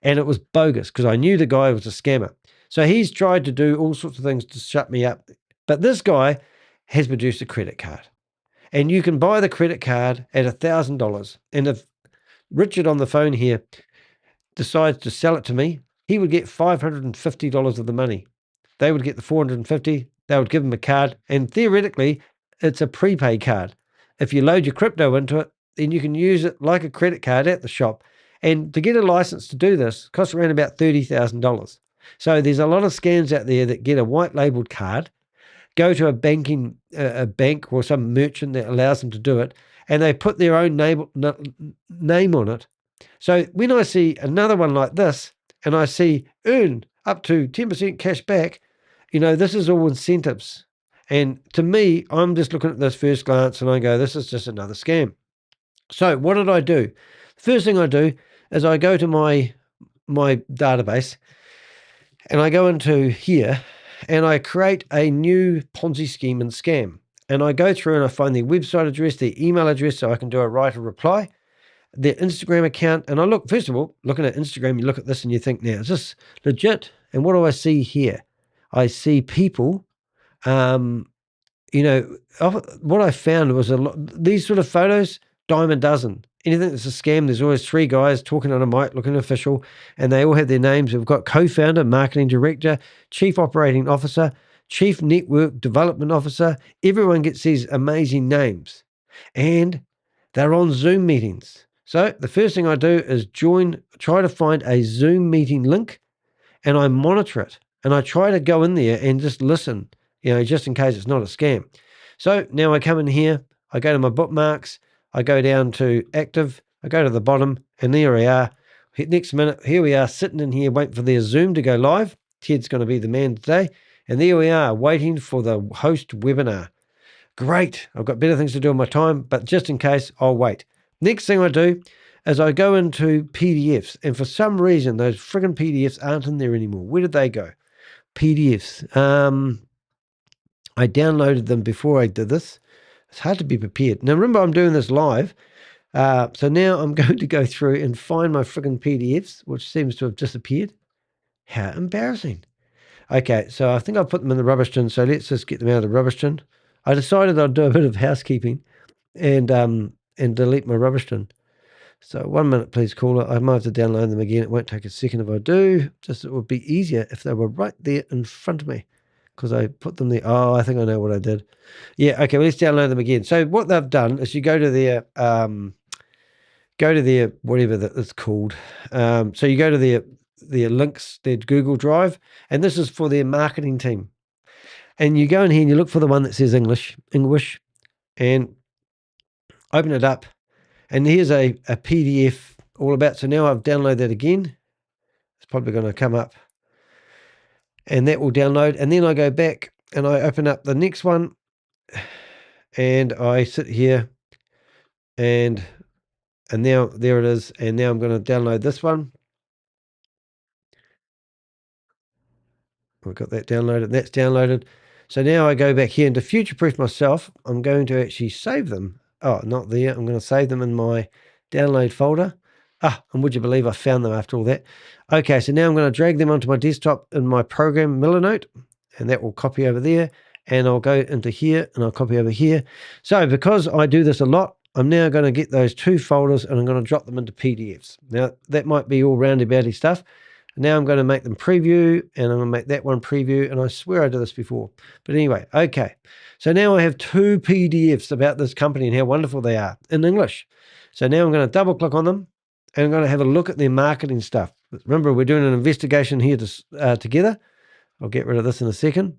And it was bogus, because I knew the guy was a scammer. So he's tried to do all sorts of things to shut me up. But this guy has produced a credit card. And you can buy the credit card at $1,000. And if Richard on the phone here decides to sell it to me, he would get $550 of the money. They would get the $450. They would give him a card. And theoretically, it's a prepaid card. If you load your crypto into it, then you can use it like a credit card at the shop. And to get a license to do this costs around about $30,000. So there's a lot of scams out there that get a white labeled card, go to a bank or some merchant that allows them to do it, and they put their own name on it. So when I see another one like this, and I see earn up to 10% cash back, this is all incentives. And to me, I'm just looking at this first glance and I go, this is just another scam. So what did I do? First thing I do is I go to my database, and I go into here, and I create a new Ponzi scheme and scam. And I go through and I find their website address, their email address, so I can do a write a reply, their Instagram account. And I look, first of all, looking at Instagram, you look at this and you think, now, is this legit? And what do I see here? I see people, what I found was these sort of photos, dime a dozen. Anything that's a scam, there's always 3 guys talking on a mic, looking official, and they all have their names. We've got co-founder, marketing director, chief operating officer, chief network development officer. Everyone gets these amazing names, and they're on Zoom meetings. So the first thing I do is try to find a Zoom meeting link, and I monitor it, and I try to go in there and just listen, just in case it's not a scam. So now I come in here, I go to my bookmarks, I go down to active, I go to the bottom, and there we are. Next minute, here we are sitting in here waiting for their Zoom to go live. Ted's going to be the man today. And there we are waiting for the host webinar. Great. I've got better things to do on my time, but just in case, I'll wait. Next thing I do is I go into PDFs, and for some reason, those friggin' PDFs aren't in there anymore. Where did they go? PDFs. I downloaded them before I did this. It's hard to be prepared. Now, remember, I'm doing this live. So now I'm going to go through and find my friggin' PDFs, which seems to have disappeared. How embarrassing. Okay, so I think I'll put them in the rubbish bin. So let's just get them out of the rubbish bin. I decided I'd do a bit of housekeeping and delete my rubbish bin. So 1 minute, please, caller. I might have to download them again. It won't take a second if I do. Just it would be easier if they were right there in front of me, because I put them there. Oh, I think I know what I did. Yeah, okay, well, let's download them again. So what they've done is you go to their whatever that it's called. So you go to their links, their Google Drive, and this is for their marketing team. And you go in here and you look for the one that says English, and open it up. And here's a PDF all about. So now I've downloaded that again. It's probably going to come up. And that will download. And then I go back and I open up the next one. And I sit here. And now there it is. And now I'm going to download this one. I've got that downloaded. That's downloaded. So now I go back here and to future-proof myself, I'm going to actually save them. Oh, not there. I'm going to save them in my download folder. And would you believe I found them after all that? Okay, so now I'm going to drag them onto my desktop in my program Millernote, and that will copy over there. And I'll go into here and I'll copy over here. So because I do this a lot, I'm now going to get those two folders and I'm going to drop them into PDFs. Now, that might be all roundabouty stuff. Now I'm going to make them preview, and I'm going to make that one preview, and I swear I did this before. But anyway, okay. So now I have two PDFs about this company and how wonderful they are in English. So now I'm going to double-click on them, and I'm going to have a look at their marketing stuff. Remember, we're doing an investigation here together. I'll get rid of this in a second.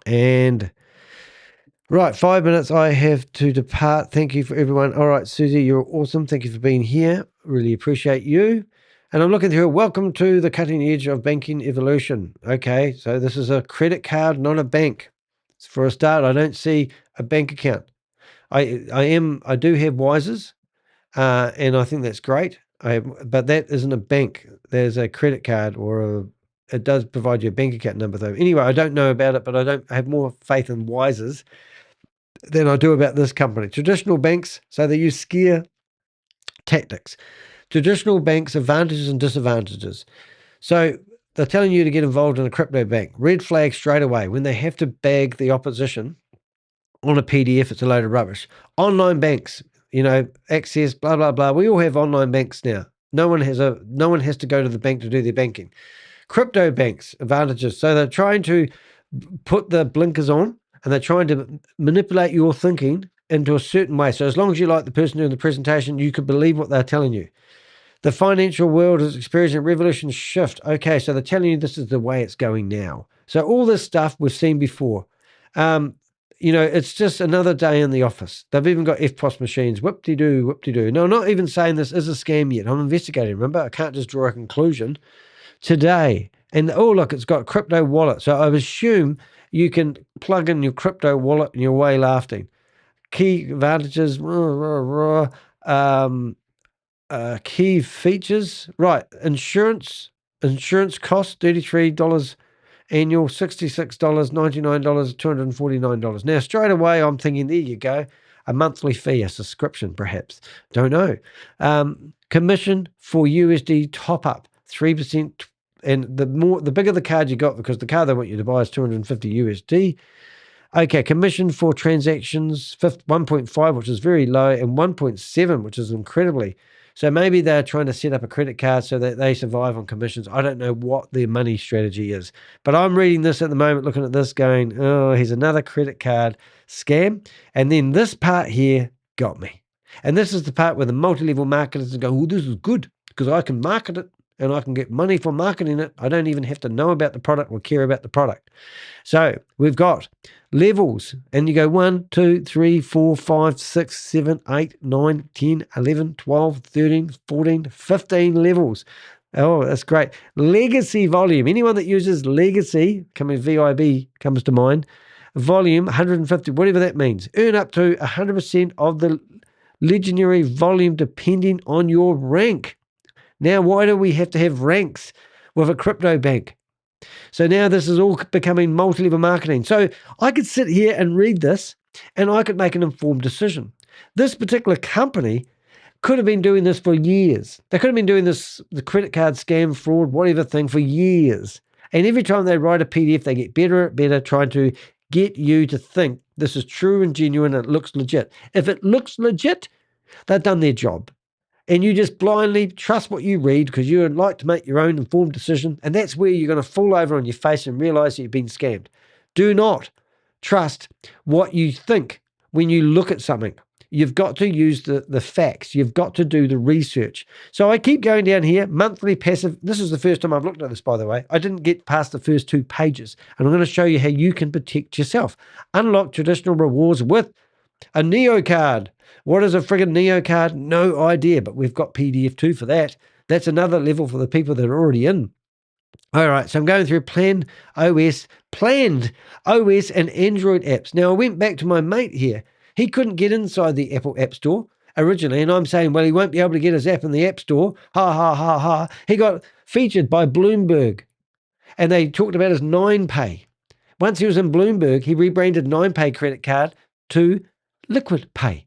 And right, 5 minutes. I have to depart. Thank you for everyone. All right, Susie, you're awesome. Thank you for being here. Really appreciate you. And I'm looking through, welcome to the cutting edge of banking evolution. Okay, so this is a credit card, not a bank. For a start, I don't see a bank account. I do have Wises, and I think that's great. But that isn't a bank. There's a credit card, it does provide you a bank account number though. Anyway, I don't know about it, but I have more faith in Wises than I do about this company. Traditional banks, so they use scare tactics. Traditional banks' advantages and disadvantages. So they're telling you to get involved in a crypto bank. Red flag straight away. When they have to bag the opposition on a PDF, it's a load of rubbish. Online banks, Access, blah, blah, blah. We all have online banks now. No one has to go to the bank to do their banking. Crypto banks, advantages. So they're trying to put the blinkers on, and they're trying to manipulate your thinking into a certain way. So as long as you like the person doing the presentation, you could believe what they're telling you. The financial world is experiencing a revolution shift. Okay, so they're telling you this is the way it's going now. So all this stuff we've seen before. It's just another day in the office. They've even got FPOS machines. Whoop-de-doo, whoop-de-doo. No, I'm not even saying this is a scam yet. I'm investigating, remember? I can't just draw a conclusion today. And, oh, look, it's got crypto wallet. So I assume you can plug in your crypto wallet and you're way laughing. Key advantages, key features, right? Insurance costs $33 annual, $66, $99, $249. Now, straight away, I'm thinking, there you go, a monthly fee, a subscription, perhaps. Don't know. Commission for USD top up, 3%. And the bigger the card you got, because the card they want you to buy is 250 USD. Okay, commission for transactions, 1.5, which is very low, and 1.7, which is incredibly. So maybe they're trying to set up a credit card so that they survive on commissions. I don't know what their money strategy is. But I'm reading this at the moment, looking at this, going, oh, here's another credit card scam. And then this part here got me. And this is the part where the multi-level marketers go, oh, this is good because I can market it and I can get money for marketing it. I don't even have to know about the product or care about the product. So we've got levels, and you go 1, 2, 3, 4, 5, 6, 7, 8, 9, 10, 11, 12, 13, 14, 15 levels. Oh, that's great. Legacy volume. Anyone that uses legacy, VIB comes to mind. Volume, 150, whatever that means. Earn up to 100% of the legendary volume depending on your rank. Now, why do we have to have ranks with a crypto bank? So now this is all becoming multi-level marketing. So I could sit here and read this and I could make an informed decision. This particular company could have been doing this for years. They could have been doing this, the credit card scam, fraud, whatever thing, for years. And every time they write a PDF, they get better and better trying to get you to think this is true and genuine and it looks legit. If it looks legit, they've done their job. And you just blindly trust what you read because you would like to make your own informed decision. And that's where you're going to fall over on your face and realize that you've been scammed. Do not trust what you think when you look at something. You've got to use the facts. You've got to do the research. So I keep going down here, monthly passive. This is the first time I've looked at this, by the way. I didn't get past the first 2 pages. And I'm going to show you how you can protect yourself. Unlock traditional rewards with A Neo card. What is a friggin' Neo card? No idea, but we've got PDF 2 for that. That's another level for the people that are already in. All right, so I'm going through planned OS and Android apps. Now, I went back to my mate here. He couldn't get inside the Apple App Store originally, and I'm saying, well, he won't be able to get his app in the App Store. Ha, ha, ha, ha. He got featured by Bloomberg, and they talked about his 9Pay. Once he was in Bloomberg, he rebranded 9Pay credit card to Liquid Pay.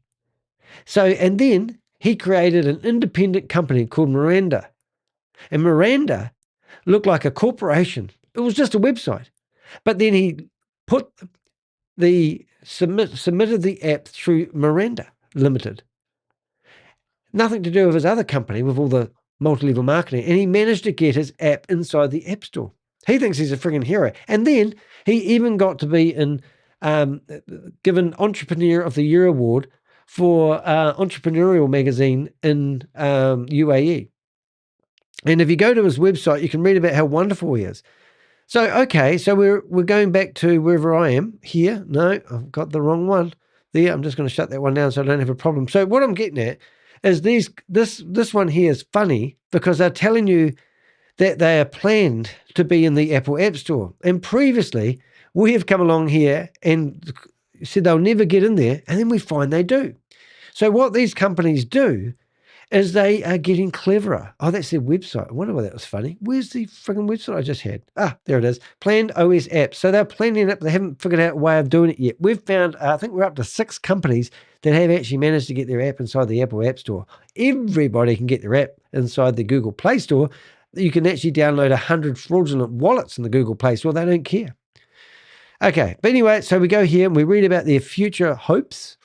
So, and then he created an independent company called Miranda. And Miranda looked like a corporation. It was just a website. But then he put submitted the app through Miranda Limited. Nothing to do with his other company with all the multi-level marketing. And he managed to get his app inside the App Store. He thinks he's a friggin' hero. And then he even got to be given Entrepreneur of the Year award for Entrepreneurial magazine in UAE. And if you go to his website, you can read about how wonderful he is. So, okay, so we're going back to wherever I am here. No, I've got the wrong one there. I'm just going to shut that one down so I don't have a problem. So what I'm getting at is this one here is funny because they're telling you that they are planned to be in the Apple App Store. And previously, we have come along here and said they'll never get in there, and then we find they do. So what these companies do is they are getting cleverer. Oh, that's their website. I wonder why that was funny. Where's the friggin' website I just had? Ah, there it is. Planned OS apps. So they're planning it, but they haven't figured out a way of doing it yet. We've found, I think we're up to 6 companies that have actually managed to get their app inside the Apple App Store. Everybody can get their app inside the Google Play Store. You can actually download 100 fraudulent wallets in the Google Play Store. They don't care. Okay, but anyway, so we go here and we read about their future hopes.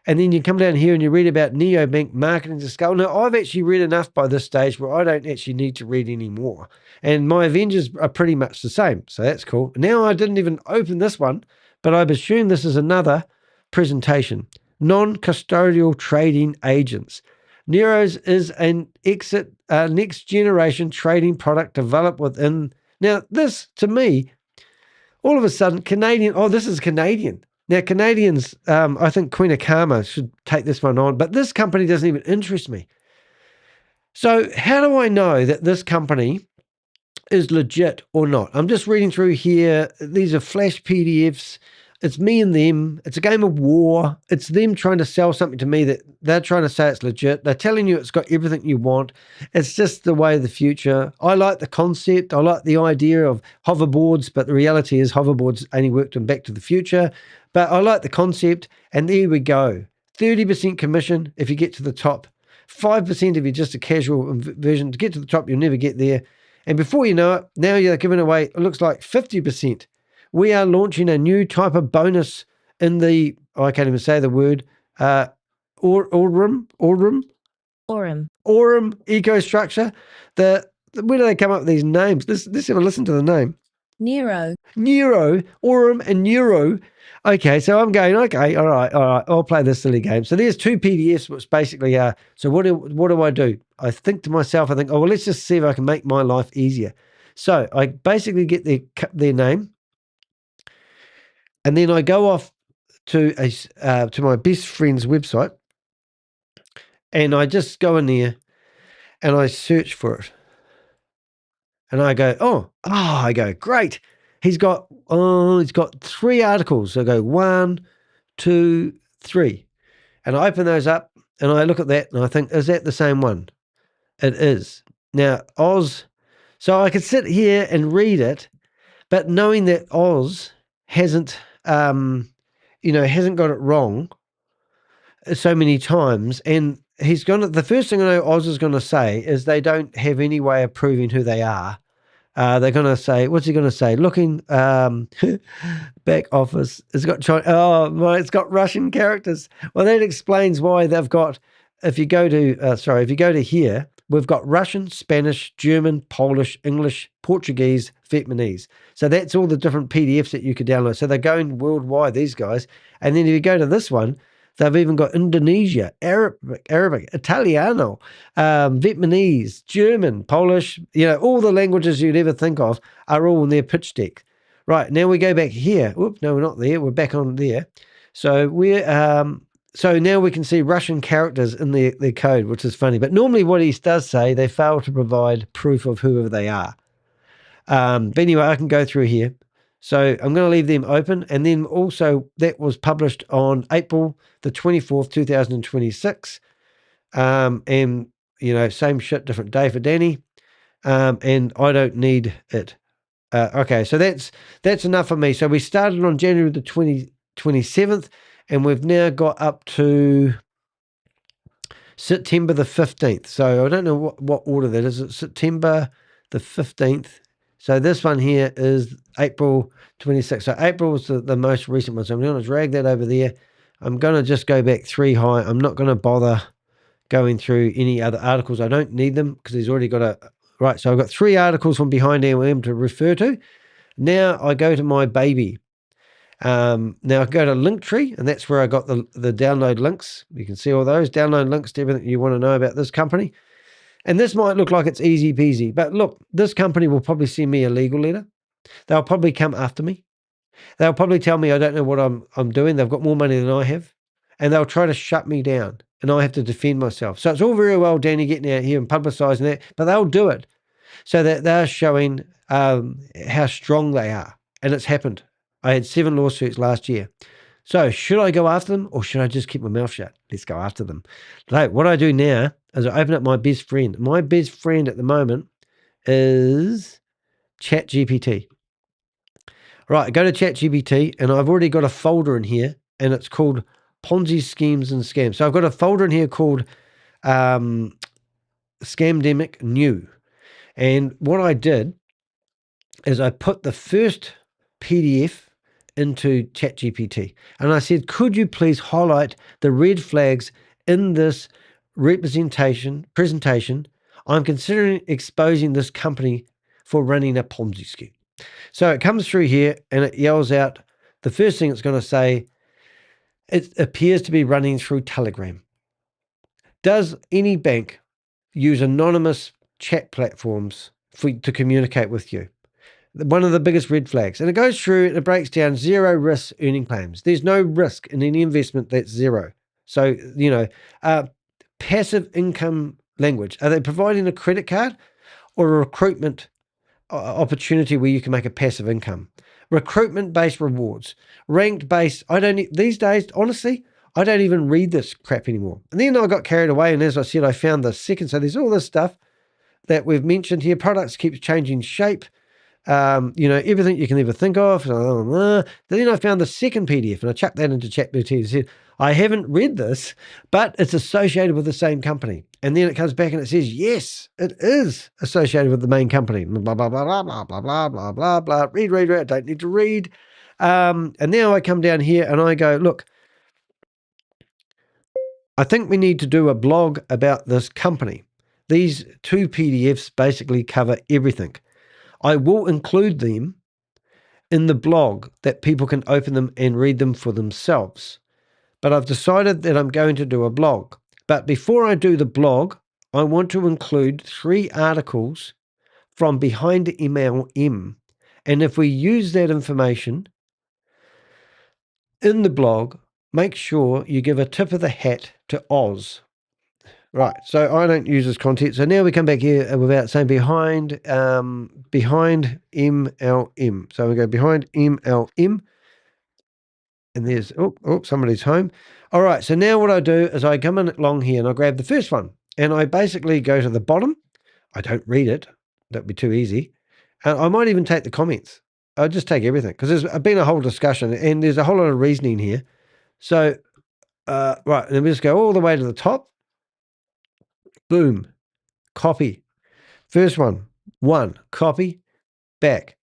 And then you come down here and you read about neobank marketing to scale. Now, I've actually read enough by this stage where I don't actually need to read any more. And my Avengers are pretty much the same. So that's cool. Now, I didn't even open this one, but I've assumed this is another presentation. Non-custodial trading agents. Nero's is an next generation trading product developed within. Now, this, to me, all of a sudden, Canadian. Oh, this is Canadian. Now, Canadians, I think Queen of Karma should take this one on, but this company doesn't even interest me. So how do I know that this company is legit or not? I'm just reading through here. These are flash PDFs. It's me and them. It's a game of war. It's them trying to sell something to me that they're trying to say it's legit. They're telling you it's got everything you want. It's just the way of the future. I like the concept. I like the idea of hoverboards, but the reality is hoverboards only worked in Back to the Future. But I like the concept, and there we go. 30% commission if you get to the top. 5% if you're just a casual version. To get to the top, you'll never get there. And before you know it, now you're giving away, it looks like 50%. We are launching a new type of bonus in the, I can't even say the word, Aurum ecostructure. Where do they come up with these names? Let's have a listen to the name. Nero, Aurum and Neuro. Okay, so I'm going, okay, all right, I'll play this silly game. So there's 2 PDFs, which basically are, so what do I do? I think to myself, oh, well, let's just see if I can make my life easier. So I basically get their name, and then I go off to my best friend's website, and I just go in there, and I search for it. And I go, I go, great. He's got 3 articles. I go 1, 2, 3. And I open those up and I look at that and I think, is that the same one? It is. Now, Oz, so I could sit here and read it, but knowing that Oz hasn't got it wrong so many times, and the first thing I know Oz is going to say is they don't have any way of proving who they are. They're going to say, what's he going to say? Looking back office. It's got it's got Russian characters. Well, that explains why they've got. If you go to here, we've got Russian, Spanish, German, Polish, English, Portuguese, Vietnamese. So that's all the different PDFs that you could download. So they're going worldwide, these guys. And then if you go to this one, they've even got Indonesia, Arabic, Italiano, Vietnamese, German, Polish, all the languages you'd ever think of are all in their pitch deck. Right, now we go back here. Whoop, no, we're not there. We're back on there. So we're So now we can see Russian characters in their code, which is funny. But normally what he does say, they fail to provide proof of whoever they are. But anyway, I can go through here. So I'm going to leave them open. And then also that was published on April the 24th, 2026. And, you know, same shit, different day for Danny. And I don't need it. Okay, so that's enough for me. So we started on January the 27th, and we've now got up to September the 15th. So I don't know what order that is. It's September the 15th. So this one here is April 26th. So April was the most recent one. So I'm going to drag that over there. I'm going to just go back 3 high. I'm not going to bother going through any other articles. I don't need them because he's already got a... Right, so I've got 3 articles from behind MLM to refer to. Now I go to my baby. Now I go to Linktree, and that's where I got the download links. You can see all those download links to everything you want to know about this company. And this might look like it's easy peasy, but look, this company will probably send me a legal letter. They'll probably come after me. They'll probably tell me I don't know what I'm doing. They've got more money than I have, and they'll try to shut me down, and I have to defend myself. So it's all very well, Danny, getting out here and publicising that, but they'll do it so that they're showing how strong they are. And it's happened. I had 7 lawsuits last year. So should I go after them, or should I just keep my mouth shut? Let's go after them. Like, what I do now is I open up my best friend. My best friend at the moment is ChatGPT. Right, I go to ChatGPT, and I've already got a folder in here, and it's called Ponzi Schemes and Scams. So I've got a folder in here called Scamdemic New. And what I did is I put the first PDF into ChatGPT, and I said, could you please highlight the red flags in this presentation? I'm considering exposing this company for running a Ponzi scheme. So it comes through here and it yells out, the first thing it's going to say, it appears to be running through Telegram. Does any bank use anonymous chat platforms to communicate with you? One of the biggest red flags. And it goes through and it breaks down 0 risk earning claims. There's no risk in any investment that's 0. So, you know, passive income language. Are they providing a credit card or a recruitment opportunity where you can make a passive income? Recruitment-based rewards, ranked-based. These days, honestly, I don't even read this crap anymore. And then I got carried away, and as I said, I found the second. So there's all this stuff that we've mentioned here. Products keep changing shape. You know, everything you can ever think of. Then I found the second PDF, and I chucked that into ChatGPT and said, I haven't read this, but it's associated with the same company. And then it comes back and it says, yes, it is associated with the main company. Blah, blah, blah, blah, blah, blah, blah, blah, blah, blah. Read. I don't need to read. And now I come down here and I go, look, I think we need to do a blog about this company. These 2 PDFs basically cover everything. I will include them in the blog that people can open them and read them for themselves. But I've decided that I'm going to do a blog. But before I do the blog, I want to include 3 articles from behind MLM. And if we use that information in the blog, make sure you give a tip of the hat to Oz. Right, so I don't use this content. So now we come back here without saying behind MLM. So we go behind MLM. And there's, somebody's home. All right, so now what I do is I come in along here and I grab the first one. And I basically go to the bottom. I don't read it. That'd be too easy. And I might even take the comments. I'll just take everything because there's been a whole discussion and there's a whole lot of reasoning here. So, right, and then we just go all the way to the top. Boom, copy. First one, copy, back,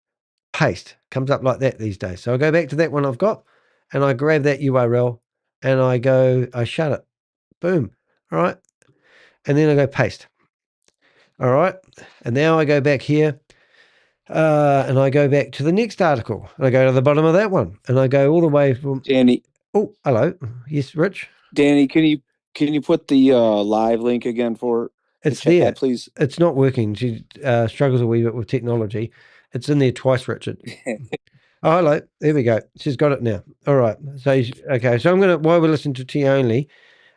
paste. Comes up like that these days. So I go back to that one I've got and I grab that URL and I shut it. Boom. All right. And then I go paste. All right. And now I go back here and I go back to the next article. And I go to the bottom of that one and I go all the way from Danny. Oh, hello. Yes, Rich. Danny, can you put the live link again for it's the chat, there, please? It's not working. She struggles a wee bit with technology. It's in there twice, Richard. Oh, hello. There we go. She's got it now. All right. So, okay. So I'm going to, while we're listening to T only,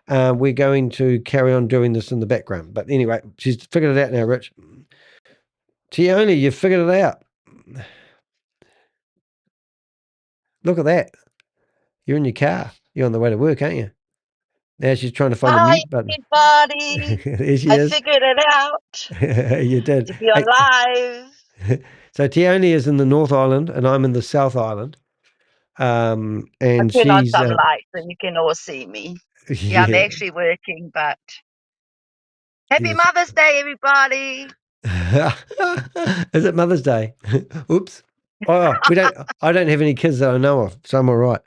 we're going to carry on doing this in the background. But anyway, she's figured it out now, Rich. T only, you've figured it out. Look at that. You're in your car. You're on the way to work, aren't you? Now she's trying to find the Hi, mute button. everybody. There she I is. figured it out. You did. To be alive. So Tioni is in the North Island and I'm in the South Island. I And turn on she's some lights so you can all see me. Yeah, I'm yeah. actually working, but happy Yes. Mother's Day, everybody. Is it Mother's Day? Oops. Oh, I don't have any kids that I know of, so I'm all right.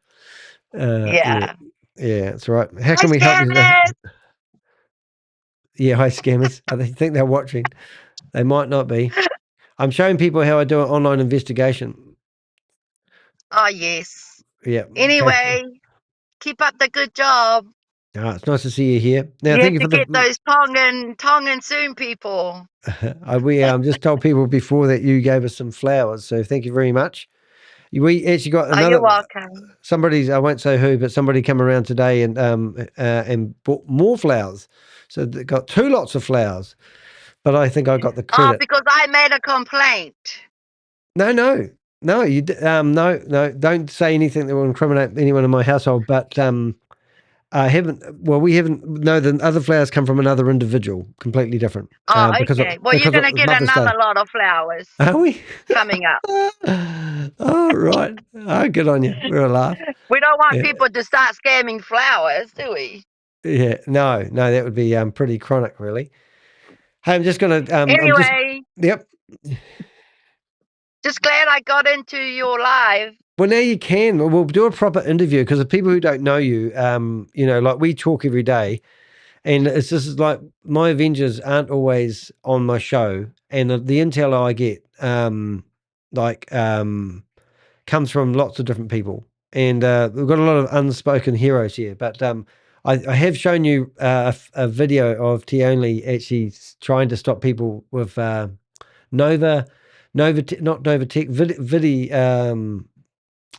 Yeah. Yeah, that's right. How Hi, can we help you today? scammers. Yeah, hi scammers. I think they're watching. They might not be. I'm showing people how I do an online investigation. Oh, yes. Yeah. Anyway, keep up the good job. It's nice to see you here. Now, You thank have you to for get the. those Tongan soon people. We just told people before that you gave us some flowers, so thank you very much. We actually got Oh, another. you're welcome. Somebody's, I won't say who, but somebody come around today and bought more flowers. So they got 2 lots of flowers, but I think I got the Oh, credit. because I made a complaint. No, you no, don't say anything that will incriminate anyone in my household. But I haven't. Well, we haven't. No, the other flowers come from another individual, completely different. Oh, Because okay. Well, because you're going to it was get Mother's Day. another lot of flowers Are we? coming up. Oh, right. Oh, good on you. We're a laugh. We don't want Yeah. people to start scamming flowers, do we? Yeah, no, that would be pretty chronic, really. Hey, I'm just gonna. Anyway, Yep. just glad I got into your live. Well, now you can. We'll do a proper interview because the people who don't know you, like we talk every day, and it's just like my Avengers aren't always on my show, and the intel I get, comes from lots of different people, and we've got a lot of unspoken heroes here. But I have shown you a video of T only actually trying to stop people with Nova, not Novatech,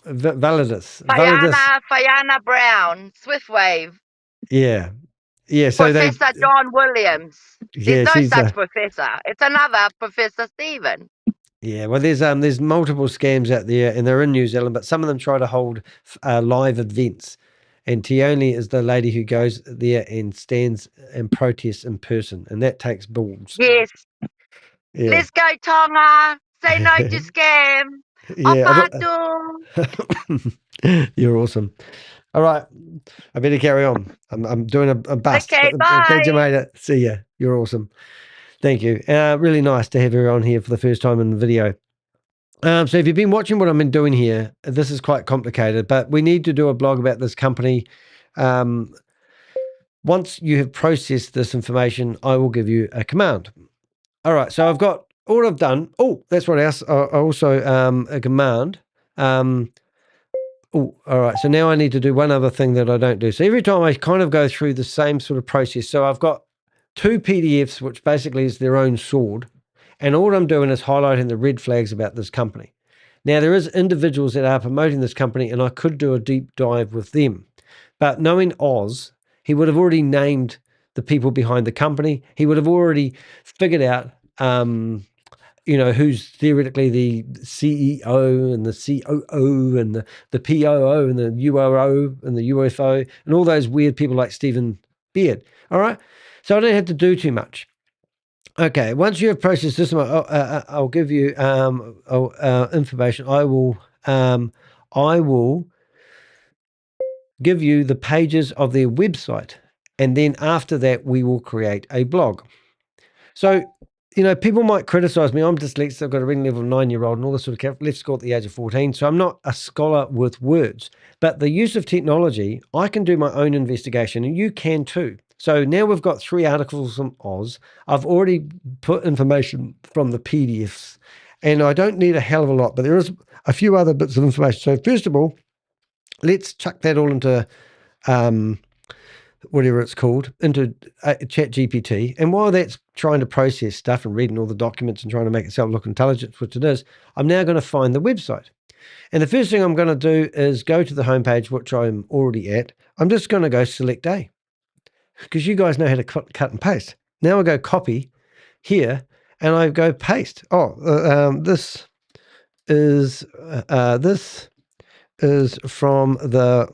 Validus. Fiona Brown, Swiftwave. Yeah. So Professor John Williams. Yeah, There's no she's such professor. It's another Professor Stephen. yeah. Well, there's multiple scams out there, and they're in New Zealand, but some of them try to hold live events. And Tioni is the lady who goes there and stands and protests in person, and that takes balls. Yes. Yeah. Let's go, Tonga. Say no to scam. Yeah. Opatu. You're awesome. All right. I better carry on. I'm doing a bust. Okay, Glad you bye. made it. See ya. You're awesome. Thank you. Really nice to have you on here for the first time in the video. So if you've been watching what I've been doing here, this is quite complicated, but we need to do a blog about this company. Once you have processed this information, I will give you a command. All right. So I've got all I've done. Oh, that's what else. Also a command. Oh, all right. So now I need to do one other thing that I don't do. So every time I kind of go through the same sort of process. So I've got 2 PDFs, which basically is their own sword. And all I'm doing is highlighting the red flags about this company. Now, there is individuals that are promoting this company, and I could do a deep dive with them. But knowing Oz, he would have already named the people behind the company. He would have already figured out who's theoretically the CEO and the COO and the POO and the URO and the UFO and all those weird people like Stephen Beard. All right. So I don't have to do too much. Okay. Once you have processed this, I'll give you information. I will give you the pages of their website. And then after that, we will create a blog. So, people might criticize me. I'm dyslexic. I've got a reading level of 9-year-old and all this sort of stuff. Left school at the age of 14. So I'm not a scholar with words. But the use of technology, I can do my own investigation, and you can too. So now we've got 3 articles from Oz. I've already put information from the PDFs, and I don't need a hell of a lot, but there is a few other bits of information. So first of all, let's chuck that all into whatever it's called, into ChatGPT. And while that's trying to process stuff and reading all the documents and trying to make itself look intelligent, which it is, I'm now going to find the website. And the first thing I'm going to do is go to the homepage, which I'm already at. I'm just going to go select A because you guys know how to cut and paste. Now I go copy here and I go paste. This is from the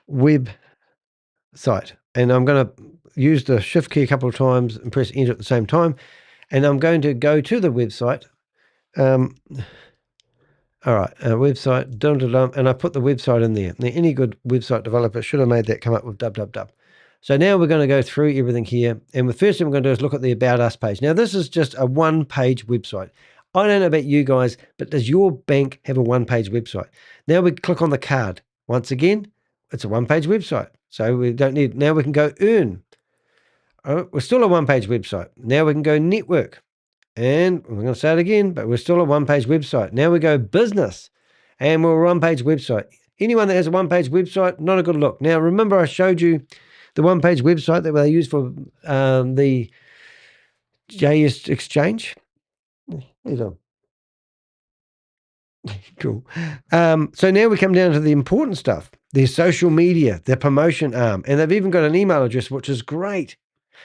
website, and I'm going to use the shift key a couple of times and press enter at the same time, and I'm going to go to the website. All right, website, and I put the website in there. Now, any good website developer should have made that come up with www. So now we're going to go through everything here, and the first thing we're going to do is look at the About Us page. Now, this is just a one-page website. I don't know about you guys, but does your bank have a one-page website? Now we click on the card. Once again, it's a one-page website, so we don't need. Now we can go earn. Oh, we're still a one-page website. Now we can go network. And we're going to say it again, but we're still a one-page website. Now we go business, and we're a one-page website. Anyone that has a one-page website, not a good look. Now, remember I showed you the one-page website that they use for the JS Exchange? Here's on. Cool. So now we come down to the important stuff, their social media, their promotion arm, and they've even got an email address, which is great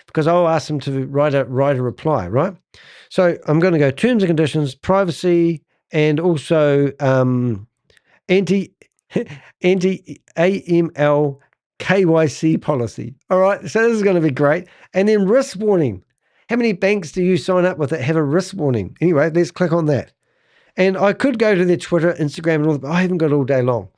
because I'll ask them to write a reply, right? So I'm going to go terms and conditions, privacy, and also anti-AML KYC policy. All right, so this is going to be great. And then risk warning. How many banks do you sign up with that have a risk warning? Anyway, let's click on that. And I could go to their Twitter, Instagram, and all that, but I haven't got all day long.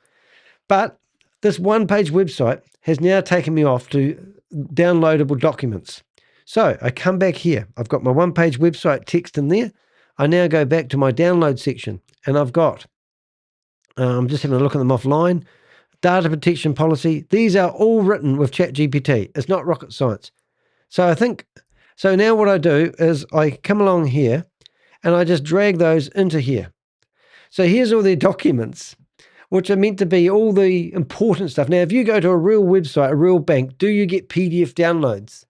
But this one-page website has now taken me off to downloadable documents. So I come back here. I've got my one-page website text in there. I now go back to my download section, and I've got, I'm just having a look at them offline, data protection policy. These are all written with ChatGPT. It's not rocket science. So now what I do is I come along here, and I just drag those into here. So here's all their documents, which are meant to be all the important stuff. Now, if you go to a real website, a real bank, do you get PDF downloads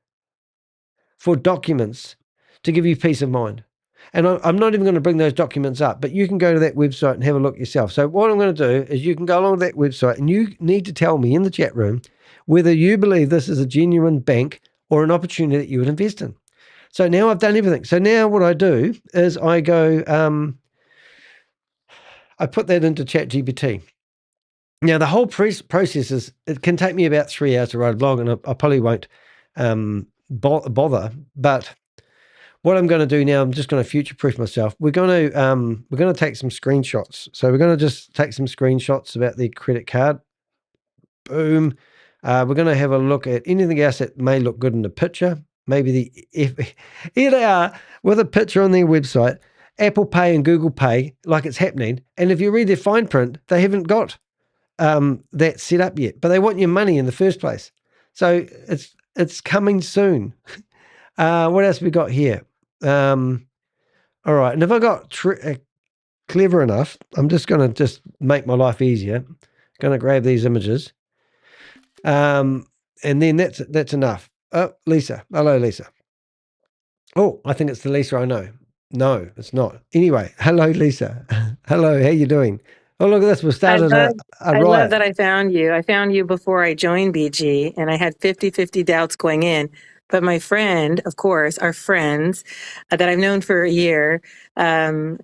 for documents to give you peace of mind? And I'm not even going to bring those documents up, but you can go to that website and have a look yourself. So what I'm going to do is you can go along to that website and you need to tell me in the chat room whether you believe this is a genuine bank or an opportunity that you would invest in. So now I've done everything. So now what I do is I go, I put that into ChatGPT. Now the whole process it can take me about 3 hours to write a blog, and I probably won't bother. But what I'm going to do now, I'm just going to future-proof myself. We're going to take some screenshots. So we're going to just take some screenshots about the credit card. Boom. We're going to have a look at anything else that may look good in the picture. Maybe here they are with a picture on their website, Apple Pay and Google Pay, like it's happening. And if you read their fine print, they haven't got that set up yet, but they want your money in the first place. So it's coming soon. What else we got here? All right. And if I got clever enough, I'm just going to just make my life easier. Going to grab these images. And then that's enough. Oh, Lisa. Hello, Lisa. Oh, I think it's the Lisa I know. No, it's not. Anyway, hello, Lisa. Hello, how you doing? Oh, look at this. We've started a riot. I love that I found you. I found you before I joined BG, and I had 50-50 doubts going in. But my friend, of course, our friends that I've known for a year,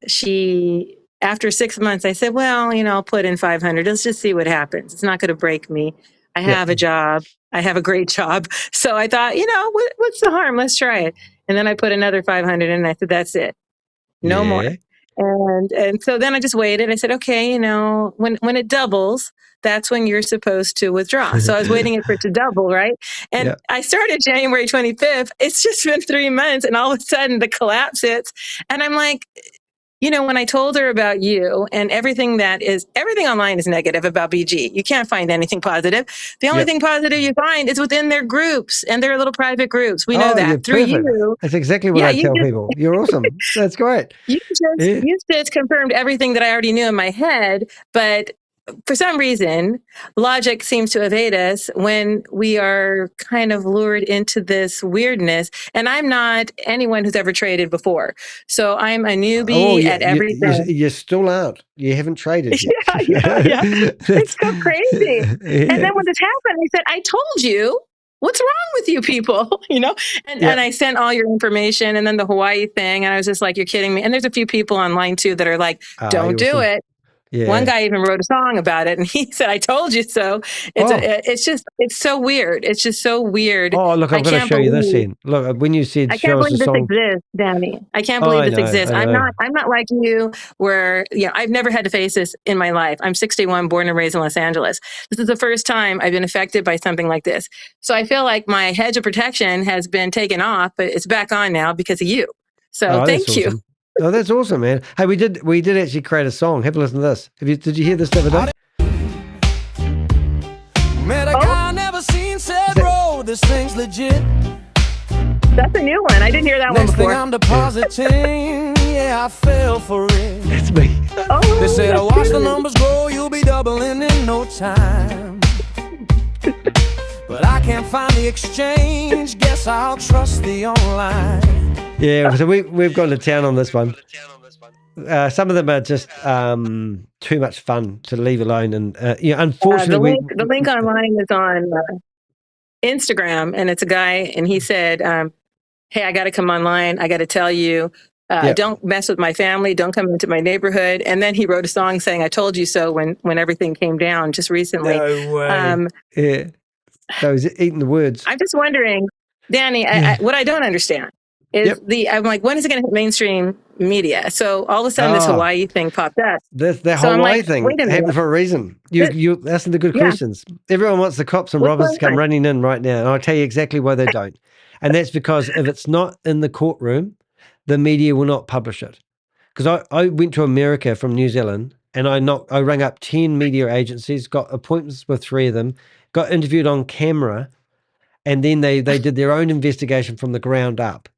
she, after 6 months, I said, well, I'll put in 500. Let's just see what happens. It's not going to break me. I have a job. I have a great job. So I thought, what's the harm? Let's try it. And then I put another 500 in, and I said, that's it. No more. And so then I just waited. I said, okay, when it doubles, that's when you're supposed to withdraw. So I was waiting for it to double, right? And I started January 25th. It's just been 3 months, and all of a sudden the collapse hits. And I'm like, when I told her about you and everything online is negative about BG. You can't find anything positive. The only thing positive you find is within their groups and their little private groups. We know that through you. That's exactly what I tell people. You're awesome. That's great. You just confirmed everything that I already knew in my head, but for some reason, logic seems to evade us when we are kind of lured into this weirdness. And I'm not anyone who's ever traded before. So I'm a newbie at everything. You still aren't. You haven't traded yet. Yeah. It's so crazy. And then when this happened, I said, I told you. What's wrong with you people? And I sent all your information, and then the Hawaii thing. And I was just like, you're kidding me. And there's a few people online too that are like, don't do it. Yeah. One guy even wrote a song about it, and he said, I told you so. It's so weird. It's just so weird. Oh, look, I'm going to show you this in. Look, when you said I can't believe this song, exists, Danny. I can't believe this exists. I'm not like you where, I've never had to face this in my life. I'm 61, born and raised in Los Angeles. This is the first time I've been affected by something like this. So I feel like my hedge of protection has been taken off, but it's back on now because of you. So thank you. Awesome. Oh, that's awesome, man. Hey, we did actually create a song. Have a listen to this. Did you hear this the other day? Met a guy never seen said road. This thing's legit. That's a new one. I didn't hear that one before. Next thing I'm depositing, yeah, I fell for it. That's me. They said, I watch the numbers grow, you'll be doubling in no time. But I can't find the exchange, guess I'll trust the online. Yeah, so we've gone to town on this one. Some of them are just too much fun to leave alone, and unfortunately, the link online is on Instagram, and it's a guy, and he said, "Hey, I got to come online. I got to tell you, don't mess with my family. Don't come into my neighborhood." And then he wrote a song saying, "I told you so." When everything came down just recently. No way. So he's eating the words. I'm just wondering, Danny, what I don't understand is I'm like, when is it going to hit mainstream media? So all of a sudden, this Hawaii thing popped up. The Hawaii thing happened for a reason. You asking the good questions. Everyone wants the cops and robbers to come running in right now, and I'll tell you exactly why they don't. And that's because if it's not in the courtroom, the media will not publish it. Because I went to America from New Zealand, and I rang up 10 media agencies, got appointments with 3 of them, got interviewed on camera, and then they did their own investigation from the ground up.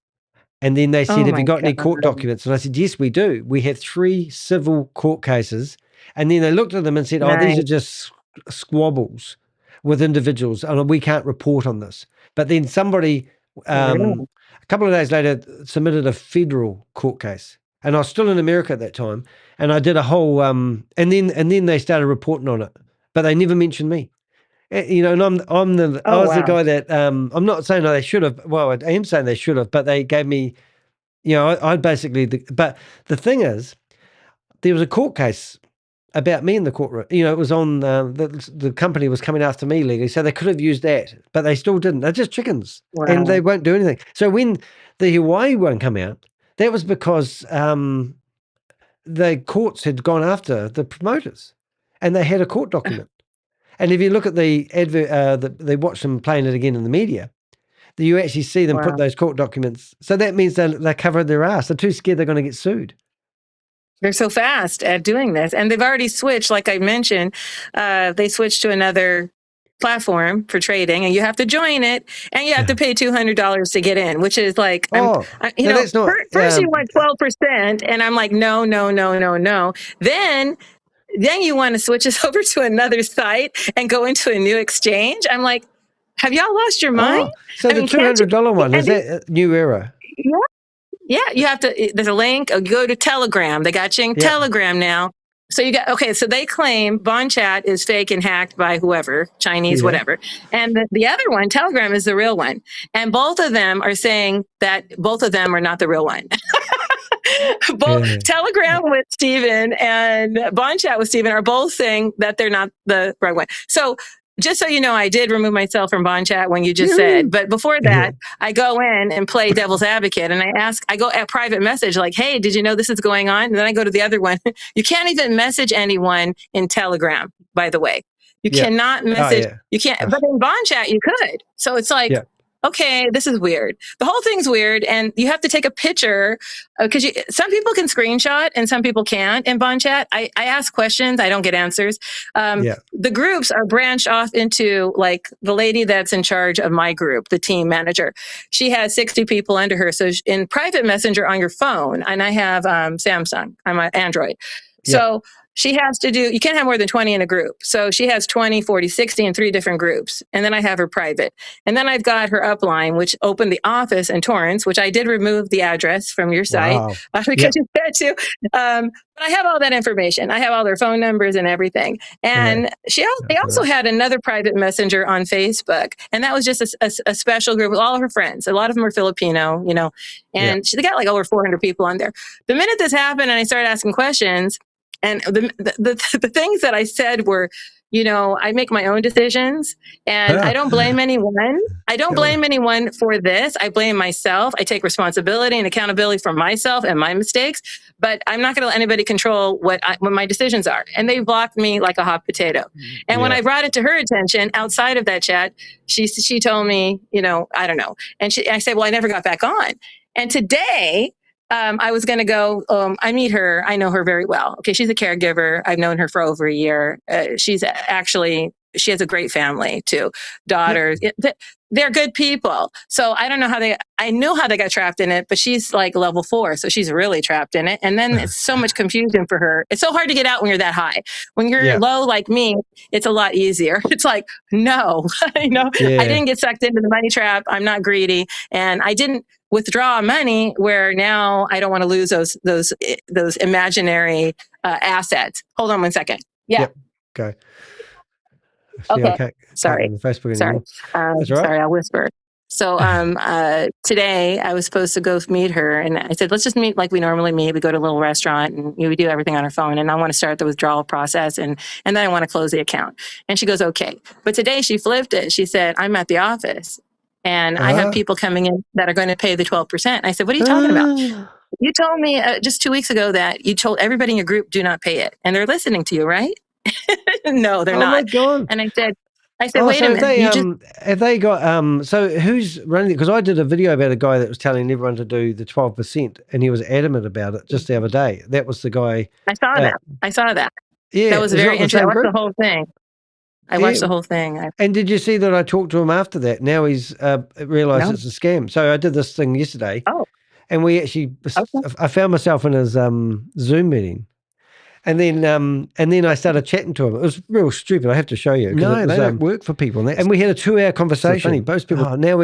And then they said, have you got any court documents? And I said, yes, we do. We have 3 civil court cases. And then they looked at them and said, these are just squabbles with individuals, and we can't report on this. But then somebody, a couple of days later, submitted a federal court case. And I was still in America at that time. And I did a whole, and then they started reporting on it. But they never mentioned me. And I was the guy that, I'm not saying they should have, well, I am saying they should have, but they gave me, I basically, but the thing is, there was a court case about me in the courtroom. It was on, the company was coming after me legally, so they could have used that, but they still didn't. They're just chickens, and they won't do anything. So when the Hawaii one came out, that was because the courts had gone after the promoters, and they had a court document. And if you look at the advert, they watch them playing it again in the media, you actually see them put those court documents. So that means they're covering their ass. They're too scared they're going to get sued. They're so fast at doing this. And they've already switched, like I mentioned, they switched to another platform for trading, and you have to join it, and you have to pay $200 to get in, which is like, first you want 12%, and I'm like, no. Then you want to switch us over to another site and go into a new exchange. I'm like, have y'all lost your mind? So the $200 one, is that New Era? Yeah, you have to, there's a link, go to Telegram. They got you in Telegram now. So you got, so they claim Bond Chat is fake and hacked by whoever, Chinese, whatever. And the other one, Telegram, is the real one. And both of them are saying that both of them are not the real one. Telegram with Steven and Bond Chat with Steven are both saying that they're not the right one. So just so you know, I did remove myself from Bond Chat when you just said, but before that, I go in and play devil's advocate, and I go at private message like, hey, did you know this is going on? And then I go to the other one. You can't even message anyone in Telegram, by the way. You cannot message, you can't, but in Bond Chat you could. So it's like, okay, this is weird. The whole thing's weird, and you have to take a picture because some people can screenshot and some people can't in Bond Chat. I ask questions, I don't get answers. The groups are branched off into, like, the lady that's in charge of my group, the team manager. She has 60 people under her. So in private messenger on your phone, and I have Samsung, I'm an Android. So she has to do, you can't have more than 20 in a group. So she has 20, 40, 60 in 3 different groups. And then I have her private. And then I've got her upline, which opened the office in Torrance, which I did remove the address from your site because you said to. But I have all that information. I have all their phone numbers and everything. And they also had another private messenger on Facebook. And that was just a special group with all of her friends. A lot of them are Filipino, you know, and they got like over 400 people on there. The minute this happened and I started asking questions, and the things that I said were, you know, I make my own decisions and I don't blame anyone. I don't blame anyone for this. I blame myself. I take responsibility and accountability for myself and my mistakes, but I'm not going to let anybody control what my decisions are. And they blocked me like a hot potato. And when I brought it to her attention outside of that chat, she told me, you know, I don't know. And I said, well, I never got back on. And today, I was going to go, I meet her. I know her very well. Okay. She's a caregiver. I've known her for over a year. She has a great family too. Daughters. They're good people. So I don't know I knew how they got trapped in it, but she's like level 4. So she's really trapped in it. And then it's so much confusion for her. It's so hard to get out when you're that high. When you're low like me, it's a lot easier. It's like, no, I didn't get sucked into the money trap. I'm not greedy. And I didn't withdraw money where now I don't want to lose those imaginary assets. Hold on 1 second. Yeah. Okay. Okay. Sorry. Sorry. Sorry, I'll whisper. So today I was supposed to go meet her and I said, let's just meet like we normally meet. We go to a little restaurant and we do everything on our phone and I want to start the withdrawal process and then I want to close the account. And she goes, okay. But today she flipped it. She said, I'm at the office and I have people coming in that are going to pay the 12%. And I said, what are you talking about? You told me just 2 weeks ago that you told everybody in your group do not pay it. And they're listening to you, right? No, they're not. Oh my God. And I said, wait a minute. Have they got, so who's running it? Because I did a video about a guy that was telling everyone to do the 12% and he was adamant about it just the other day. That was the guy. I saw that. Yeah. That was very interesting. I watched the whole thing. I watched the whole thing. And did you see that I talked to him after that? Now he's realized it's a scam. So I did this thing yesterday. Oh. And we actually, I found myself in his Zoom meeting. And then I started chatting to him. It was real stupid. I have to show you. No, they don't work for people. And we had a 2-hour conversation. Funny. Most people. Now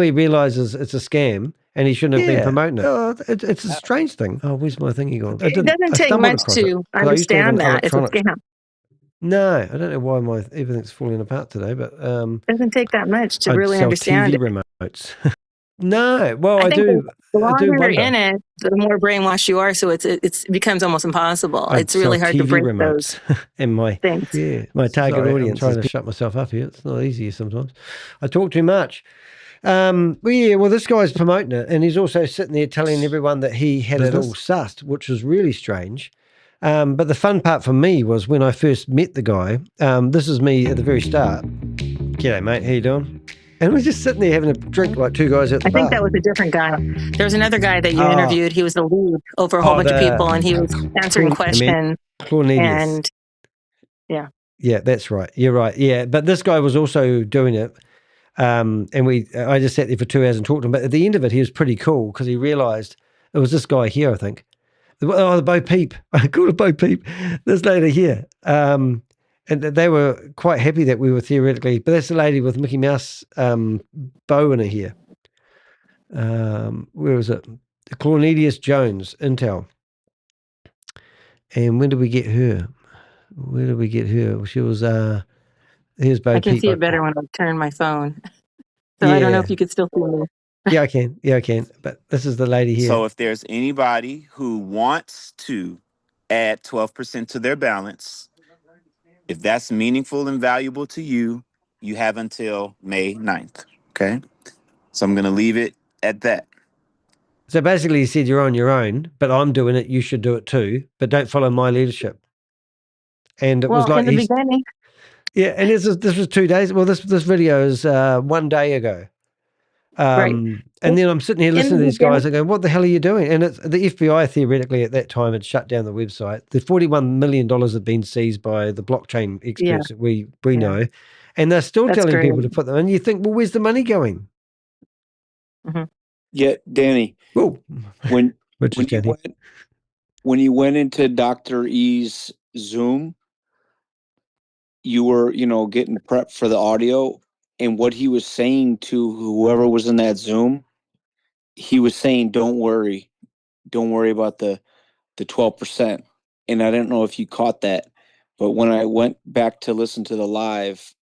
he realizes it's a scam and he shouldn't have been promoting it. It's a strange thing. Oh, where's my thingy gone? It doesn't take much to understand that it's a scam. No, I don't know why everything's falling apart today, but it doesn't take that much to really understand TV remotes. No, well, I do. The longer you're in it, the more brainwashed you are. So it becomes almost impossible. It's really hard to break those in my things. Yeah, my target audience. I'm trying to shut myself up here. It's not easy sometimes. I talk too much. Well, this guy's promoting it, and he's also sitting there telling everyone that he had it all sussed, which was really strange. But the fun part for me was when I first met the guy. This is me at the very start. G'day, mate. How you doing? And we're just sitting there having a drink like two guys at the bar. I think that was a different guy. There was another guy that you interviewed. He was the lead over a whole bunch of people, and he was answering questions. And yeah, that's right. You're right. Yeah, but this guy was also doing it. And I just sat there for 2 hours and talked to him. But at the end of it, he was pretty cool because he realized it was this guy here, I think. The Bo Peep. I call it Bo Peep. This lady here. And they were quite happy that we were theoretically, but that's the lady with Mickey Mouse bow in her hair. Where was it? Cornelius Jones, Intel. And when did we get her? Where did we get her? She was, here's Bo Peep. I can see it better when I turn my phone. So I don't know if you could still see me. Yeah, I can. Yeah, I can. But this is the lady here. So if there's anybody who wants to add 12% to their balance, if that's meaningful and valuable to you, you have until May 9th, okay? So I'm going to leave it at that. So basically he said, you're on your own, but I'm doing it, you should do it too, but don't follow my leadership. And it was like... in the beginning. Yeah, and this was 2 days... Well, this video is 1 day ago. Right. And then I'm sitting here listening to these guys and going, what the hell are you doing? And it's the FBI theoretically at that time had shut down the website. The $41 million had been seized by the blockchain experts that we know. And they're still telling people to put them in. You think, well, where's the money going? Mm-hmm. Yeah, Danny. Whoa. When you went into Dr. E's Zoom, you were, getting prepped for the audio, and what he was saying to whoever was in that Zoom, he was saying, don't worry about the 12%. And I don't know if you caught that, but when I went back to listen to the live,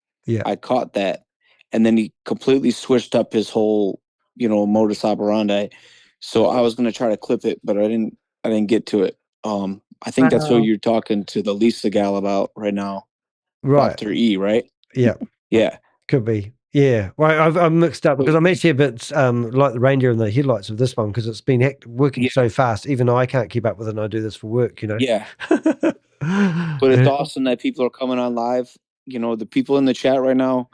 I caught that. And then he completely switched up his whole, modus operandi. So I was going to try to clip it, but I didn't get to it. I think that's what you're talking to the Lisa gal about right now. Right. Dr. E, right? Yeah. Yeah. Could be. Yeah. Well, I'm mixed up because I'm actually a bit like the reindeer in the headlights of this one because it's been working so fast. Even I can't keep up with it and I do this for work, Yeah. But it's awesome that people are coming on live. The people in the chat right now.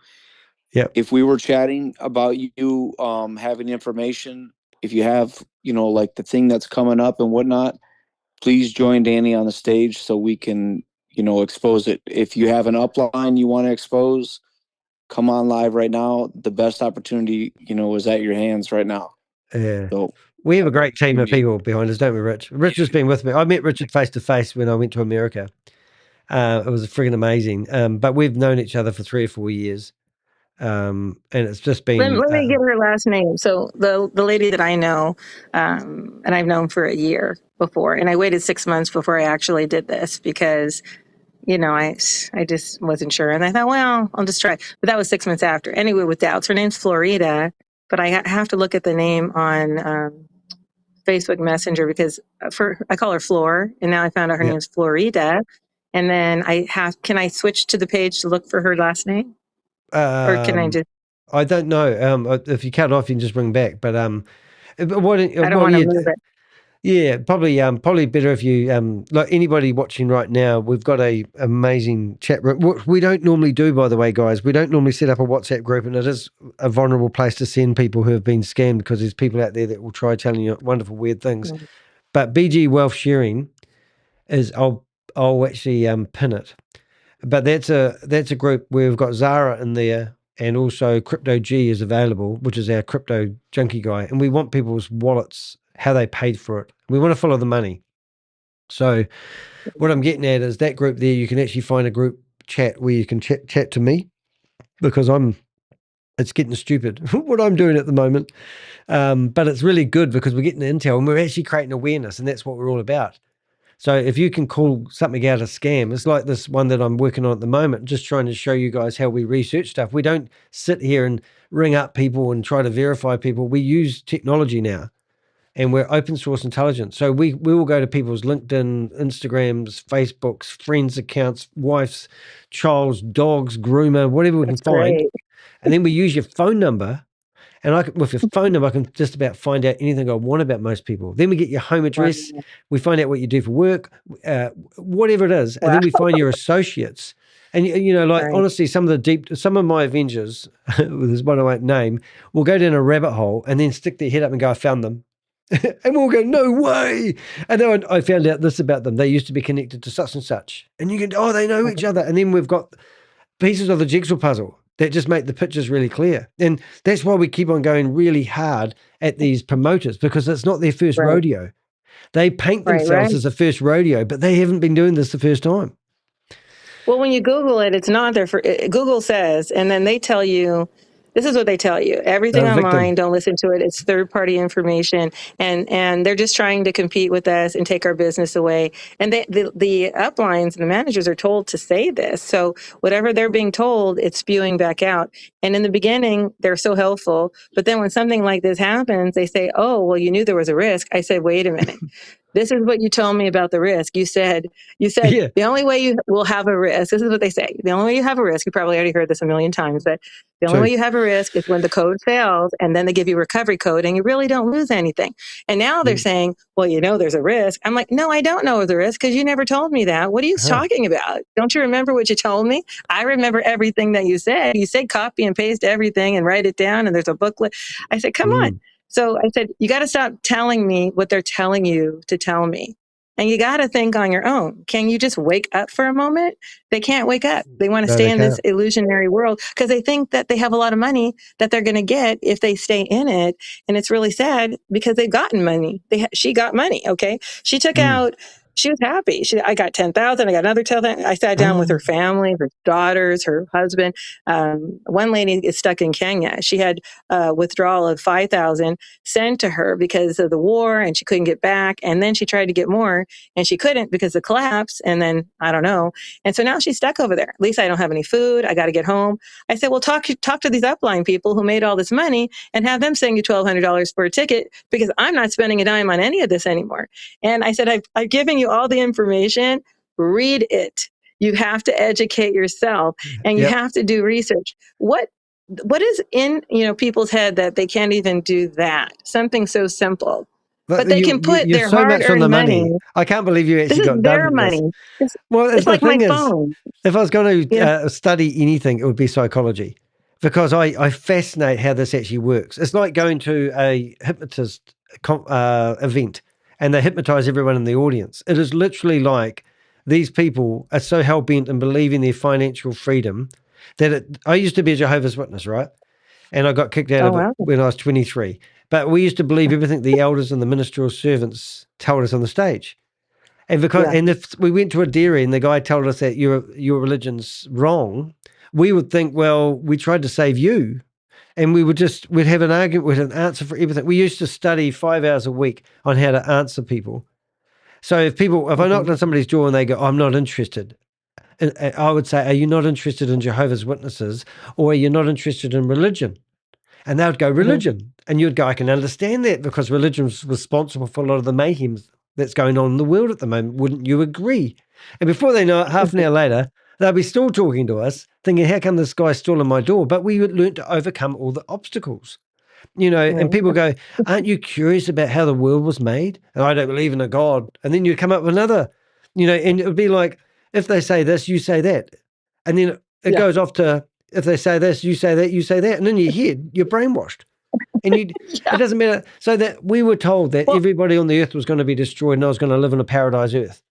Yeah. If we were chatting about you having information, if you have, like the thing that's coming up and whatnot, please join Danny on the stage so we can, expose it. If you have an upline you want to expose, come on live right now. The best opportunity, is at your hands right now. Yeah. So we have a great team of people behind us, don't we, Rich? Richard's been with me. I met Richard face to face when I went to America. It was friggin' amazing. But we've known each other for 3 or 4 years. And it's just been. Let me get her last name. So the lady that I know, and I've known for a year before, and I waited 6 months before I actually did this because, I just wasn't sure. And I thought, well, I'll just try. But that was 6 months after. Anyway, with doubts, her name's Florida, but I have to look at the name on Facebook Messenger because I call her Floor, and now I found out her name's Florida. And then can I switch to the page to look for her last name? Or can I just? I don't know. If you cut off, you can just bring back. But what? I don't want to move it. Yeah, probably better if you like anybody watching right now. We've got a amazing chat room. What we don't normally do, by the way, guys, we don't normally set up a WhatsApp group, and it is a vulnerable place to send people who have been scammed because there's people out there that will try telling you wonderful, weird things. Mm-hmm. But BG Wealth Sharing is I'll actually pin it. But that's a group where we've got Zara in there. And also Crypto G is available, which is our crypto junkie guy. And we want people's wallets, how they paid for it. We want to follow the money. So what I'm getting at is that group there, you can actually find a group chat where you can chat to me because it's getting stupid what I'm doing at the moment. But it's really good because we're getting intel and we're actually creating awareness, and that's what we're all about. So if you can call something out a scam, it's like this one that I'm working on at the moment, just trying to show you guys how we research stuff. We don't sit here and ring up people and try to verify people. We use technology now, and we're open source intelligence. So we will go to people's LinkedIn, Instagrams, Facebooks, friends' accounts, wives, child's, dogs, groomer, whatever we can find. And then we use your phone number. And with your phone number, I can just about find out anything I want about most people. Then we get your home address. Wow. We find out what you do for work, whatever it is. And then we find your associates. And, honestly, some of my Avengers, there's one I won't name, will go down a rabbit hole and then stick their head up and go, I found them. And we'll go, no way. And then I found out this about them. They used to be connected to such and such. And you can, they know each other. And then we've got pieces of the jigsaw puzzle that just make the pictures really clear. And that's why we keep on going really hard at these promoters, because it's not their first rodeo. They paint themselves as a first rodeo, but they haven't been doing this the first time. Well, when you Google it, it's not there for Google says, and then they tell you, this is what they tell you. Everything online, don't listen to it. It's third-party information, and they're just trying to compete with us and take our business away. And the uplines and the managers are told to say this. So whatever they're being told, it's spewing back out. And in the beginning, they're so helpful. But then when something like this happens, they say, oh, well, you knew there was a risk. I said, wait a minute. This is what you told me about the risk. You said the only way you will have a risk, this is what they say. The only way you have a risk, you probably already heard this a million times, but the only way you have a risk is when the code fails and then they give you a recovery code and you really don't lose anything. And now they're saying, well, there's a risk. I'm like, no, I don't know the risk because you never told me that. What are you talking about? Don't you remember what you told me? I remember everything that you said. You said copy and paste everything and write it down and there's a booklet. I said, come on. So I said, you got to stop telling me what they're telling you to tell me. And you got to think on your own. Can you just wake up for a moment? They can't wake up. They want to stay in this illusionary world because they think that they have a lot of money that they're going to get if they stay in it. And it's really sad because they've gotten money. She got money. Okay. She took out she was happy. I got 10,000. I got another 10,000. I sat down with her family, her daughters, her husband. One lady is stuck in Kenya. She had a withdrawal of 5,000 sent to her because of the war, and she couldn't get back. And then she tried to get more, and she couldn't because of the collapse. And then I don't know. And so now she's stuck over there. At least I don't have any food. I got to get home. I said, well, talk to these upline people who made all this money and have them send you $1,200 for a ticket, because I'm not spending a dime on any of this anymore. And I said, I've given you all the information. Read it. You have to educate yourself, and you have to do research. What is in people's head that they can't even do that? Something so simple, but they can put you're their so much on the hard-earned money. I can't believe you actually This is got their done with this. money. Well, It's the like my thing is, phone. if I was going to study anything, it would be psychology, because I fascinate how this actually works. It's like going to a hypnotist event and they hypnotize everyone in the audience. It is literally like these people are so hell-bent in believing their financial freedom that I used to be a Jehovah's Witness, right? And I got kicked out of it when I was 23. But we used to believe everything the elders and the ministerial servants told us on the stage. And if we went to a dairy and the guy told us that your religion's wrong, we would think, well, we tried to save you. And we'd have an argument with an answer for everything. We used to study 5 hours a week on how to answer people. So if I knocked on somebody's door and they go, I'm not interested, and I would say, are you not interested in Jehovah's Witnesses, or are you not interested in religion? And they would go, religion. And you'd go, I can understand that, because religion's responsible for a lot of the mayhem that's going on in the world at the moment. Wouldn't you agree? And before they know it, half an hour later, they'll be still talking to us, thinking, how come this guy's still in my door? But we would learn to overcome all the obstacles, and people go, aren't you curious about how the world was made? And I don't believe in a God. And then you come up with another, and it would be like, if they say this, you say that. And then it goes off to, if they say this, you say that, you say that. And in your head, you're brainwashed. And it doesn't matter. So that we were told that everybody on the earth was going to be destroyed and I was going to live in a paradise earth.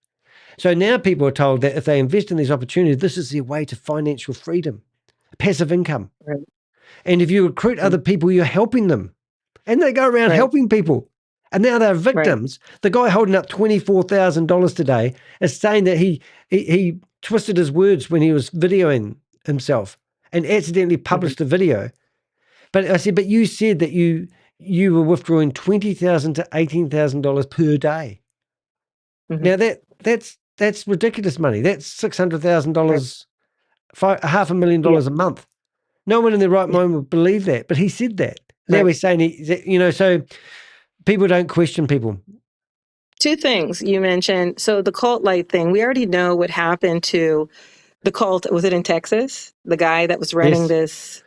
So now people are told that if they invest in these opportunities, this is their way to financial freedom, passive income. Right. And if you recruit other people, you're helping them. And they go around helping people. And now they're victims. Right. The guy holding up $24,000 today is saying that he twisted his words when he was videoing himself and accidentally published a video. But I said, but you said that you were withdrawing $20,000 to $18,000 per day. Now that's ridiculous money. That's $600,000, $500,000 a month. No one in their right mind would believe that, but he said that. Now we're saying, so people don't question people. Two things you mentioned. So the cult light thing, we already know what happened to the cult. Was it in Texas? The guy that was running this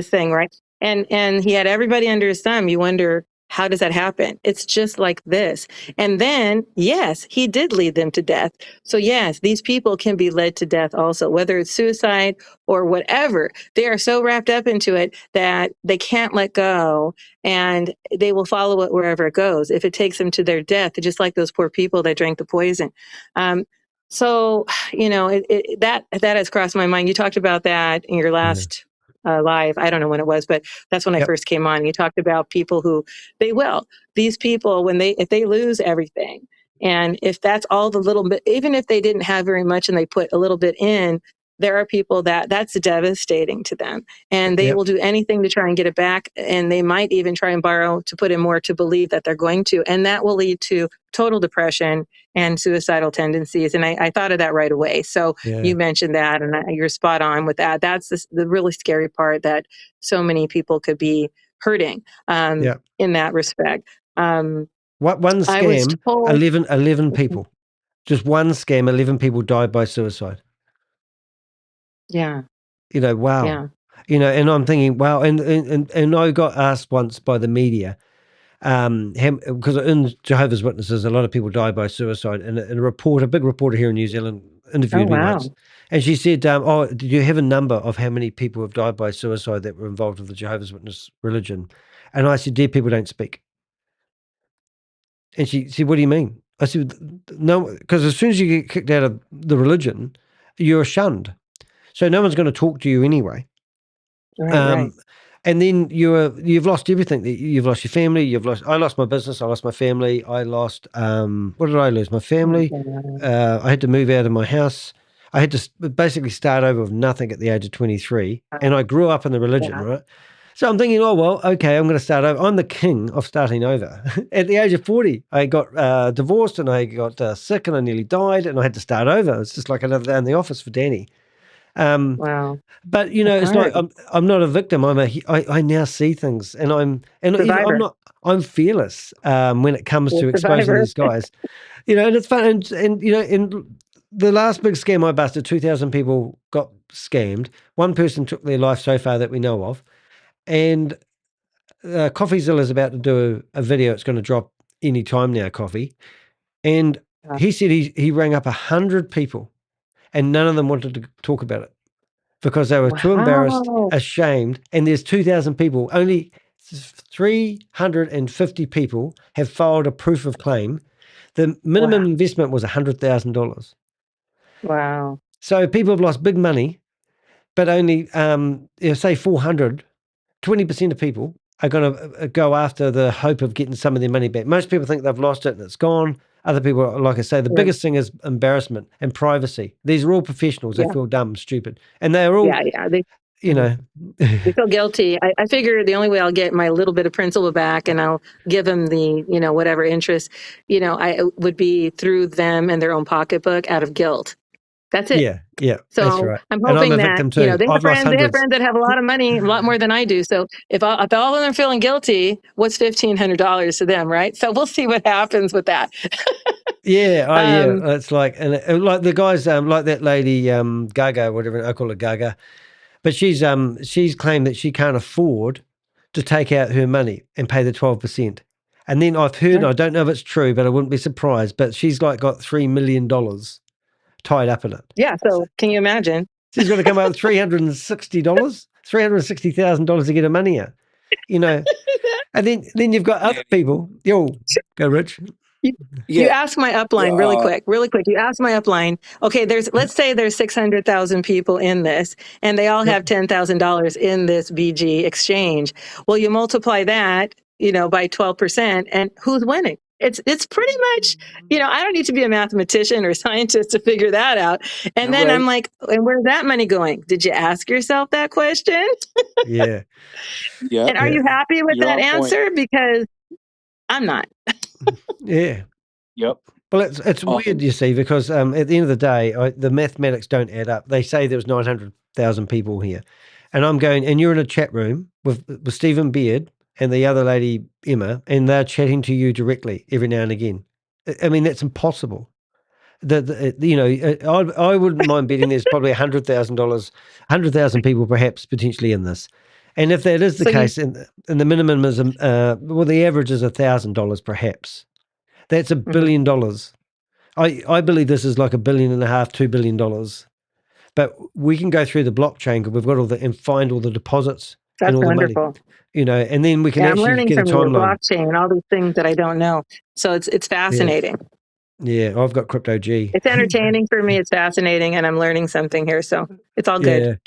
thing, right? And he had everybody under his thumb. You wonder, how does that happen? It's just like this. And then, yes, he did lead them to death. So yes, these people can be led to death also, whether it's suicide or whatever. They are so wrapped up into it that they can't let go, and they will follow it wherever it goes. If it takes them to their death, just like those poor people that drank the poison. So, that has crossed my mind. You talked about that in your last live. I don't know when it was, but that's when I first came on. You talked about people who these people, if they lose everything, and if that's all the little bit, even if they didn't have very much and they put a little bit in, there are people that's devastating to them, and they will do anything to try and get it back. And they might even try and borrow to put in more to believe that they're going to, and that will lead to total depression and suicidal tendencies. And I thought of that right away. So you mentioned that, and you're spot on with that. That's the really scary part, that so many people could be hurting in that respect. One scam, 11 people. Just one scam, 11 people died by suicide. Yeah. Wow. Yeah. And I'm thinking, wow. And I got asked once by the media, because in Jehovah's Witnesses, a lot of people die by suicide. And a big reporter here in New Zealand interviewed me once. And she said, do you have a number of how many people have died by suicide that were involved with the Jehovah's Witness religion? And I said, dead people don't speak. And she said, what do you mean? I said, no, because as soon as you get kicked out of the religion, you're shunned. So no one's going to talk to you anyway. Right. And then you've lost everything. You've lost your family. I lost my business. I lost my family. I lost, what did I lose? My family. I had to move out of my house. I had to basically start over with nothing at the age of 23. And I grew up in the religion, right? So I'm thinking, oh, well, okay, I'm going to start over. I'm the king of starting over. At the age of 40, I got divorced and I got sick and I nearly died and I had to start over. It's just like another day in the office for Danny. Wow. But it's like I'm not a victim. I now see things, and I'm fearless when it comes to exposing these guys. And it's fun. And in the last big scam I busted, 2,000 people got scammed. One person took their life so far that we know of, and CoffeeZilla is about to do a video. It's going to drop any time now, Coffee, and he said he rang up 100 people, and none of them wanted to talk about it, because they were too embarrassed, ashamed, and there's 2,000 people. Only 350 people have filed a proof of claim. The minimum investment was $100,000. Wow. So people have lost big money, but only, say 400, 20% of people are going to go after the hope of getting some of their money back. Most people think they've lost it and it's gone. Other people, like I say, the biggest thing is embarrassment and privacy. These are all professionals. They feel dumb, stupid. And they're all, They feel guilty. I figure the only way I'll get my little bit of principal back and I'll give them the, whatever interest, I would be through them and their own pocketbook out of guilt. That's it. Yeah, So that's right. I'm And hoping I'm a that, victim too. they I've have lost friends hundreds. that have a lot of money, a lot more than I do. So if all of them are feeling guilty, what's $1,500 to them, right? So we'll see what happens with that. Yeah, it's like, and like the guys, like that lady, Gaga, whatever, I call her Gaga, but she's claimed that she can't afford to take out her money and pay the 12%. And then I've heard, I don't know if it's true, but I wouldn't be surprised, but she's like got $3 million tied up in it. Yeah. So can you imagine? She's got to come up with $360,000 to get her money out, and then you've got other people. Yo, go Rich. You ask my upline really quick. You ask my upline. Okay, let's say there's 600,000 people in this, and they all have $10,000 in this BG exchange. Well, you multiply that, by 12%, and who's winning? It's pretty much, I don't need to be a mathematician or scientist to figure that out. And then I'm like, and where's that money going? Did you ask yourself that question? Yeah. And are you happy with that answer? Because I'm not. Yeah. Yep. Well, it's weird, you see, because at the end of the day, the mathematics don't add up. They say there was 900,000 people here, and I'm going, and you're in a chat room with Stephen Beard and the other lady, Emma, and they're chatting to you directly every now and again. I mean, that's impossible. I wouldn't mind betting there's probably $100,000 people perhaps potentially in this. And if that is the case, and the minimum is, the average is $1,000 perhaps. That's $1 billion. I believe this is like $1.5 billion, $2 billion. But we can go through the blockchain because we've got and find all the deposits and all wonderful. the money. And then we can I'm actually learning get a from the timeline. blockchain and all these things that I don't know. So it's fascinating. Yeah, I've got Crypto G. It's entertaining for me. It's fascinating, and I'm learning something here. So it's all good.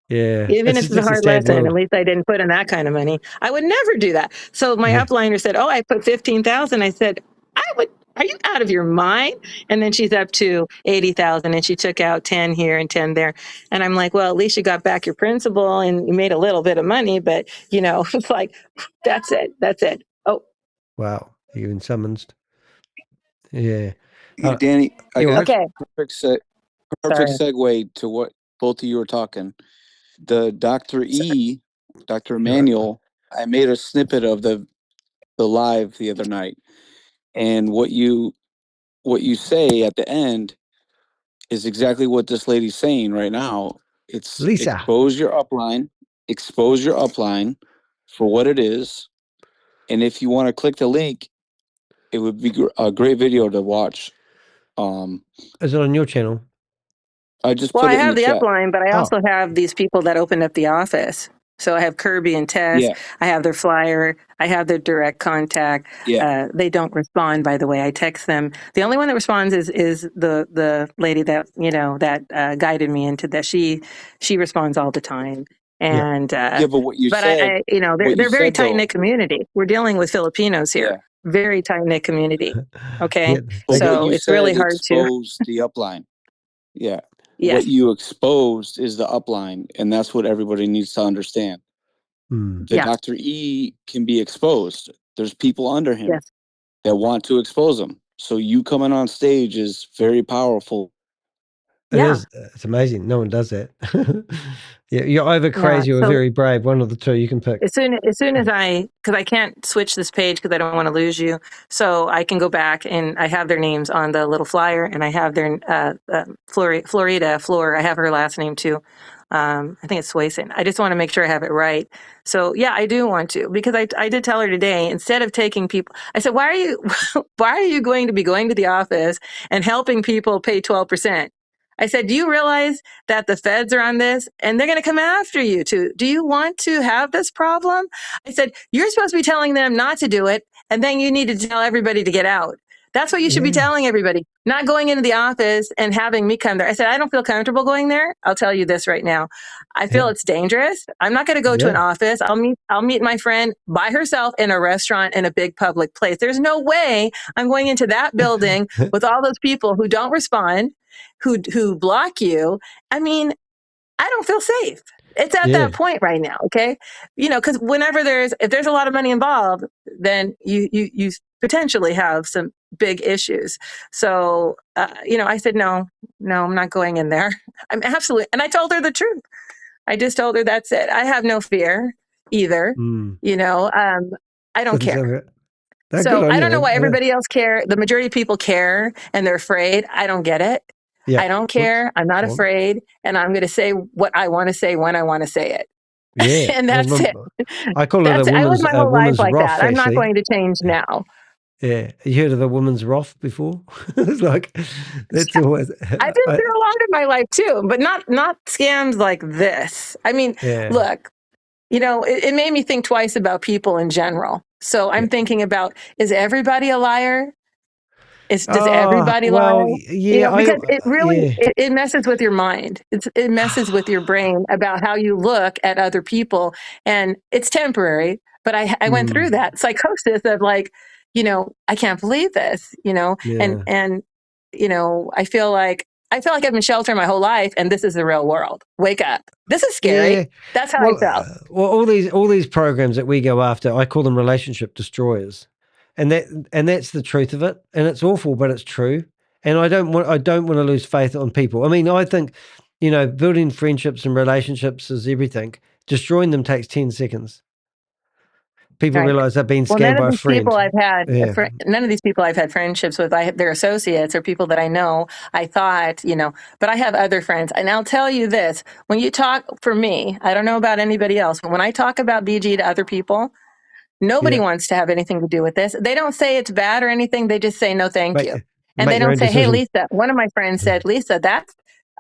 Yeah. Even if it's a hard lesson, at least I didn't put in that kind of money. I would never do that. So my upliner said, "Oh, I put 15,000." I said, "Are you out of your mind?" And then she's up to 80,000, and she took out 10 here and 10 there. And I'm like, "Well, at least you got back your principal, and you made a little bit of money." But it's like, that's it. Oh, wow! You've been summoned. Yeah. Danny, I got okay. perfect segue to what both of you were talking. The Dr. Emmanuel, I made a snippet of the live the other night, and what you say at the end is exactly what this lady's saying right now. It's Lisa. Expose your upline for what it is, and if you want to click the link, it would be a great video to watch. Is it on your channel? I just well, put I it in have the chat. upline, but I also have these people that opened up the office. So I have Kirby and Tess. Yeah. I have their flyer. I have their direct contact. Yeah. They don't respond, by the way. I text them. The only one that responds is the lady that guided me into that. She responds all the time. And Yeah, but what you but said, you know, what you they're very said, tight though, knit community. We're dealing with Filipinos here, very tight knit community. Okay, Yeah, but what so you it's really said hard to. exposed the upline. Yeah. Yes. What you exposed is the upline, and that's what everybody needs to understand. Mm. The Yeah. Dr. E can be exposed. There's people under him Yes. that want to expose him. So you coming on stage is very powerful. It is. It's amazing. No one does that. Yeah, you're either crazy or so very brave. One of the two you can pick. as soon as because I can't switch this page because I don't want to lose you, so I can go back and I have their names on the little flyer, and I have their Florida Flor. I have her last name too. I think it's Swayson. I just want to make sure I have it right. So yeah, I do want to, because I did tell her today, instead of taking people, I said, why are you going to be going to the office and helping people pay 12%? I said, do you realize that the feds are on this and they're going to come after you too? Do you want to have this problem? I said, you're supposed to be telling them not to do it, and then you need to tell everybody to get out. That's what you should be telling everybody, not going into the office and having me come there. I said, I don't feel comfortable going there. I'll tell you this right now. I feel it's dangerous. I'm not going to go to an office. I'll meet my friend by herself in a restaurant in a big public place. There's no way I'm going into that building with all those people who don't respond, who block you. I mean, I don't feel safe. It's at that point right now. Okay. You know, because if there's a lot of money involved, then you potentially have some big issues. So, you know, I said, no, I'm not going in there. I'm absolutely. And I told her the truth. I just told her that's it. I have no fear either. You know, I don't care. So I don't know why everybody else care. The majority of people care and they're afraid. I don't get it. I don't care. I'm not afraid. And I'm going to say what I want to say when I want to say it. Yeah. And that's it. I call it I live my whole life like wrath, that. I'm not actually. going to change now. Yeah. You heard of the woman's wrath before? It's like, that's always. I've been through a lot in my life too, but not scams like this. I mean, look, you know, it made me think twice about people in general. So I'm thinking about, is everybody a liar? Does everybody lie? You know, because it really it messes with your mind. It messes with your brain about how you look at other people, and it's temporary. But I went through that psychosis of like, you know, I can't believe this, you know, and you know, I feel like I've been sheltered my whole life, and this is the real world. Wake up! This is scary. Yeah. That's how I felt. Well, all these programs that we go after, I call them relationship destroyers. And that's the truth of it. And it's awful, but it's true. And I don't want to lose faith on people. I mean, I think, you know, building friendships and relationships is everything. Destroying them takes 10 seconds. People realize they're being scammed by a friend. None of these people I've had friendships with, they're associates or people that I know. I thought, you know, but I have other friends. And I'll tell you this, when you talk, for me, I don't know about anybody else, but when I talk about BG to other people, nobody wants to have anything to do with this. They don't say it's bad or anything. They just say, no, thank you. And they don't say, hey, Lisa, one of my friends said, Lisa,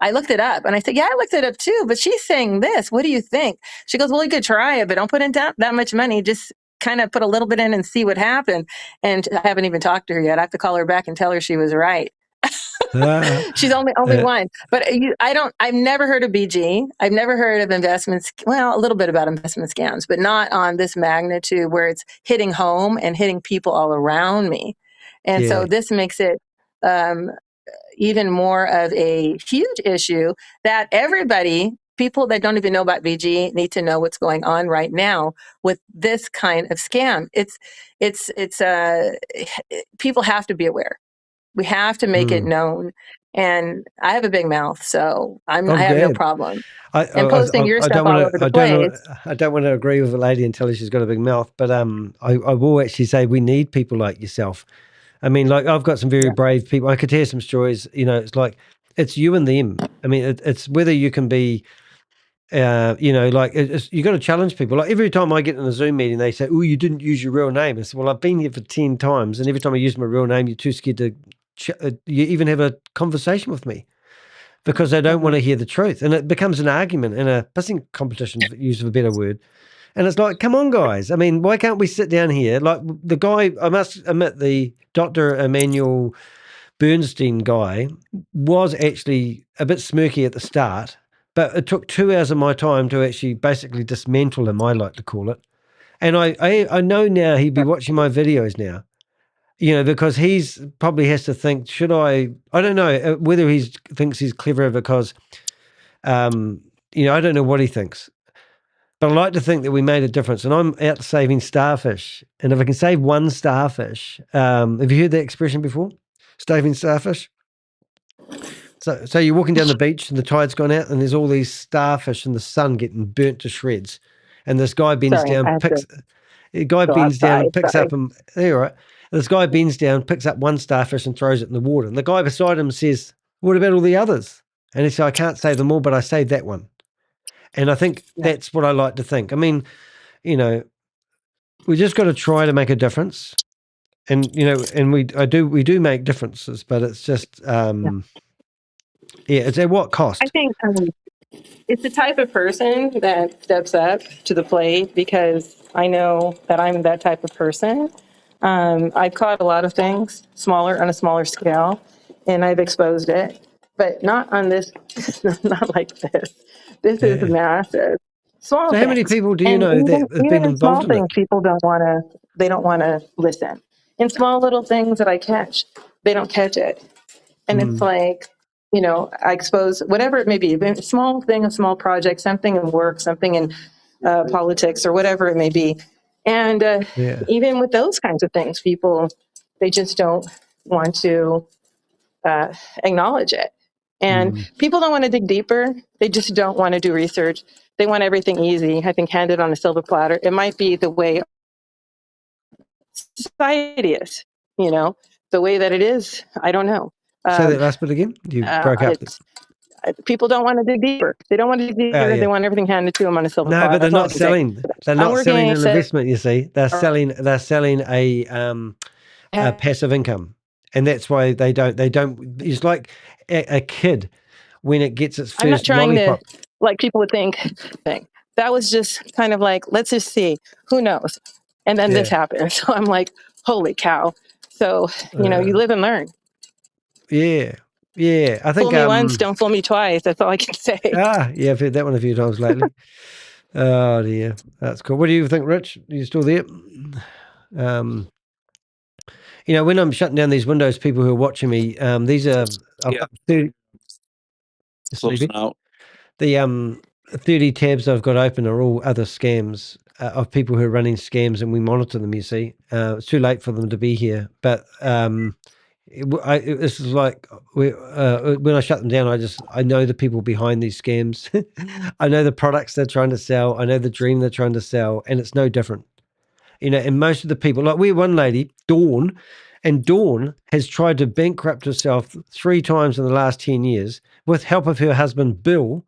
I looked it up. And I said, yeah, I looked it up too, but she's saying this. What do you think? She goes, well, you could try it, but don't put in that much money. Just kind of put a little bit in and see what happened. And I haven't even talked to her yet. I have to call her back and tell her she was right. She's only one, but I've never heard of BG. I've never heard of investments. Well, a little bit about investment scams, but not on this magnitude where it's hitting home and hitting people all around me. And so this makes it even more of a huge issue that people that don't even know about BG need to know what's going on right now with this kind of scam. People have to be aware. We have to make it known. And I have a big mouth, so I have no problem. Posting your stuff all over the place. I don't want to agree with a lady and tell her she's got a big mouth, but I will actually say we need people like yourself. I mean, like I've got some very brave people. I could hear some stories, you know, it's like, it's you and them. I mean, it's whether you can be, you know, like you got to challenge people. Like every time I get in a Zoom meeting, they say, oh, you didn't use your real name. I said, well, I've been here for 10 times. And every time I use my real name, you're too scared to you even have a conversation with me because they don't want to hear the truth. And it becomes an argument and a pissing competition, for use of a better word. And it's like, come on, guys. I mean, why can't we sit down here? Like the guy, I must admit, the Dr. Emmanuel Bernstein guy was actually a bit smirky at the start, But it took 2 hours of my time to actually basically dismantle him, I like to call it. And I know now he'd be watching my videos now, because he's probably has to think, I don't know whether he thinks he's clever because, I don't know what he thinks. But I like to think that we made a difference. And I'm out saving starfish. And if I can save one starfish, have you heard that expression before? Saving starfish? So you're walking down the beach and the tide's gone out and there's all these starfish in the sun getting burnt to shreds. And this guy bends Sorry, I down, have to picks sorry. up him. There, all right. This guy bends down, picks up one starfish and throws it in the water. And the guy beside him says, "What about all the others?" And he said, "I can't save them all, but I saved that one." And I think that's what I like to think. I mean, we just got to try to make a difference. And, and we do make differences, but it's just, it's at what cost? I think it's the type of person that steps up to the plate because I know that I'm that type of person. I've caught a lot of things on a smaller scale, and I've exposed it, but not on this, not like this. This is massive. Small So things. how many people do you And know that have been even in small involved in things, it? people they don't want to listen. In small little things that I catch, they don't catch it. And it's like, I expose whatever it may be, a small thing, a small project, something in work, something in politics or whatever it may be. And even with those kinds of things, people, they just don't want to acknowledge it. And people don't want to dig deeper. They just don't want to do research. They want everything easy, I think, handed on a silver platter. It might be the way society is, the way that it is. I don't know. Say that last bit again. You broke up. People don't want to dig deeper. They don't want to dig deeper. They want everything handed to them on a silver platter. No, but they're That's all I not can say. selling. They're not selling an investment. You see, they're selling a passive income, and that's why they don't. It's like a kid when it gets its I'm not first trying lollipop. to, like people would think. That was just kind of like, let's just see, who knows, and then this happened. So I'm like, holy cow! So you live and learn. Yeah. I think Fool me once, don't fool me twice. That's all I can say. Yeah, I've heard that one a few times lately. Oh dear, that's cool. What do you think, Rich? Are you still there? When I'm shutting down these windows, people who are watching me, these are I've got 30, Closing out. the 30 tabs I've got open are all other scams of people who are running scams, and we monitor them. You see, it's too late for them to be here, but this is like when I shut them down, I know the people behind these scams. I know the products they're trying to sell. I know the dream they're trying to sell, and it's no different. And most of the people, like we have one lady, Dawn, and Dawn has tried to bankrupt herself 3 times in the last 10 years with help of her husband, Bill.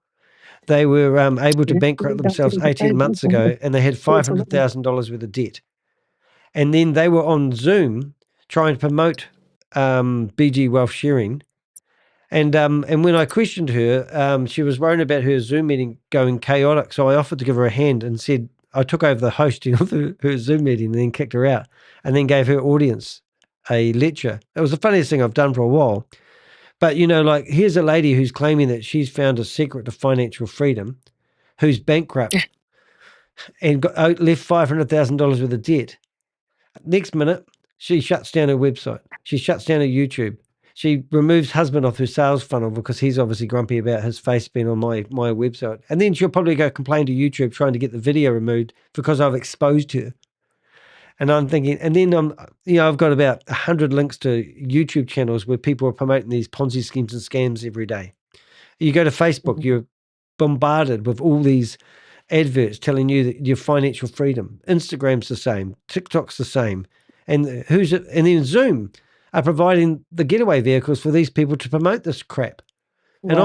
They were able to bankrupt themselves 18 months ago, and they had $500,000 worth of debt. And then they were on Zoom trying to promote BG Wealth Sharing. And when I questioned her, she was worried about her Zoom meeting going chaotic. So I offered to give her a hand and said, I took over the hosting of her Zoom meeting and then kicked her out and then gave her audience a lecture. It was the funniest thing I've done for a while. But, like here's a lady who's claiming that she's found a secret to financial freedom, who's bankrupt and left $500,000 worth of debt. Next minute, she shuts down her website. She shuts down her YouTube. She removes husband off her sales funnel because he's obviously grumpy about his face being on my website. And then she'll probably go complain to YouTube trying to get the video removed because I've exposed her. And I'm thinking, and then I've got about 100 links to YouTube channels where people are promoting these Ponzi schemes and scams every day. You go to Facebook, you're bombarded with all these adverts telling you that your financial freedom. Instagram's the same, TikTok's the same, and then Zoom are providing the getaway vehicles for these people to promote this crap. And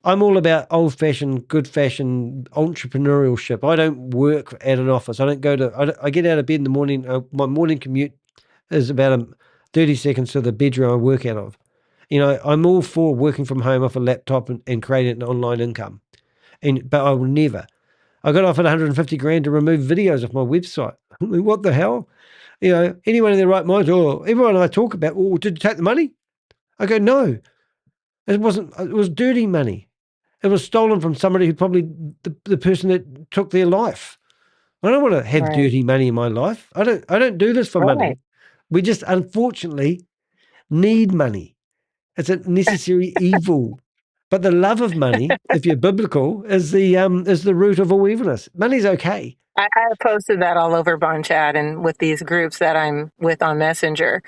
I'm all about old-fashioned, good-fashioned entrepreneurship. I don't work at an office. I get out of bed in the morning. My morning commute is about 30 seconds to the bedroom I work out of. I'm all for working from home off a laptop and creating an online income. But I will never. I got offered 150 grand to remove videos off my website. I mean, what the hell? Anyone in their right mind, everyone I talk about, did you take the money? I go, no. It wasn't, it was dirty money. It was stolen from somebody who probably the person that took their life. I don't want to have dirty money in my life. I don't do this for money. We just unfortunately need money. It's a necessary evil. But the love of money, if you're biblical, is the root of all evilness. Money's okay. I posted that all over Bon Chat and with these groups that I'm with on Messenger.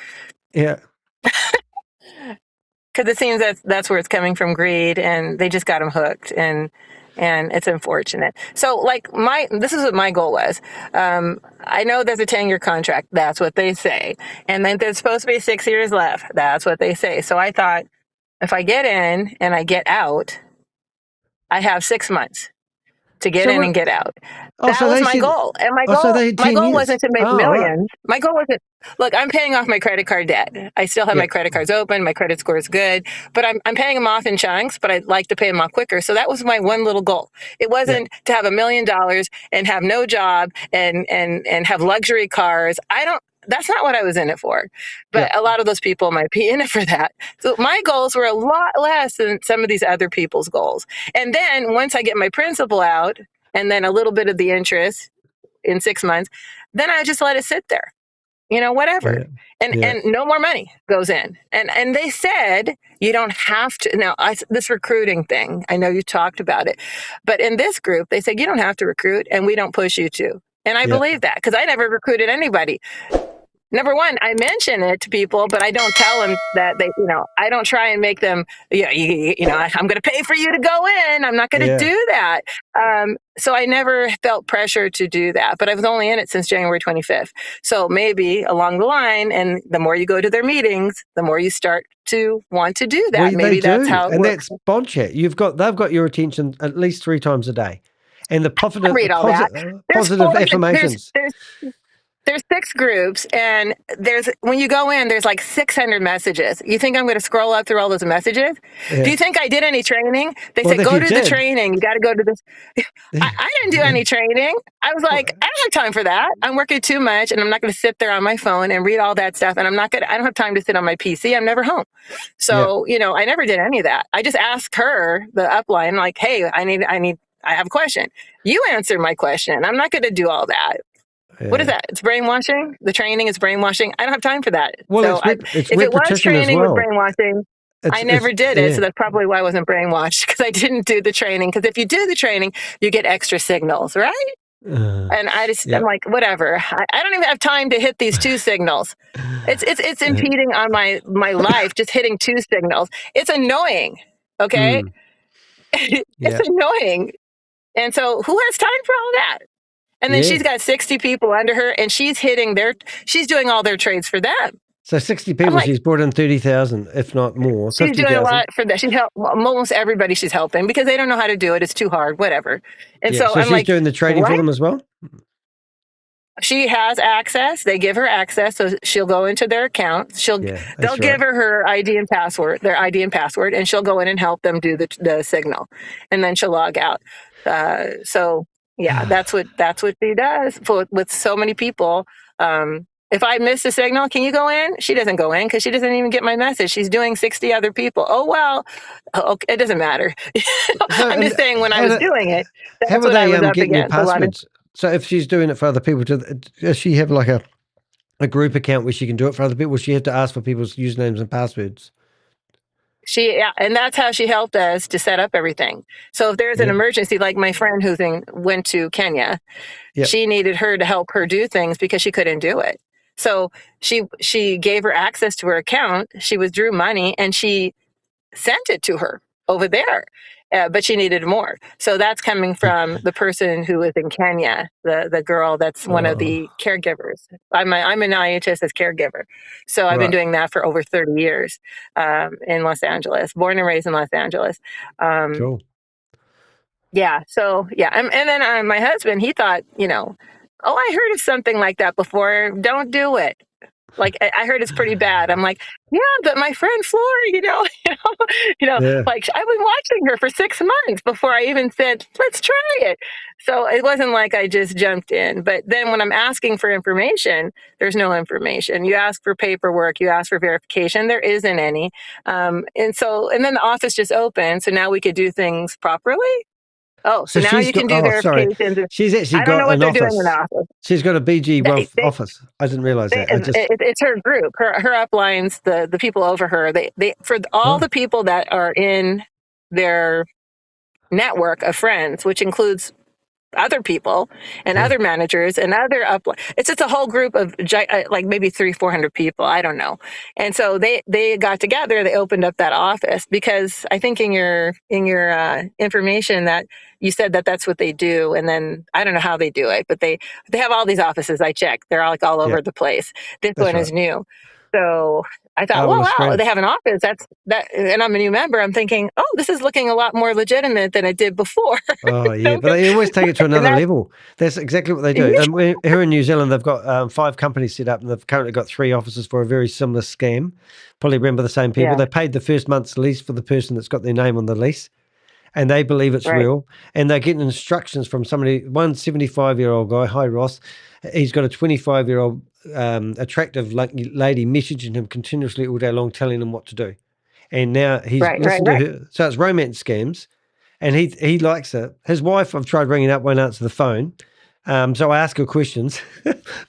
Yeah. Because it seems that's where it's coming from, greed, and they just got them hooked, and it's unfortunate. So, like, this is what my goal was. I know there's a 10-year contract. That's what they say. And then there's supposed to be 6 years left. That's what they say. So I thought, if I get in and I get out, I have 6 months to get in and get out. That was my goal. And my goal wasn't to make millions. Right. My goal wasn't, look, I'm paying off my credit card debt. I still have my credit cards open. My credit score is good, but I'm paying them off in chunks, but I'd like to pay them off quicker. So that was my one little goal. It wasn't to have $1 million and have no job and have luxury cars. That's not what I was in it for. But a lot of those people might be in it for that. So my goals were a lot less than some of these other people's goals. And then once I get my principal out and then a little bit of the interest in 6 months, then I just let it sit there, whatever. And no more money goes in. And they said, you don't have to. Now, this recruiting thing, I know you talked about it, but in this group, they said, you don't have to recruit and we don't push you to. And I believe that because I never recruited anybody. Number one, I mention it to people, but I don't tell them that I don't try and make them, I'm going to pay for you to go in. I'm not going to do that. So I never felt pressure to do that, but I was only in it since January 25th. So maybe along the line, and the more you go to their meetings, the more you start to want to do that. Well, maybe that's how it and works. that's Bon Chat. They've got your attention at least 3 times a day. And the positive affirmations. There's 6 groups, and when you go in, there's like 600 messages. You think I'm going to scroll up through all those messages? Yeah. Do you think I did any training? They said, go to the training. You got to go to this. I didn't do any training. I was like, I don't have time for that. I'm working too much, and I'm not going to sit there on my phone and read all that stuff. And I don't have time to sit on my PC. I'm never home. So, I never did any of that. I just asked her, the upline, like, hey, I have a question. You answer my question. I'm not going to do all that. Yeah. What is that? It's brainwashing. The training is brainwashing. I don't have time for that. Well, so if it was training with brainwashing, I never did it. So that's probably why I wasn't brainwashed, because I didn't do the training. Because if you do the training, you get extra signals, right? And I'm like, whatever. I don't even have time to hit these 2 signals. It's impeding on my life, just hitting 2 signals. It's annoying. Okay. It's annoying. And so who has time for all that? And then she's got 60 people under her, and she's doing all their trades for them. So 60 people, she's brought in 30,000, if not more. She's doing a lot for that. She's helped almost everybody she's helping because they don't know how to do it. It's too hard, whatever. And so I'm she's doing the trading for them as well? She has access. They give her access, so she'll go into their account. They'll give her their ID and password, and she'll go in and help them do the signal, and then she'll log out. Yeah, that's what she does with so many people. If I miss a signal, can you go in? She doesn't go in because she doesn't even get my message. She's doing 60 other people. Oh, well, okay, it doesn't matter. I'm just saying when I was doing it, that's what I was up against. Passwords? So if she's doing it for other people, does she have like a group account where she can do it for other people? Will she have to ask for people's usernames and passwords? And that's how she helped us to set up everything. So if there's an emergency, like my friend who went to Kenya, she needed her to help her do things because she couldn't do it. So she gave her access to her account. She withdrew money and she sent it to her over there. But she needed more. So that's coming from the person who is in Kenya, the girl that's one of the caregivers. I'm an IHSS caregiver. So I've been doing that for over 30 years in Los Angeles, born and raised in Los Angeles. Cool. Yeah. So, yeah. And then my husband, he thought, I heard of something like that before. Don't do it. Like I heard it's pretty bad. I'm like, yeah, but my friend Floor, Yeah. like I've been watching her for 6 months before I even said, let's try it. So it wasn't like I just jumped in. But then when I'm asking for information, there's no information. You ask for paperwork, you ask for verification, there isn't any. And then the office just opened. So now we could do things properly. Oh, so now you can do verifications. She's actually I don't know got what an they're office. doing in the office. She's got a BG Wealth office. I didn't realize that. It's her group. Her uplines, the people over her. They for all the people that are in their network of friends, which includes other people and other managers and other it's just a whole group of like maybe 300-400 people, I don't know. And so they got together, they opened up that office, because I think in your information that you said that that's what they do. And then I don't know how they do it, but they have all these offices. I checked, they're all over the place. This one is new. So I thought, wow, they have an office. And I'm a new member. I'm thinking, oh, this is looking a lot more legitimate than it did before. Oh, yeah, but they always take it to another level. That's exactly what they do. Yeah. Here in New Zealand, they've got 5 companies set up, and they've currently got 3 offices for a very similar scam. Probably remember the same people. Yeah. They paid the first month's lease for the person that's got their name on the lease, and they believe it's real. And they're getting instructions from somebody, one 75-year-old guy, hi Ross, he's got a 25-year-old attractive lady messaging him continuously all day long, telling him what to do. And now he's listened to her. So it's romance scams, and he likes it. His wife, I've tried ringing up, won't answer the phone. So I ask her questions.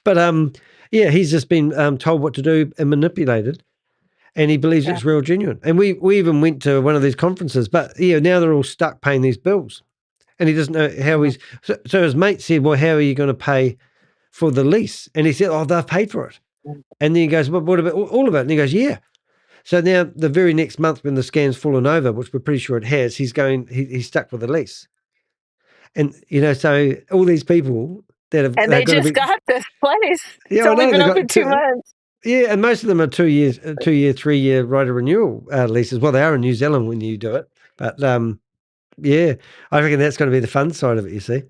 But he's just been told what to do and manipulated. And he believes it's real genuine. And we even went to one of these conferences, but now they're all stuck paying these bills. And he doesn't know how he's... So his mate said, well, how are you going to pay for the lease? And he said, oh, they've paid for it. And then he goes, well, what about all of it? And he goes, yeah. So now the very next month when the scam's fallen over, which we're pretty sure it has, he's stuck with the lease. And, so all these people that have... And they just got this place. Yeah, it's only been open 2 months. Yeah, and most of them are 2 years, 3-year right of renewal leases. Well, they are in New Zealand when you do it. But, I reckon that's going to be the fun side of it, you see.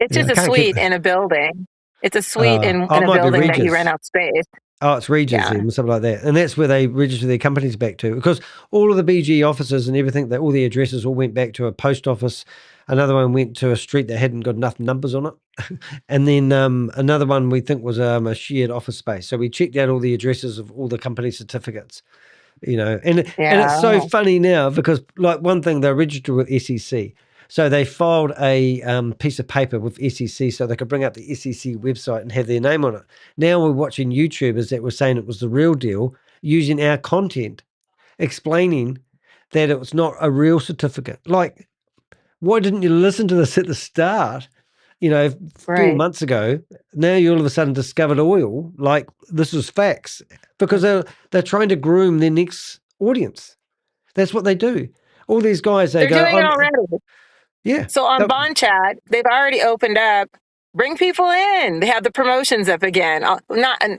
It's just a suite in a building. It's a suite in a building that you rent out space. Oh, it's Regis or something like that. And that's where they register their companies back to. Because all of the BG offices and everything, all the addresses all went back to a post office. Another one went to a street that hadn't got enough numbers on it. And then another one we think was a shared office space. So we checked out all the addresses of all the company certificates, And it's so funny now because, like, one thing, they're registered with SEC. So they filed a piece of paper with SEC so they could bring up the SEC website and have their name on it. Now we're watching YouTubers that were saying it was the real deal, using our content, explaining that it was not a real certificate. Like, why didn't you listen to this at the start, 4 months ago? Now you all of a sudden discovered oil. Like, this is facts. Because they're trying to groom their next audience. That's what they do. All these guys, they're doing it already. Yeah. So on Bond Chat, they've already opened up, bring people in. They have the promotions up again.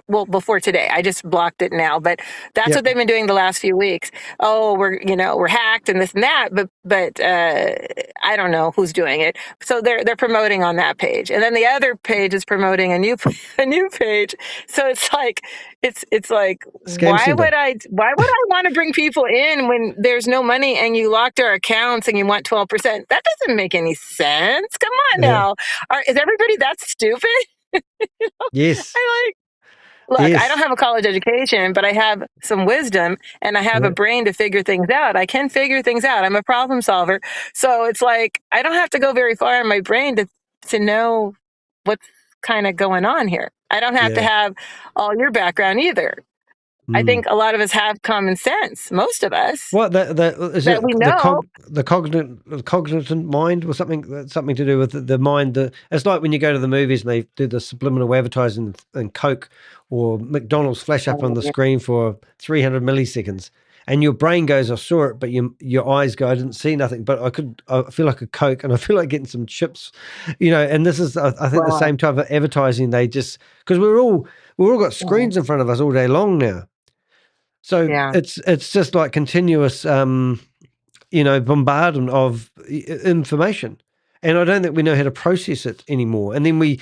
Before today. I just blocked it now, but that's what they've been doing the last few weeks. Oh, we're hacked and this and that, but I don't know who's doing it. So they're promoting on that page, and then the other page is promoting a new page. So it's like why would I want to bring people in when there's no money and you locked our accounts and you want 12%? That doesn't make any sense. Come on now. Is everybody that stupid? Yes. Look, I don't have a college education, but I have some wisdom and I have a brain to figure things out. I can figure things out. I'm a problem solver. So it's like, I don't have to go very far in my brain to know what's kind of going on here. I don't have to have all your background either. I think a lot of us have common sense. Most of us. What we know the cognitive mind or something to do with the mind. It's like when you go to the movies and they do the subliminal advertising and Coke or McDonald's flash up on the screen for 300 milliseconds, and your brain goes, "I saw it," but your eyes go, "I didn't see nothing." But I feel like a Coke, and I feel like getting some chips, And this is, I think, the same type of advertising. They just because we're all got screens in front of us all day long now. So it's just like continuous, bombardment of information, and I don't think we know how to process it anymore. And then we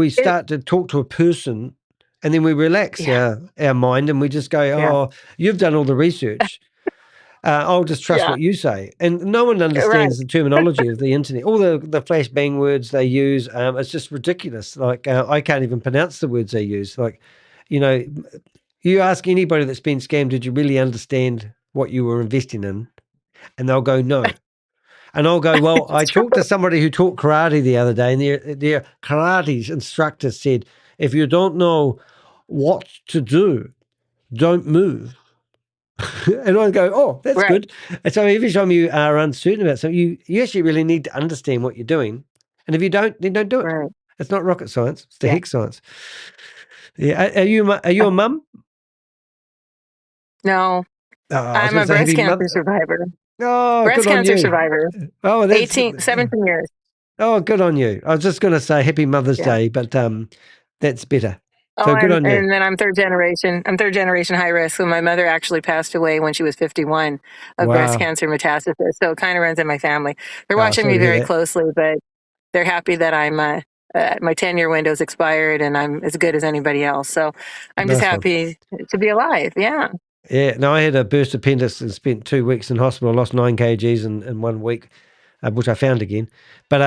start to talk to a person And then we relax our mind and we just go, oh, you've done all the research. I'll just trust what you say. And no one understands the terminology of the internet. All the flashbang words they use, it's just ridiculous. Like, I can't even pronounce the words they use. Like, you ask anybody that's been scammed, did you really understand what you were investing in? And they'll go, no. And I'll go, well, I talked to somebody who taught karate the other day, and their karate instructor said, if you don't know what to do, don't move. And I go, oh, that's good. And so every time you are uncertain about something, you actually really need to understand what you're doing. And if you don't, then don't do it. Right. It's not rocket science. It's the heck science. Yeah. Are you a mum? No. I'm a breast cancer survivor. Oh, breast good on cancer you. survivor. Oh, that's 17 years. Oh, good on you. I was just going to say Happy Mother's Day, but that's better. So Oh, good on you. And then I'm third generation. I'm third generation high risk. So my mother actually passed away when she was 51 of breast cancer metastasis. So it kind of runs in my family. They're watching me very closely, but they're happy that I'm my 10-year window's expired and I'm as good as anybody else. So I'm just happy to be alive. Yeah. Yeah. No, I had a burst appendix and spent 2 weeks in hospital. I lost 9 kgs in 1 week. Which I found again. But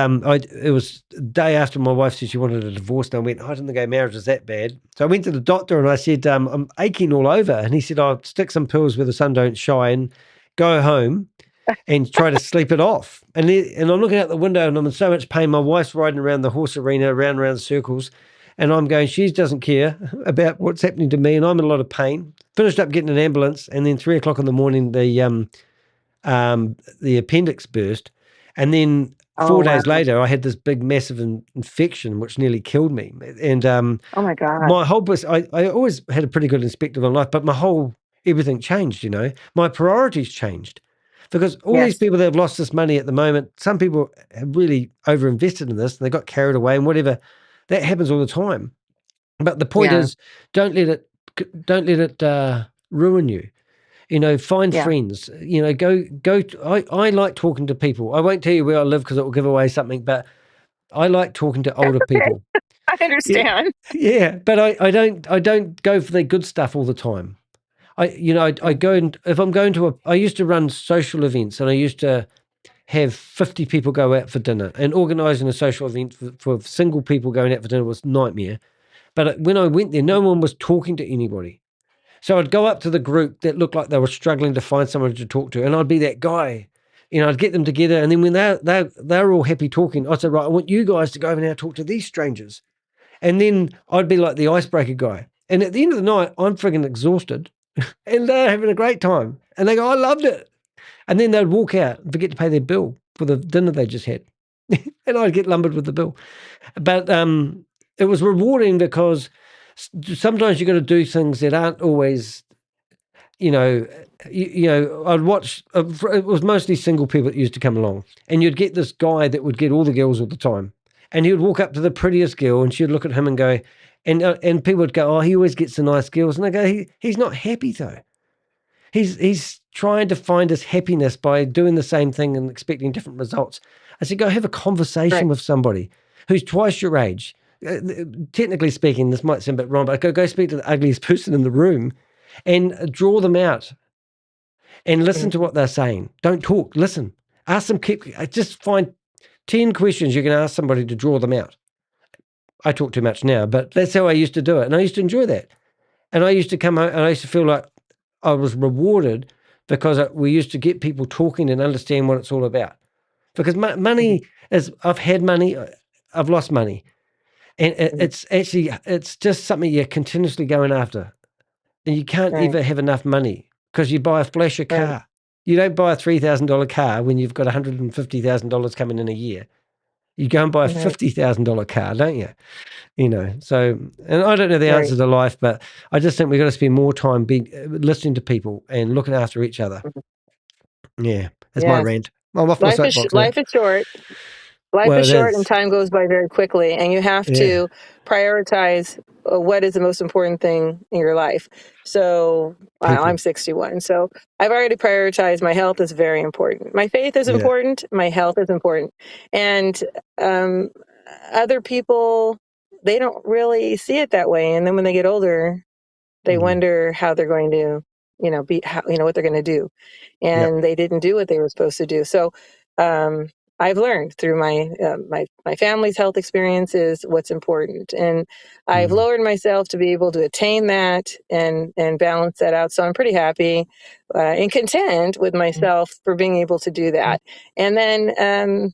it was the day after my wife said she wanted a divorce, and I went, I didn't think our marriage was that bad. So I went to the doctor and I said, I'm aching all over. And he said, I'll stick some pills where the sun don't shine, go home and try to sleep it off. And I'm looking out the window and I'm in so much pain. My wife's riding around the horse arena, around circles. And I'm going, she doesn't care about what's happening to me. And I'm in a lot of pain. Finished up getting an ambulance. And then 3 o'clock in the morning, the appendix burst. And then 4 days later, I had this big, massive infection, which nearly killed me. And oh my God, my whole I always had a pretty good perspective on life, but everything changed. My priorities changed because all these people that have lost this money at the moment, some people have really overinvested in this and they got carried away and whatever. That happens all the time. But the point is, don't let it ruin you. Find friends, I like talking to people. I won't tell you where I live because it will give away something, but I like talking to older people. I understand. Yeah, but I don't go for the good stuff all the time. I go and if I'm going to I used to run social events and I used to have 50 people go out for dinner, and organising a social event for single people going out for dinner was a nightmare. But when I went there, no one was talking to anybody. So I'd go up to the group that looked like they were struggling to find someone to talk to, and I'd be that guy. I'd get them together, and then when they're all happy talking, I'd say, right, I want you guys to go over now and talk to these strangers. And then I'd be like the icebreaker guy. And at the end of the night, I'm frigging exhausted, and they're having a great time. And they go, I loved it. And then they'd walk out and forget to pay their bill for the dinner they just had. And I'd get lumbered with the bill. But it was rewarding because sometimes you got to do things that aren't always, I'd watch, it was mostly single people that used to come along, and you'd get this guy that would get all the girls all the time, and he would walk up to the prettiest girl and she'd look at him and go, and people would go, oh, he always gets the nice girls. And I go, he's not happy though. He's trying to find his happiness by doing the same thing and expecting different results. I said, go have a conversation with somebody who's twice your age. Technically speaking, this might sound a bit wrong, but go speak to the ugliest person in the room and draw them out and listen to what they're saying. Don't talk, listen. Ask them, just find 10 questions you can ask somebody to draw them out. I talk too much now, but that's how I used to do it. And I used to enjoy that. And I used to come home and I used to feel like I was rewarded because we used to get people talking and understand what it's all about. Because money is, I've had money, I've lost money. And it's just something you're continuously going after. And you can't ever have enough money because you buy a flasher car. You don't buy a $3,000 car when you've got $150,000 coming in a year. You go and buy a $50,000 car, don't you? So, and I don't know the answer to life, but I just think we've got to spend more time listening to people and looking after each other. Yeah, that's my rant. I'm off my soapbox. Life is short. Life is short and time goes by very quickly, and you have to prioritize what is the most important thing in your life. So I'm 61, so I've already prioritized my health is very important. My faith is important. My health is important. And other people they don't really see it that way. And then when they get older, they wonder how they're going to, what they're going to do. And they didn't do what they were supposed to do. So, I've learned through my family's health experiences what's important, and I've lowered myself to be able to attain that and balance that out. So I'm pretty happy and content with myself for being able to do that. And then,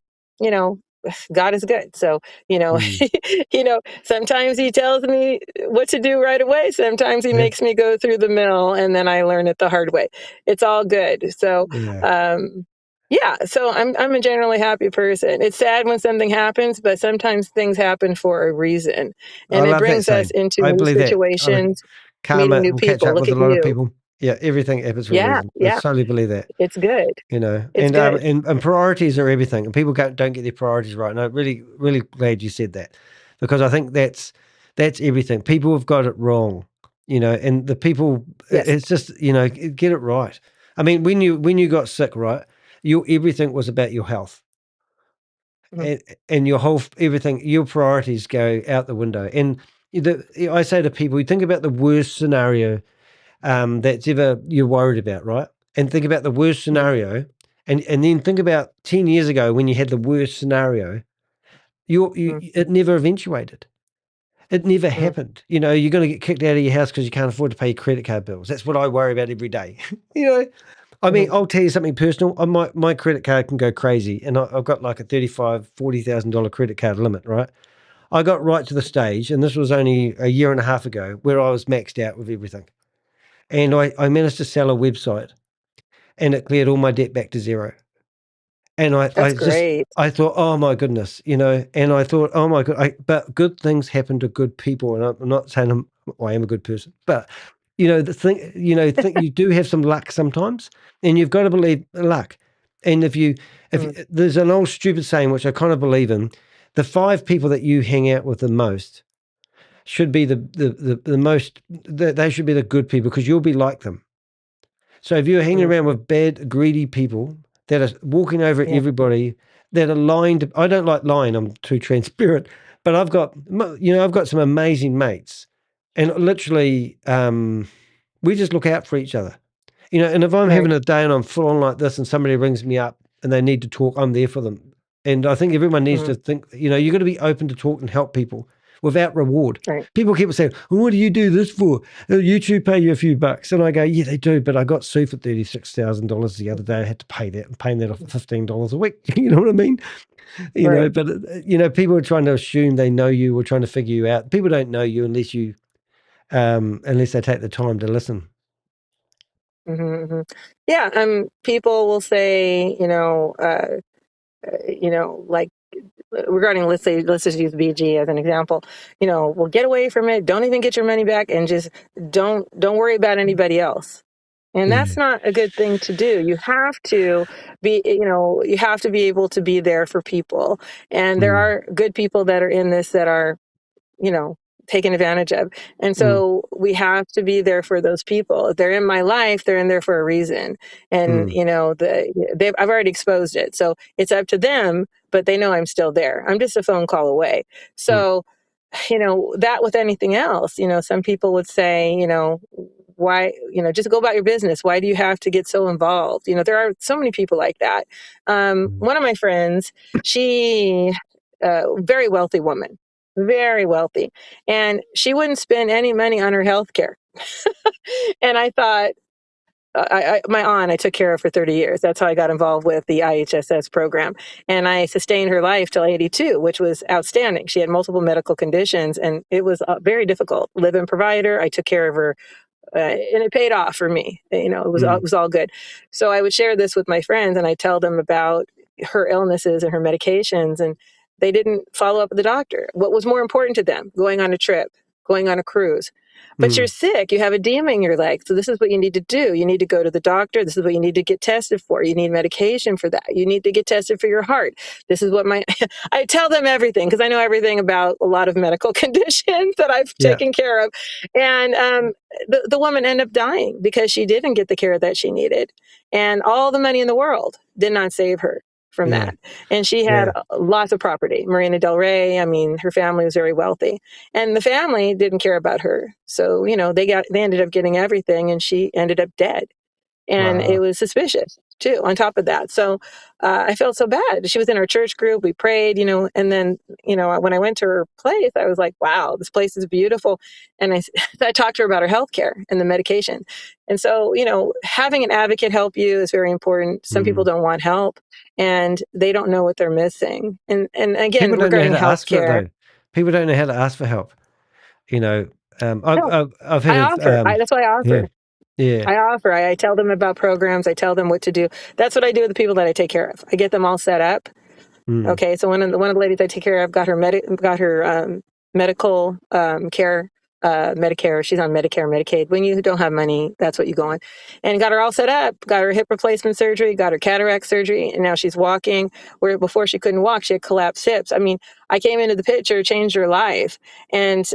God is good. So, sometimes he tells me what to do right away. Sometimes he makes me go through the mill, and then I learn it the hard way. It's all good. So, so I'm a generally happy person. It's sad when something happens, but sometimes things happen for a reason. And it brings us into I new believe that. situations, Karma meeting new will catch people. up Look with a at lot of you. people. Yeah, everything happens for a Yeah, reason. I yeah. solely believe that. It's good. It's And good. and priorities are everything, and people don't get their priorities right. And I'm really, really glad you said that, because I think that's everything. People have got it wrong, and the people. Yes. It's just get it right. I mean, when you got sick, right? Everything was about your health, and your whole everything. Your priorities go out the window. And I say to people, you think about the worst scenario that's ever you're worried about, right? And think about the worst scenario, and then think about 10 years ago when you had the worst scenario. It never eventuated. It never happened. You're going to get kicked out of your house because you can't afford to pay your credit card bills. That's what I worry about every day. I mean, I'll tell you something personal. My credit card can go crazy, and I've got like a $40,000 credit card limit, right? I got right to the stage, and this was only a year and a half ago, where I was maxed out with everything. And I managed to sell a website, and it cleared all my debt back to zero. And That's great. I thought, oh my goodness, and I thought, oh my God, but good things happen to good people. And I'm not saying I am a good person, but the thing, you do have some luck sometimes, and you've got to believe luck. And if there's an old stupid saying, which I kind of believe in, the 5 people that you hang out with the most should be the most, they should be the good people, because you'll be like them. So if you're hanging around with bad, greedy people that are walking over everybody, that are lying I don't like lying. I'm too transparent, but I've got some amazing mates, and literally, we just look out for each other, and if I'm having a day and I'm full on like this and somebody rings me up and they need to talk, I'm there for them. And I think everyone needs to think, you've got to be open to talk and help people without reward. Right. People keep saying, well, what do you do this for? YouTube pay you a few bucks. And I go, yeah, they do, but I got sued for $36,000 the other day. I had to pay that, and paying that off at $15 a week. You know what I mean? But people are trying to assume they know you or trying to figure you out. People don't know you unless they take the time to listen. Yeah. People will say, like, regarding, let's just use BG as an example, well, get away from it. Don't even get your money back, and just don't worry about anybody else. And that's not a good thing to do. You have to be, able to be there for people. And there are good people that are in this that are, taken advantage of. And so we have to be there for those people. If they're in my life, they're in there for a reason. And, I've already exposed it. So it's up to them, but they know I'm still there. I'm just a phone call away. So, that with anything else, some people would say, why, just go about your business. Why do you have to get so involved? There are so many people like that. One of my friends, she, very wealthy woman, very wealthy, and she wouldn't spend any money on her health care. And I thought, my aunt, I took care of for 30 years. That's how I got involved with the IHSS program. And I sustained her life till 82, which was outstanding. She had multiple medical conditions, and it was very difficult. Live-in provider. I took care of her. And it paid off for me. It was all good. So I would share this with my friends, and I tell them about her illnesses and her medications, and they didn't follow up with the doctor. What was more important to them? Going on a trip, going on a cruise. But you're sick. You have edema in your leg. So this is what you need to do. You need to go to the doctor. This is what you need to get tested for. You need medication for that. You need to get tested for your heart. This is what I tell them everything, because I know everything about a lot of medical conditions that I've taken care of. And the woman ended up dying because she didn't get the care that she needed. And all the money in the world did not save her. from that. And she had lots of property, Marina Del Rey. I mean, her family was very wealthy, and the family didn't care about her. So, they ended up getting everything, and she ended up dead. And it was suspicious too, on top of that. So I felt so bad. She was in our church group. We prayed, and then, when I went to her place, I was like, wow, this place is beautiful. And I talked to her about her health care and the medication. And so, having an advocate help you is very important. Some people don't want help and they don't know what they're missing. And again, people don't regarding know how to ask for it, healthcare, though. People don't know how to ask for help. I've I had offer. That's why I offer. Yeah. I offer. I tell them about programs. I tell them what to do. That's what I do with the people that I take care of. I get them all set up. Okay, so one of the ladies I take care of got her medical care, Medicare. She's on Medicare, Medicaid. When you don't have money, that's what you go on. And got her all set up. Got her hip replacement surgery. Got her cataract surgery, and now she's walking. Where before she couldn't walk, she had collapsed hips. I mean, I came into the picture, changed her life, and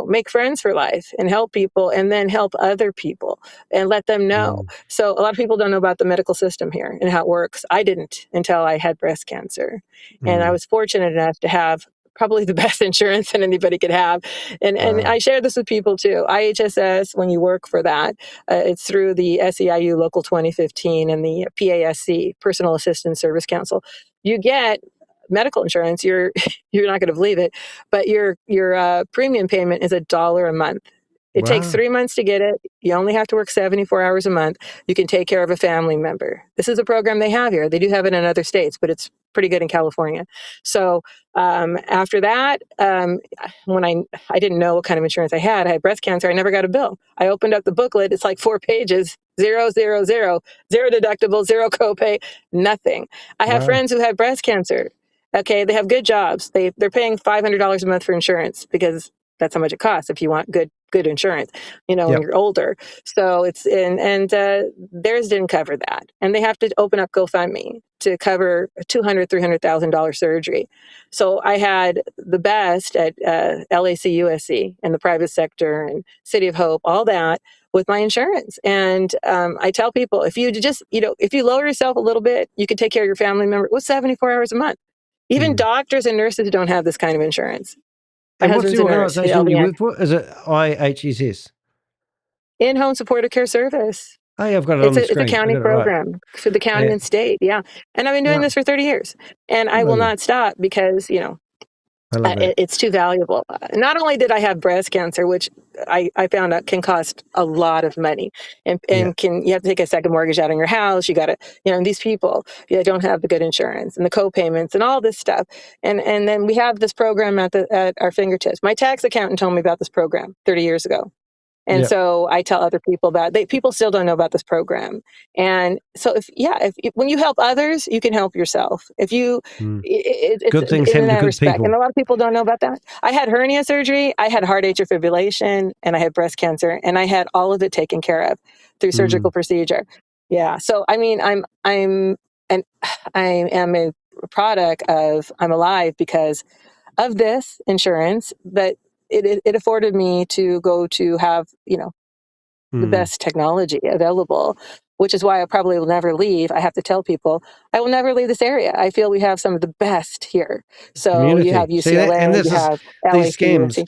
make friends for life, and help people, and then help other people, and let them know. So a lot of people don't know about the medical system here and how it works. I didn't until I had breast cancer, and I was fortunate enough to have probably the best insurance that anybody could have. And I share this with people too. IHSS, when you work for that, it's through the SEIU Local 2015 and the PASC, Personal Assistance Service Council. You get medical insurance. You're not going to believe it, but your premium payment is $1 a month. It takes 3 months to get it. You only have to work 74 hours a month. You can take care of a family member. This is a program they have here. They do have it in other states, but it's pretty good in California. So after that, when I didn't know what kind of insurance I had breast cancer. I never got a bill. I opened up the booklet. It's like 4 pages, 0, 0, 0, 0 deductible, 0 copay, nothing. I have friends who had breast cancer. Okay, they have good jobs. They're paying $500 a month for insurance because that's how much it costs if you want good insurance, when you're older. So it's theirs didn't cover that, and they have to open up GoFundMe to cover a $200,000-$300,000 surgery. So I had the best at LAC USC and the private sector and City of Hope, all that with my insurance. And I tell people, if you just if you lower yourself a little bit, you can take care of your family member with 74 hours a month. Even doctors and nurses don't have this kind of insurance. My And what's husband's the a nurse. organisation you LVN. work for? Is it IHSS? In-home supportive care service. Hey, I've got it on the It's a screen. I county got it right. program for the county and state. Yeah. And I've been doing this for 30 years, and I will not stop because, I love that. it's too valuable. Not only did I have breast cancer, which I found out can cost a lot of money, and you have to take a second mortgage out on your house. You got to, these people don't have the good insurance and the co-payments and all this stuff. And then we have this program at our fingertips. My tax accountant told me about this program 30 years ago. And so I tell other people about it. People still don't know about this program. And so when you help others, you can help yourself. If you, it's good things in happen to that good respect. people. And a lot of people don't know about that. I had hernia surgery, I had heart atrial fibrillation, and I had breast cancer, and I had all of it taken care of through surgical procedure. Yeah. So, I mean, I am a product of, I'm alive because of this insurance, but it afforded me to go to have, the best technology available, which is why I probably will never leave. I have to tell people I will never leave this area. I feel we have some of the best here. So Community. you have UCLA, See that? And you have these LAC,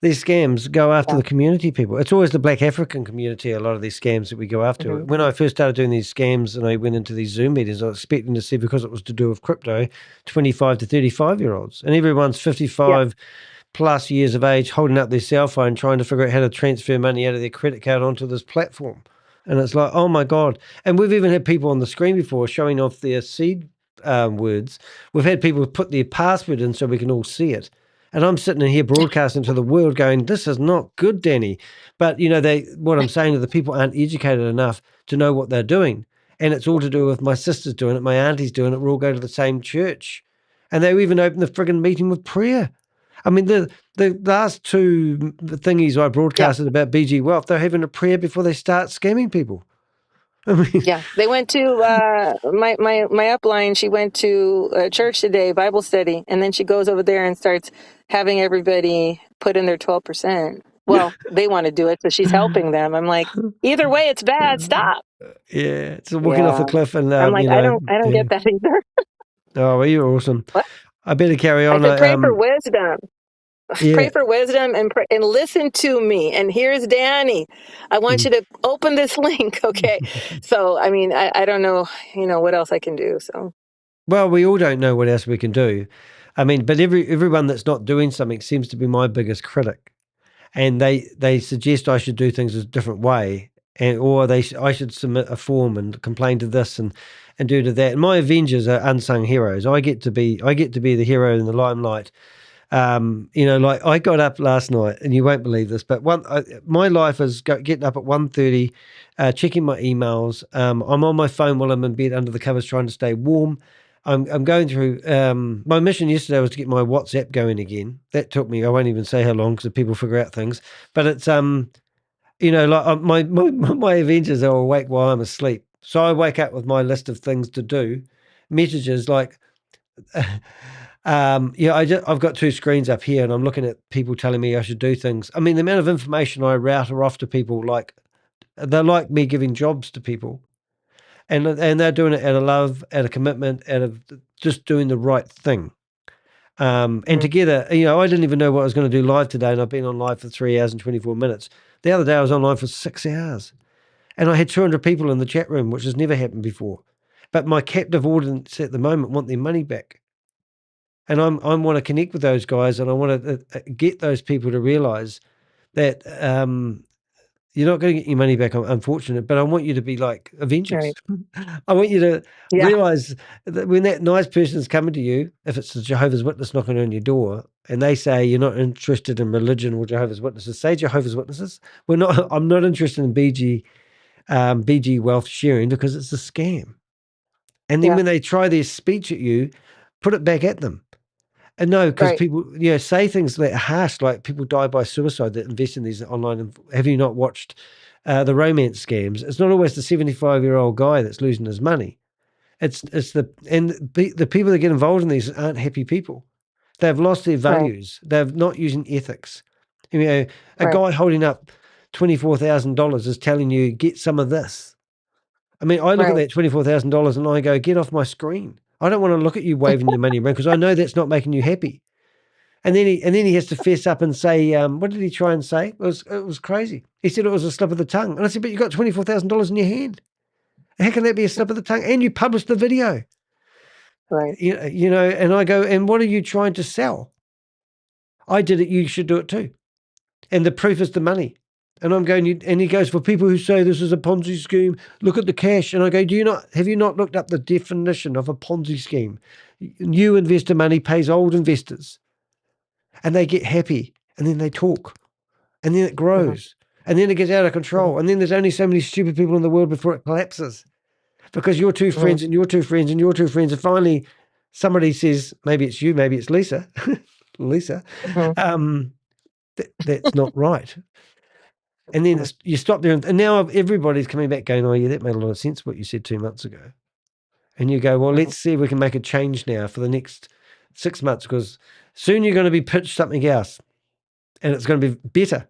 scams go after the community people. It's always the Black African community, a lot of these scams that we go after. When I first started doing these scams and I went into these Zoom meetings, I was expecting to see, because it was to do with crypto, 25 to 35-year-olds. And everyone's 55 plus years of age holding up their cell phone trying to figure out how to transfer money out of their credit card onto this platform. And it's like, oh my God. And we've even had people on the screen before showing off their seed words. We've had people put their password in so we can all see it. And I'm sitting in here broadcasting to the world going, this is not good, Danny. But, what I'm saying is the people aren't educated enough to know what they're doing. And it's all to do with my sister's doing it, my auntie's doing it. We all go to the same church. And they even open the friggin' meeting with prayer. I mean, the last two thingies I broadcasted about BG Wealth, they're having a prayer before they start scamming people. I mean, they went to my upline. She went to church today, Bible study, and then she goes over there and starts having everybody put in their 12%. Well, they want to do it, so she's helping them. I'm like, either way, it's bad. Stop. Yeah, it's walking off the cliff, and I'm like, I don't get that either. Oh, well, you're awesome. What? I better carry I on. said, pray for wisdom. Yeah. Pray for wisdom and listen to me. And here's Danny. I want you to open this link. Okay. So, I mean, I don't know, what else I can do. So, well, we all don't know what else we can do. I mean, but everyone that's not doing something seems to be my biggest critic. And they suggest I should do things a different way, or I should submit a form and complain to this and do to that. And my Avengers are unsung heroes. I get to be the hero in the limelight. Like I got up last night, and you won't believe this, but my life is getting up at 1:30, checking my emails. I'm on my phone while I'm in bed under the covers, trying to stay warm. I'm going through. My mission yesterday was to get my WhatsApp going again. That took me. I won't even say how long because people figure out things. But it's like my Avengers are awake while I'm asleep. So I wake up with my list of things to do, messages like. I've got two screens up here, and I'm looking at people telling me I should do things. I mean, the amount of information I router off to people, like they're like me giving jobs to people. And they're doing it out of love, out of commitment, out of just doing the right thing. And together, I didn't even know what I was going to do live today, and I've been on live for 3 hours and 24 minutes. The other day I was on live for 6 hours, and I had 200 people in the chat room, which has never happened before. But my captive audience at the moment want their money back. And I want to connect with those guys, and I want to get those people to realize that you're not going to get your money back. I'm unfortunate, but I want you to be like Avengers. Right. I want you to realize that when that nice person's coming to you, if it's a Jehovah's Witness knocking on your door, and they say you're not interested in religion or Jehovah's Witnesses, say Jehovah's Witnesses. I'm not interested in BG wealth sharing because it's a scam. And then when they try their speech at you, put it back at them. And no, because people, say things that are harsh, like people die by suicide that invest in these online. Have you not watched the romance scams? It's not always the 75-year-old guy that's losing his money. It's the people that get involved in these aren't happy people. They've lost their values. Right. They're not using ethics. A guy holding up $24,000 is telling you, get some of this. I mean, I look at that $24,000 and I go, get off my screen. I don't want to look at you waving your money around because I know that's not making you happy. And then he has to fess up and say, what did he try and say? It was crazy. He said it was a slip of the tongue. And I said, but you got $24,000 in your hand. How can that be a slip of the tongue? And you published the video. Right. And I go, and what are you trying to sell? I did it. You should do it too. And the proof is the money. And I'm going, and he goes, for people who say this is a Ponzi scheme, look at the cash. And I go, have you not looked up the definition of a Ponzi scheme? New investor money pays old investors. And they get happy. And then they talk. And then it grows. And then it gets out of control. And then there's only so many stupid people in the world before it collapses. Because you're two friends and you're two friends and you're two friends. And finally, somebody says, maybe it's you, maybe it's Lisa. Lisa. That's not right. And then you stop there, and now everybody's coming back going, oh, yeah, that made a lot of sense what you said 2 months ago. And you go, well, let's see if we can make a change now for the next 6 months, because soon you're going to be pitched something else, and it's going to be better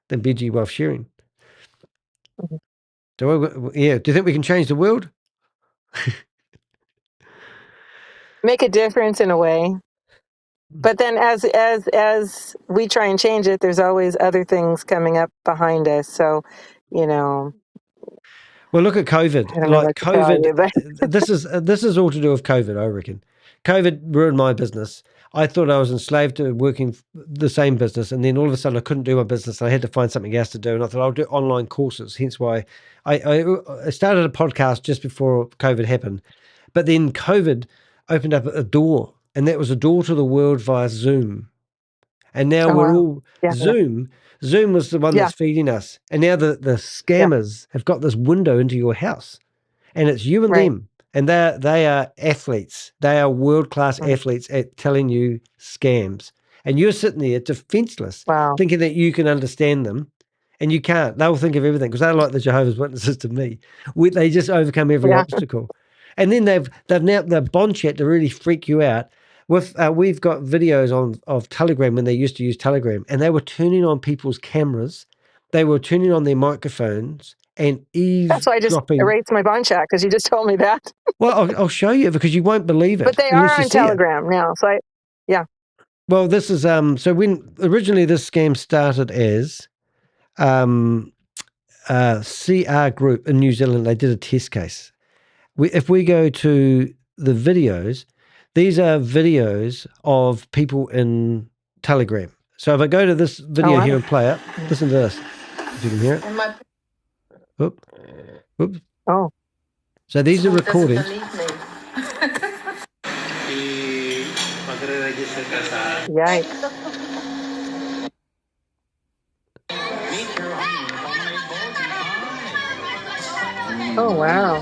than BG Wealth Sharing. Do you think we can change the world? Make a difference in a way. But then as we try and change it, there's always other things coming up behind us. So, Well, look at COVID. I don't know what to tell you, but this is all to do with COVID, I reckon. COVID ruined my business. I thought I was enslaved to working the same business, and then all of a sudden I couldn't do my business. And I had to find something else to do, and I thought I'll do online courses. Hence why I started a podcast just before COVID happened. But then COVID opened up a door, and that was a door to the world via Zoom. And now we're all Zoom. Zoom was the one that's feeding us. And now the scammers have got this window into your house, and it's you and them. And they are athletes. They are world-class athletes at telling you scams. And you're sitting there defenseless, thinking that you can understand them. And you can't. They'll think of everything because they're like the Jehovah's Witnesses to me. They just overcome every obstacle. And then they've now the bond chat to really freak you out. We've got videos of Telegram when they used to use Telegram, and they were turning on people's cameras. They were turning on their microphones and That's why I just eavesdropping. erased my bond chat because you just told me that. Well, I'll show you because you won't believe it But they unless are you on see it. Telegram now. So yeah. Well, this is so when originally this scam started as CR Group in New Zealand, they did a test case. If we go to the videos, these are videos of people in Telegram. So if I go to this video here and play it, listen to this. If you can hear it. Whoop. Whoop. Oh. So these are recordings. Yikes. Oh, wow.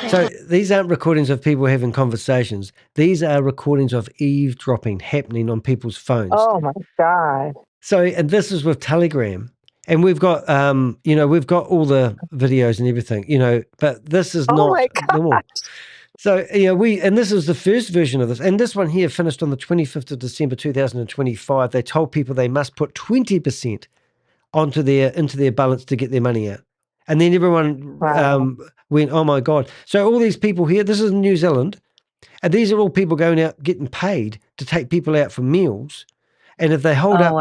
So these aren't recordings of people having conversations. These are recordings of eavesdropping happening on people's phones. Oh, my God. So, and this is with Telegram. And we've got, we've got all the videos and everything, but this is not normal. So, and this is the first version of this. And this one here finished on the 25th of December, 2025. They told people they must put 20% into their balance to get their money out. And then everyone went, oh my God. So all these people here, this is New Zealand, and these are all people going out getting paid to take people out for meals. And if they hold up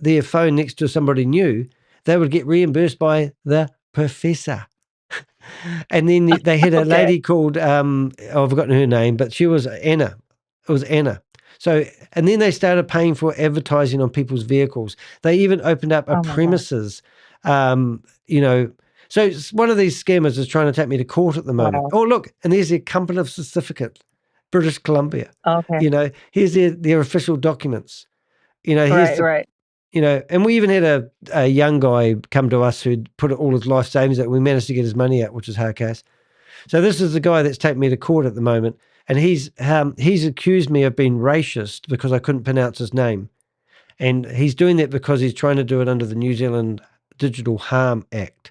their phone next to somebody new, they would get reimbursed by the professor. And then they had a lady called, I've forgotten her name, but she was Anna. It was Anna. So, and then they started paying for advertising on people's vehicles. They even opened up a premises, So it's one of these scammers is trying to take me to court at the moment. Oh, look, and there's their company certificate, British Columbia. Okay. Here's their official documents. Here's right. And we even had a young guy come to us who'd put all his life savings out. We managed to get his money out, which is hard case. So this is the guy that's taking me to court at the moment. And he's accused me of being racist because I couldn't pronounce his name. And he's doing that because he's trying to do it under the New Zealand Digital Harm Act.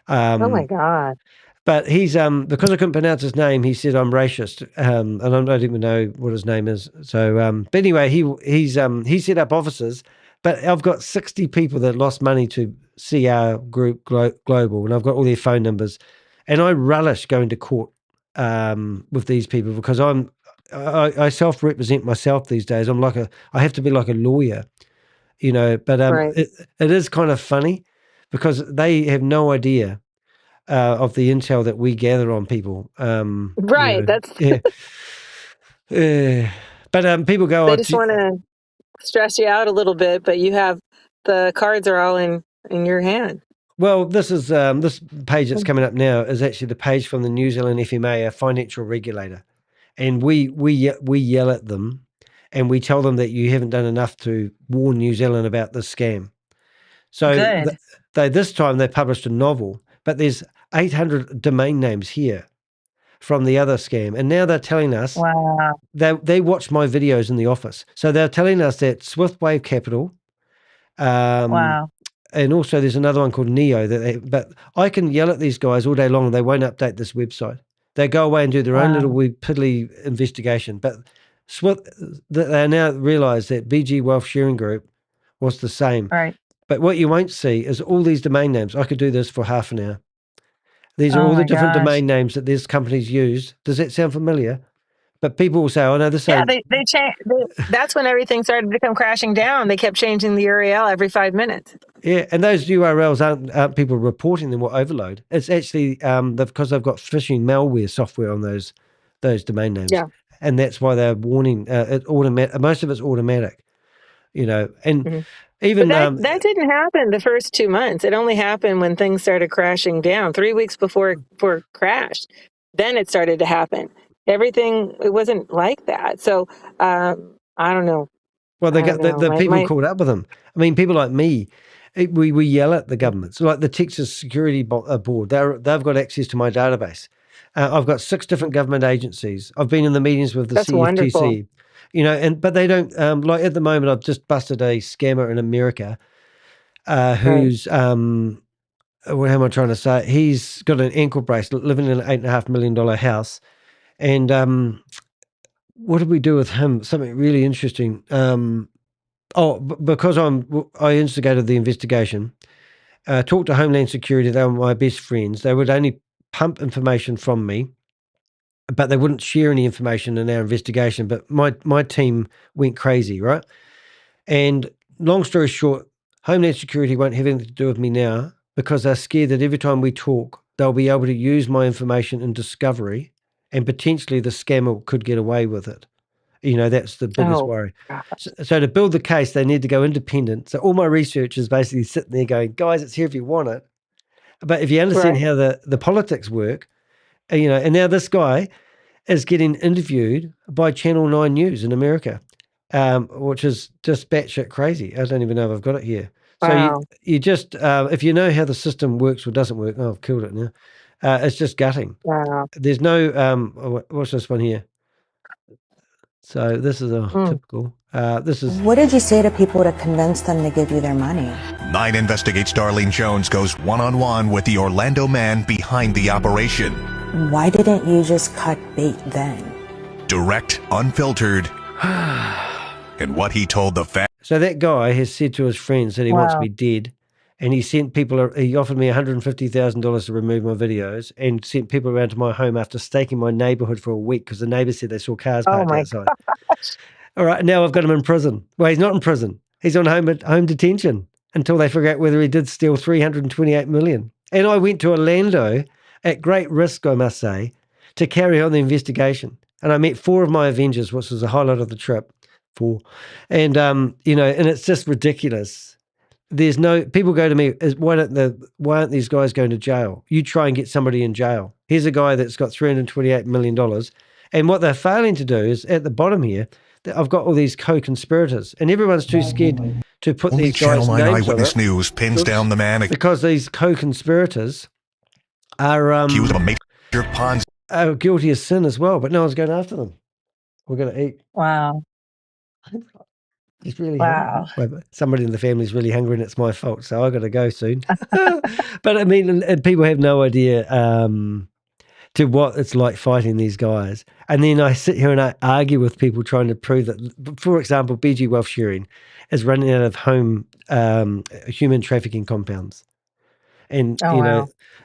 Oh my God. But he's because I couldn't pronounce his name, he said I'm racist, and I don't even know what his name is. So, but anyway, he set up offices. But I've got 60 people that lost money to CR Group Global, and I've got all their phone numbers, and I relish going to court with these people because I self-represent myself these days. I have to be like a lawyer, But it is kind of funny because they have no idea of the intel that we gather on people. That's but people go. They just want to stress you out a little bit, but you have the cards are all in your hand. Well, this is this page that's coming up now is actually the page from the New Zealand FMA, a financial regulator, and we yell at them, and we tell them that you haven't done enough to warn New Zealand about this scam. So this time they published a novel, but there's 800 domain names here from the other scam, and now they're telling us they watch my videos in the office, so they're telling us that Swiftwave Capital. And also there's another one called Neo but I can yell at these guys all day long and they won't update this website. They go away and do their own little wee piddly investigation. But they now realize that BG Wealth Sharing Group was the same. Right. But what you won't see is all these domain names. I could do this for half an hour. These are all the different domain names that these companies use. Does that sound familiar? But people will say, "Oh no, this ain't." Yeah, they change. That's when everything started to come crashing down. They kept changing the URL every 5 minutes. Yeah, and those URLs aren't people reporting them or overload. It's actually because they've got phishing malware software on those domain names. Yeah, and that's why they're warning. Most of it's automatic. And even but that didn't happen the first 2 months. It only happened when things started crashing down. 3 weeks before it crashed, then it started to happen. Everything, it wasn't like that. So I don't know. Well, the people caught up with them. I mean, people like me, we yell at the government. So like the Texas Security Board, they've got access to my database. I've got 6 different government agencies. I've been in the meetings with the That's CFTC. Wonderful. But they don't like at the moment. I've just busted a scammer in America who's what am I trying to say? He's got an ankle bracelet, living in an $8.5 million house. And what did we do with him? Something really interesting. Because I instigated the investigation, talked to Homeland Security. They were my best friends. They would only pump information from me, but they wouldn't share any information in our investigation. But my team went crazy, right? And long story short, Homeland Security won't have anything to do with me now because they're scared that every time we talk, they'll be able to use my information in discovery and potentially the scammer could get away with it. That's the biggest worry. So to build the case, they need to go independent. So all my research is basically sitting there going, guys, it's here if you want it. But if you understand how the politics work, and now this guy is getting interviewed by Channel 9 News in America, which is just batshit crazy. I don't even know if I've got it here. So you just, if you know how the system works or doesn't work, I've killed it now. It's just gutting. Wow. There's no, what's this one here? So this is a typical, this is. What did you say to people to convince them to give you their money? 9 Investigates Darlene Jones goes one-on-one with the Orlando man behind the operation. Why didn't you just cut bait then? Direct, unfiltered, and what he told the family. So that guy has said to his friends that he wants me dead, and he sent people. He offered me $150,000 to remove my videos, and sent people around to my home after staking my neighborhood for a week because the neighbors said they saw cars parked outside. All right, now I've got him in prison. Well, he's not in prison. He's on home detention until they figure out whether he did steal $328 million. And I went to Orlando at great risk, I must say, to carry on the investigation. And I met 4 of my Avengers, which was the highlight of the trip. 4. And, and it's just ridiculous. There's no, people go to me, why aren't these guys going to jail? You try and get somebody in jail. Here's a guy that's got $328 million. And what they're failing to do is, at the bottom here, I've got all these co-conspirators, and everyone's too scared to put Only these guys' Channel 9 names Eyewitness on it. News pins down the man Because these co-conspirators are accused of a major Ponzi. Are guilty of sin as well, but no one's going after them. We're going to eat. Wow. He's really hungry. Well, somebody in the family is really hungry, and it's my fault, so I've got to go soon. But I mean, and people have no idea to what it's like fighting these guys. And then I sit here and I argue with people trying to prove that, for example, BG Wealth Sharing is running out of home human trafficking compounds. And,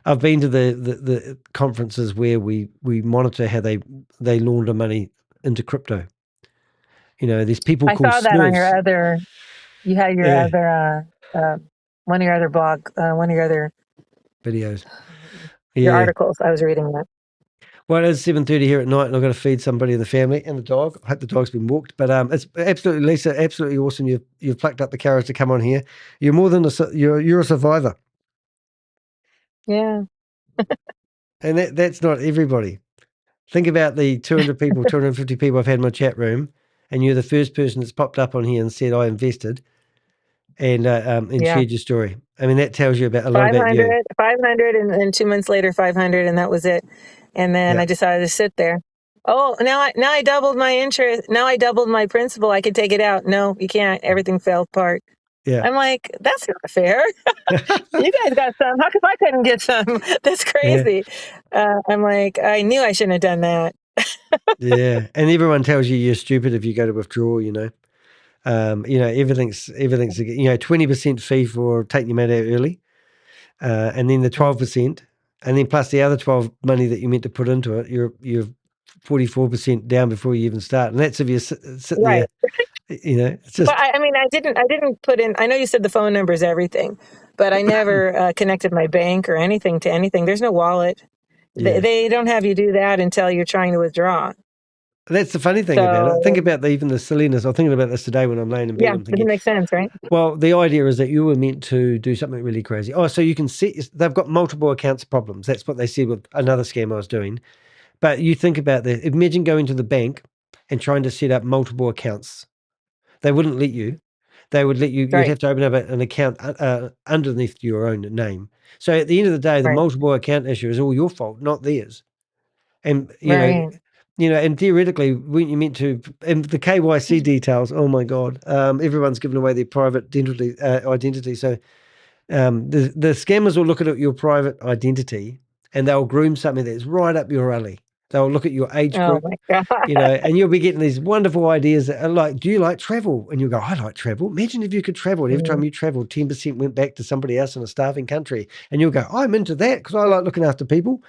I've been to the conferences where we monitor how they launder money into crypto. These people I called saw that on Smurfs. your other, you had your other, one of your other blog, one of your other videos. Your articles. I was reading that. Well, it's 7:30 here at night, and I've got to feed somebody in the family and the dog. I hope the dog's been walked. But it's absolutely, Lisa, absolutely awesome. You've plucked up the courage to come on here. You're more than you're a survivor. Yeah. And that's not everybody. Think about the 200 people, 250 people I've had in my chat room, and you're the first person that's popped up on here and said, I invested and shared your story. I mean, that tells you about a lot about you. 500 and 2 months later, 500, and that was it. And then I decided to sit there. Oh, now I doubled my interest. Now I doubled my principal. I could take it out. No, you can't. Everything fell apart. Yeah. I'm like, that's not fair. You guys got some. How come I couldn't get some? That's crazy. Yeah. I'm like, I knew I shouldn't have done that. Yeah. And everyone tells you you're stupid if you go to withdraw, everything's 20% fee for taking your money out early. And then the 12%, and then plus the other 12 money that you meant to put into it, you're 44% down before you even start. And that's if you're sitting there, it's just. But I mean, I didn't put in, I know you said the phone number is everything, but I never connected my bank or anything to anything. There's no wallet. Yeah. They don't have you do that until you're trying to withdraw. That's the funny thing about it. Think about even the silliness. I'm thinking about this today when I'm laying in bed. Yeah, it doesn't make sense, right? Well, the idea is that you were meant to do something really crazy. Oh, so you can see they've got multiple accounts problems. That's what they said with another scam I was doing. But you think about that. Imagine going to the bank and trying to set up multiple accounts. They wouldn't let you. They would let you. You'd have to open up an account underneath your own name. So at the end of the day, the multiple account issue is all your fault, not theirs. And and theoretically, when you meant to, and the KYC details, oh my God, everyone's given away their private identity. So the scammers will look at your private identity and they'll groom something that's right up your alley. They'll look at your age Oh group, my God. and you'll be getting these wonderful ideas that are like, do you like travel? And you'll go, I like travel. Imagine if you could travel. And every time you traveled, 10% went back to somebody else in a starving country. And you'll go, I'm into that because I like looking after people,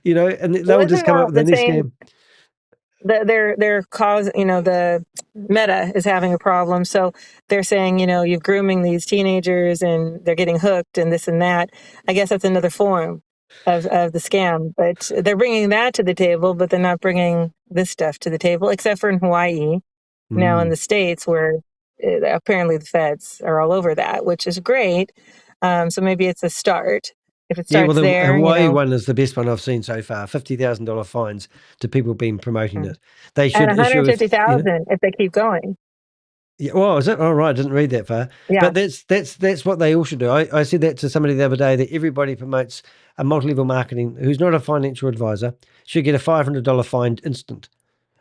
and they'll just come up with a new scam. Their cause, the Meta is having a problem. So they're saying, you're grooming these teenagers and they're getting hooked and this and that. I guess that's another form of the scam, but they're bringing that to the table, but they're not bringing this stuff to the table, except for in Hawaii. Now in the States where apparently the feds are all over that, which is great. So maybe it's a start. If it starts the there, Hawaii one is the best one I've seen so far. $50,000 fines to people being promoting it. They should and issue 150,000 if they keep going. Yeah, well, is it? Oh, right. I didn't read that far. Yeah. But that's what they all should do. I said that to somebody the other day, that everybody promotes a multi-level marketing who's not a financial advisor should get a $500 fine instant.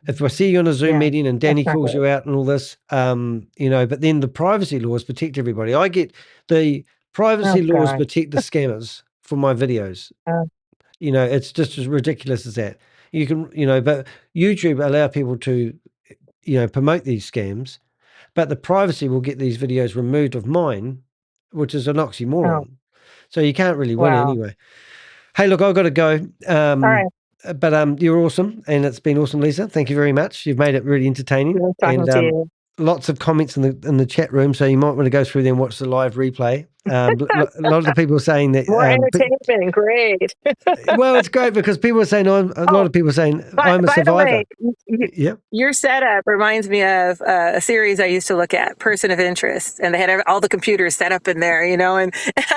If I see you on a Zoom meeting and Danny calls you out and all this, but then the privacy laws protect everybody. I get the privacy laws protect the scammers for my videos. It's just as ridiculous as that. You can, but YouTube allow people to, promote these scams. But the privacy will get these videos removed of mine, which is an oxymoron. So you can't really win anyway. Hey, look, I've got to go. All right. But you're awesome, and it's been awesome, Lisa. Thank you very much. You've made it really entertaining. Nice talking to you. Lots of comments in the chat room, so you might want to go through them and watch the live replay. A lot of the people saying that more entertainment, great. Well, it's great because people are saying a lot of people are saying I'm a survivor. By the way, your setup reminds me of a series I used to look at, Person of Interest, and they had all the computers set up in there, and I'm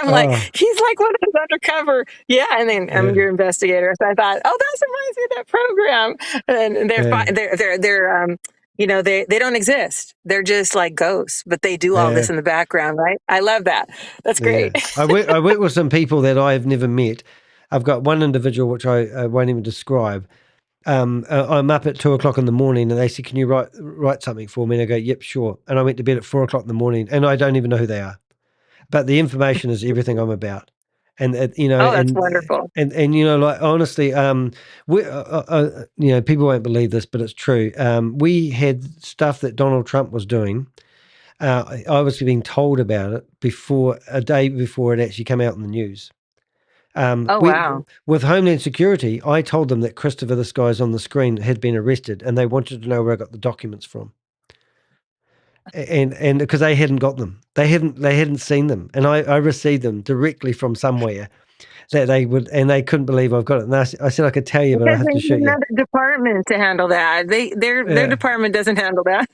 like, he's like one of those undercover, and then I'm your investigator. So I thought, that reminds me of that program, and they're they don't exist. They're just like ghosts, but they do all this in the background, right? I love that. That's great. Yeah. I work with some people that I have never met. I've got one individual, which I won't even describe. I'm up at 2:00 in the morning and they say, can you write something for me? And I go, yep, sure. And I went to bed at 4:00 in the morning and I don't even know who they are. But the information is everything I'm about. And that's wonderful. And like honestly, people won't believe this, but it's true. We had stuff that Donald Trump was doing. I was being told about it a day before it actually came out in the news. Wow. With Homeland Security, I told them that Christopher, this guy's on the screen, had been arrested, and they wanted to know where I got the documents from. And because they hadn't got them, they hadn't seen them, and I received them directly from somewhere that they would, and they couldn't believe I've got it. And I said I could tell you, but I have to shoot you. Another department to handle that. Their department doesn't handle that.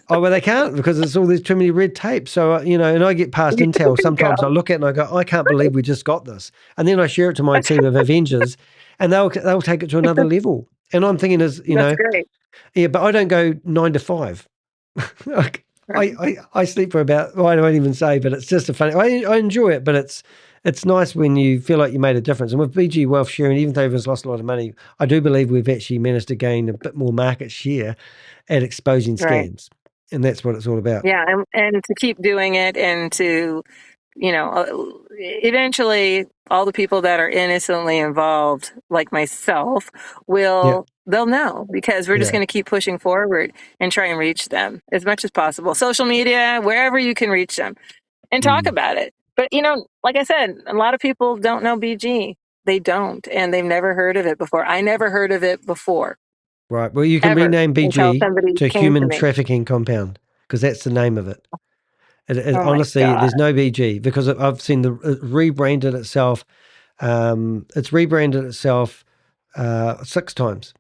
Oh, well, they can't because there's too many red tape. So and I get past intel. Sometimes I look at it and I go, I can't believe we just got this, and then I share it to my team of Avengers, and they'll take it to another level. And I'm thinking, that's great. Yeah, but I don't go 9 to 5. I sleep for about, I won't even say, but it's just a funny, I enjoy it, but it's nice when you feel like you made a difference. And with BG Wealth Sharing, even though everyone's lost a lot of money, I do believe we've actually managed to gain a bit more market share at exposing scams. Right. And that's what it's all about. Yeah, and to keep doing it and to, eventually all the people that are innocently involved, like myself, they'll know because we're just going to keep pushing forward and try and reach them as much as possible. Social media, wherever you can reach them and talk about it. But, like I said, a lot of people don't know BG. They don't, and they've never heard of it before. I never heard of it before. Right. Well, you can rename BG to Human Trafficking Compound because that's the name of it. Honestly, there's no BG because I've seen it rebranded itself. It's rebranded itself 6 times.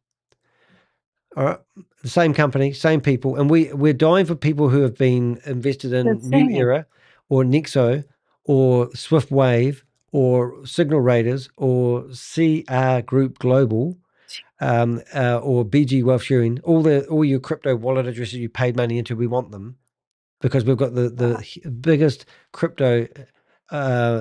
All right. The same company, same people. And we're dying for people who have been invested in New Era or Nexo or Swift Wave or Signal Raiders or CR Group Global or BG Wealth Sharing. All your crypto wallet addresses you paid money into, we want them. Because we've got the biggest crypto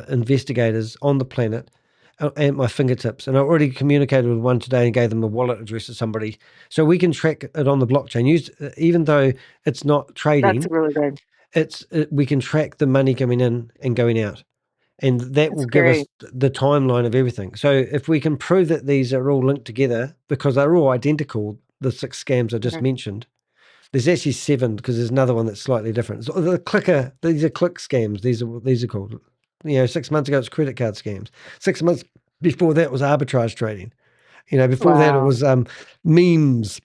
investigators on the planet at my fingertips. And I already communicated with one today and gave them a wallet address to somebody. So we can track it on the blockchain. Even though it's not trading. That's really good. We can track the money coming in and going out. And that will give us the timeline of everything. So if we can prove that these are all linked together, because they're all identical, the 6 scams I just mentioned, there's actually 7 because there's another one that's slightly different. So these are click scams. These are called. 6 months ago it's credit card scams. 6 months before that was arbitrage trading. Before that it was memes.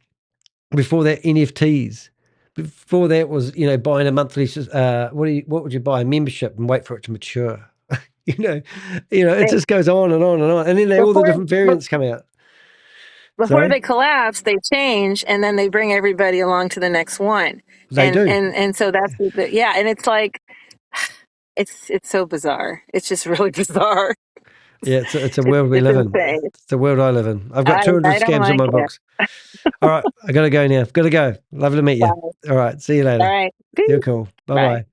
Before that, NFTs. Before that was, buying a monthly. What would you buy? A membership and wait for it to mature. It just goes on and on and on, and then all the different variants come out. Before they collapse, they change, and then they bring everybody along to the next one. They do, and so that's and it's like it's so bizarre. It's just really bizarre. Yeah, it's a world we live in. It's the world I live in. I've got 200 scams in my books. All right, I got to go now. Got to go. Lovely to meet you. Bye. All right, see you later. All right. You're cool. Bye-bye.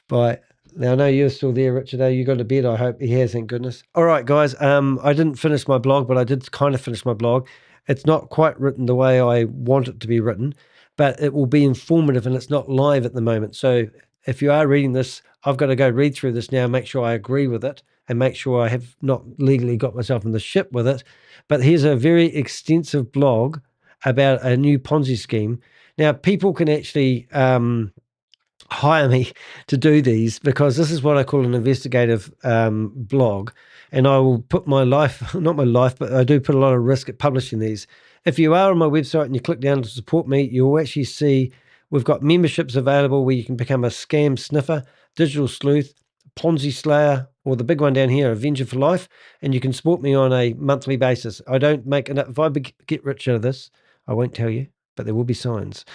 Bye. Now, I know you're still there, Richard. You got to bed, I hope. He has, thank goodness. All right, guys. I didn't finish my blog, but I did kind of finish my blog. It's not quite written the way I want it to be written, but it will be informative, and it's not live at the moment. So if you are reading this, I've got to go read through this now, make sure I agree with it, and make sure I have not legally got myself in the ship with it. But here's a very extensive blog about a new Ponzi scheme. Now, people can actually hire me to do these because this is what I call an investigative blog, and I will put my life, not my life, but I do put a lot of risk at publishing these. If you are on my website and you click down to support me, you'll actually see we've got memberships available where you can become a scam sniffer, digital sleuth, Ponzi slayer, or the big one down here, Avenger for Life, and you can support me on a monthly basis. I don't make enough. If I get rich out of this, I won't tell you, but there will be signs.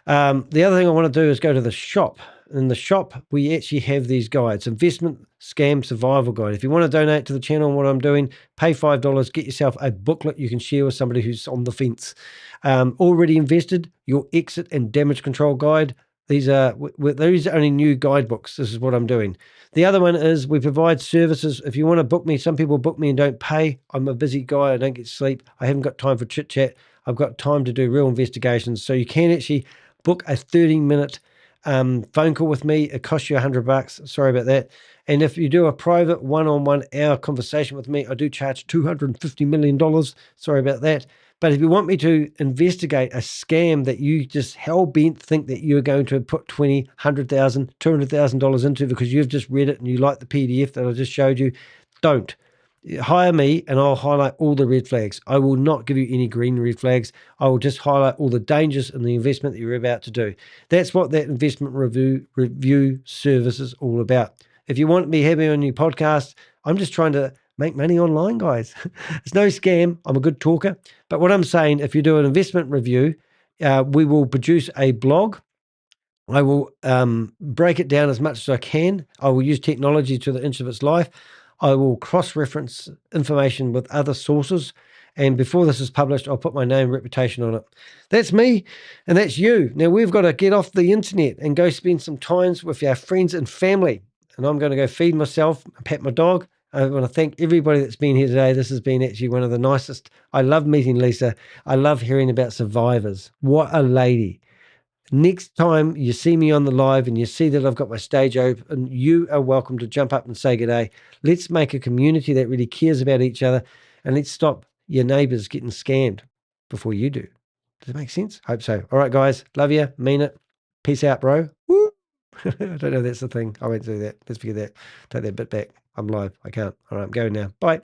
The other thing I want to do is go to the shop. In the shop, we actually have these guides, Investment Scam Survival Guide. If you want to donate to the channel and what I'm doing, pay $5, get yourself a booklet you can share with somebody who's on the fence. Already invested, your exit and damage control guide. These are only new guidebooks. This is what I'm doing. The other one is we provide services. If you want to book me, some people book me and don't pay. I'm a busy guy. I don't get sleep. I haven't got time for chit chat. I've got time to do real investigations. So you can actually book a 30-minute phone call with me. It costs you $100. Sorry about that. And if you do a private one-on-one hour conversation with me, I do charge $250 million. Sorry about that. But if you want me to investigate a scam that you just hell-bent think that you're going to put $20,000, $100,000, $200,000 into because you've just read it and you like the PDF that I just showed you, don't. Hire me and I'll highlight all the red flags. I will not give you any green red flags. I will just highlight all the dangers in the investment that you're about to do. That's what that investment review service is all about. If you want me to have me on your podcast, I'm just trying to make money online, guys. It's no scam. I'm a good talker. But what I'm saying, if you do an investment review, we will produce a blog. I will break it down as much as I can. I will use technology to the inch of its life. I will cross-reference information with other sources. And before this is published, I'll put my name and reputation on it. That's me, and that's you. Now, we've got to get off the internet and go spend some time with our friends and family. And I'm going to go feed myself, pat my dog. I want to thank everybody that's been here today. This has been actually one of the nicest. I love meeting Lisa. I love hearing about survivors. What a lady. Next time you see me on the live and you see that I've got my stage open, you are welcome to jump up and say good day. Let's make a community that really cares about each other, and let's stop your neighbors getting scammed before you do. Does it make sense? Hope so. All right, guys. Love you. Mean it. Peace out, bro. Woo! I don't know if that's the thing. I won't do that. Let's forget that. Take that bit back. I'm live. I can't. All right, I'm going now. Bye.